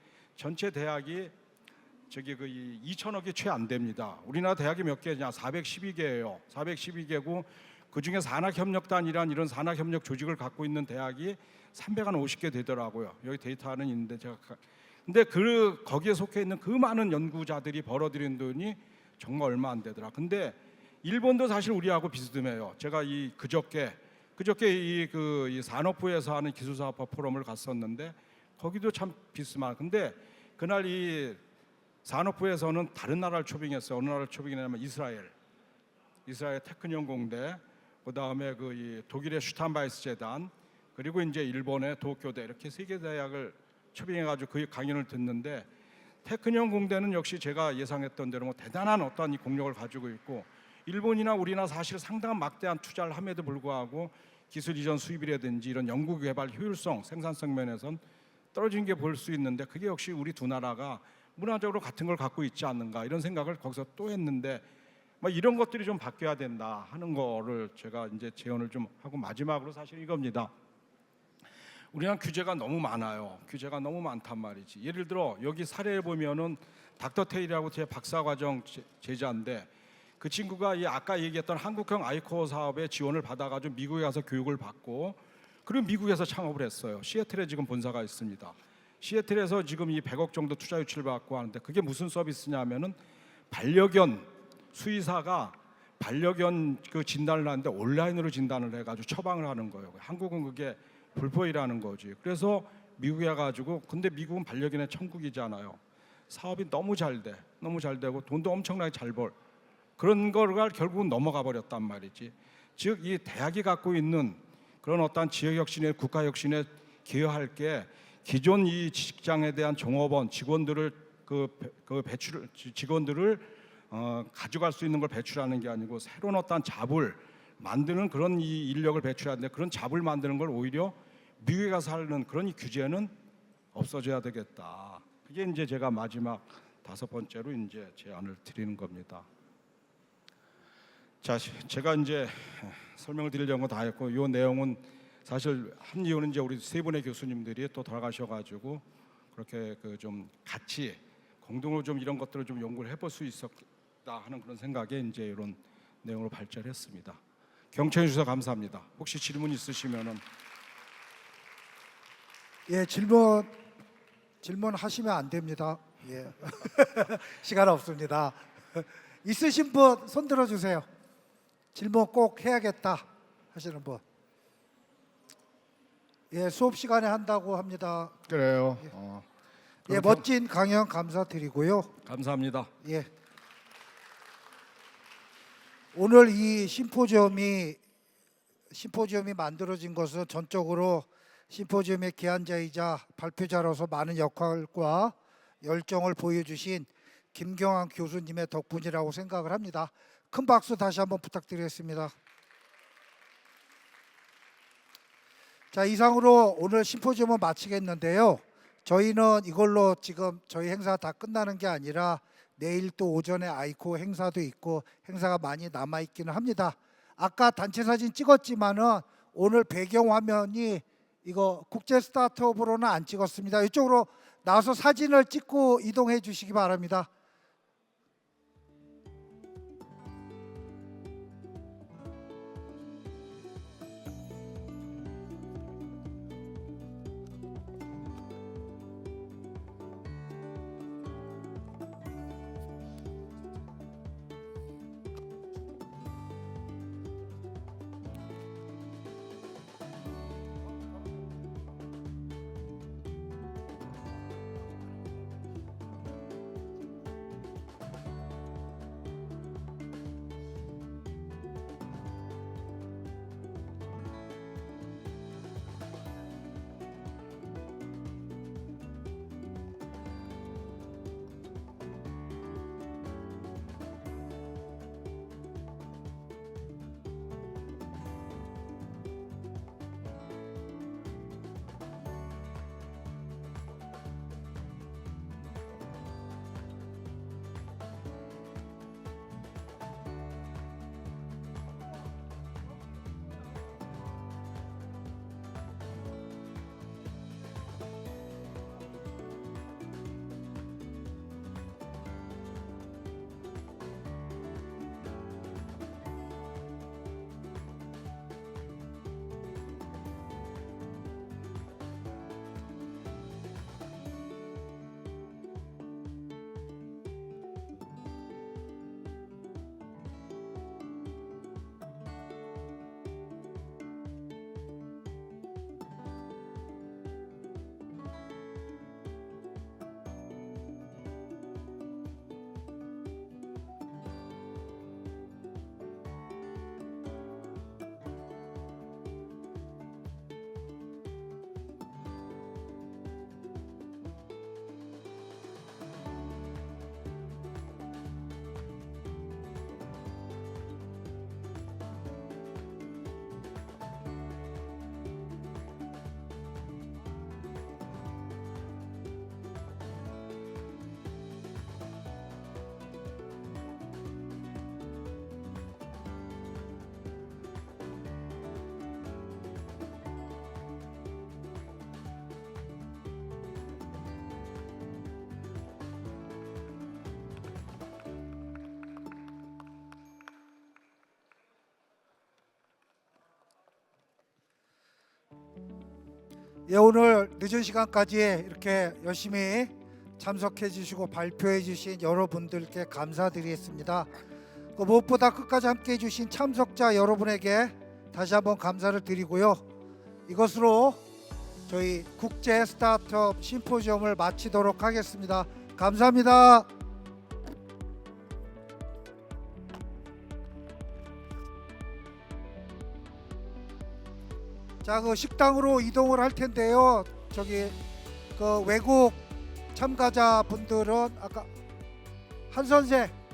Speaker 10: 저기 그 2천억이 채 안 됩니다. 우리나라 대학이 몇 개냐? 412개예요. 412개고 그 중에 산학협력단이란 이런 산학협력 조직을 갖고 있는 대학이 350개 되더라고요. 여기 데이터는 있는데 근데 거기에 속해 있는 그 많은 연구자들이 벌어들이는 돈이 정말 얼마 안 되더라. 근데 일본도 사실 우리하고 비슷해요. 제가 그저께 이 산업부에서 하는 기술사업화 포럼을 갔었는데 거기도 참 비슷한. 근데 그날 이 산업부에서는 다른 나라를 초빙했어요. 어느 나라를 초빙했냐면 이스라엘 테크니온공대, 그다음에 이 독일의 슈탄바이스 재단, 그리고 이제 일본의 도쿄대 이렇게 세 개 대학을 초빙해가지고 그 강연을 듣는데 테크니온공대는 역시 제가 예상했던 대로 대단한 어떤 이 공력을 가지고 있고 일본이나 우리나 사실 상당한 막대한 투자를 함에도 불구하고 기술 이전 수입이라든지 이런 연구 개발 효율성, 생산성 면에선 떨어진 게 볼 수 있는데 그게 역시 우리 두 나라가 문화적으로 같은 걸 갖고 있지 않는가 이런 생각을 거기서 또 했는데 이런 것들이 좀 바뀌어야 된다 하는 거를 제가 이제 제언을 좀 하고 마지막으로 사실 이겁니다. 우리나라 규제가 너무 많아요. 규제가 너무 많단 말이지. 예를 들어 여기 사례에 보면은 닥터 테일이라고 제 박사과정 제자인데 그 친구가 아까 얘기했던 한국형 아이코어 사업에 지원을 받아가지고 미국에 가서 교육을 받고 그리고 미국에서 창업을 했어요. 시애틀에 지금 본사가 있습니다. 시애틀에서 지금 이 100억 정도 투자 유치를 받고 하는데 그게 무슨 서비스냐면은 반려견 수의사가 반려견 그 진단을 하는데 온라인으로 진단을 해가지고 처방을 하는 거예요. 한국은 그게 불법이라는 거지. 그래서 미국에 가가지고 근데 미국은 반려견의 천국이잖아요. 사업이 너무 잘 되고 돈도 엄청나게 잘 벌. 그런 거가 결국은 넘어가 버렸단 말이지. 즉 이 대학이 갖고 있는 그런 어떤 지역 혁신에 국가 혁신에 기여할 게 기존 이 직장에 대한 종업원 직원들을 직원들을 가져갈 수 있는 걸 배출하는 게 아니고 새로운 어떤 잡을 만드는 그런 이 인력을 배출하는데 그런 잡을 만드는 걸 오히려 미국에 가서 하는 그런 이 규제는 없어져야 되겠다. 그게 이제 제가 마지막 5번째로 이제 제안을 드리는 겁니다. 자, 제가 이제 설명을 드리려고 다 했고 이 내용은 사실 한 이유는 이제 우리 세 분의 교수님들이 또 돌아가셔가지고 그렇게 좀 같이 공동으로 좀 이런 것들을 좀 연구를 해볼 수 있었다 하는 그런 생각에 이제 이런 내용으로 발전했습니다. 경청해 주셔서 감사합니다. 혹시 질문 있으시면은
Speaker 1: 예, 질문하시면 안 됩니다. 예. 시간 없습니다. 있으신 분 손 들어 주세요. 질문 꼭 해야겠다 하시는 분. 예, 수업 시간에 한다고 합니다.
Speaker 10: 그래요.
Speaker 1: 예, 멋진 강연 감사드리고요.
Speaker 10: 감사합니다.
Speaker 1: 예. 오늘 이 심포지움이 만들어진 것은 전적으로 심포지움의 기한자이자 발표자로서 많은 역할과 열정을 보여주신 김경환 교수님의 덕분이라고 생각을 합니다. 큰 박수 다시 한번 부탁드리겠습니다. 자, 이상으로 오늘 심포지움을 마치겠는데요. 저희는 이걸로 지금 저희 행사 다 끝나는 게 아니라 내일 또 오전에 아이코 행사도 있고 행사가 많이 남아 있기는 합니다. 아까 단체 사진 찍었지만은 오늘 배경 화면이 이거 국제 스타트업으로는 안 찍었습니다. 이쪽으로 나와서 사진을 찍고 이동해 주시기 바랍니다. 예, 오늘 늦은 시간까지 이렇게 열심히 참석해 주시고 발표해 주신 여러분들께 감사드리겠습니다. 무엇보다 끝까지 함께 해 주신 참석자 여러분에게 다시 한번 감사를 드리고요. 이것으로 저희 국제 스타트업 심포지움을 마치도록 하겠습니다. 감사합니다. 자, 그 식당으로 이동을 할 텐데요. 저기 그 외국 참가자분들은 아까 한 선생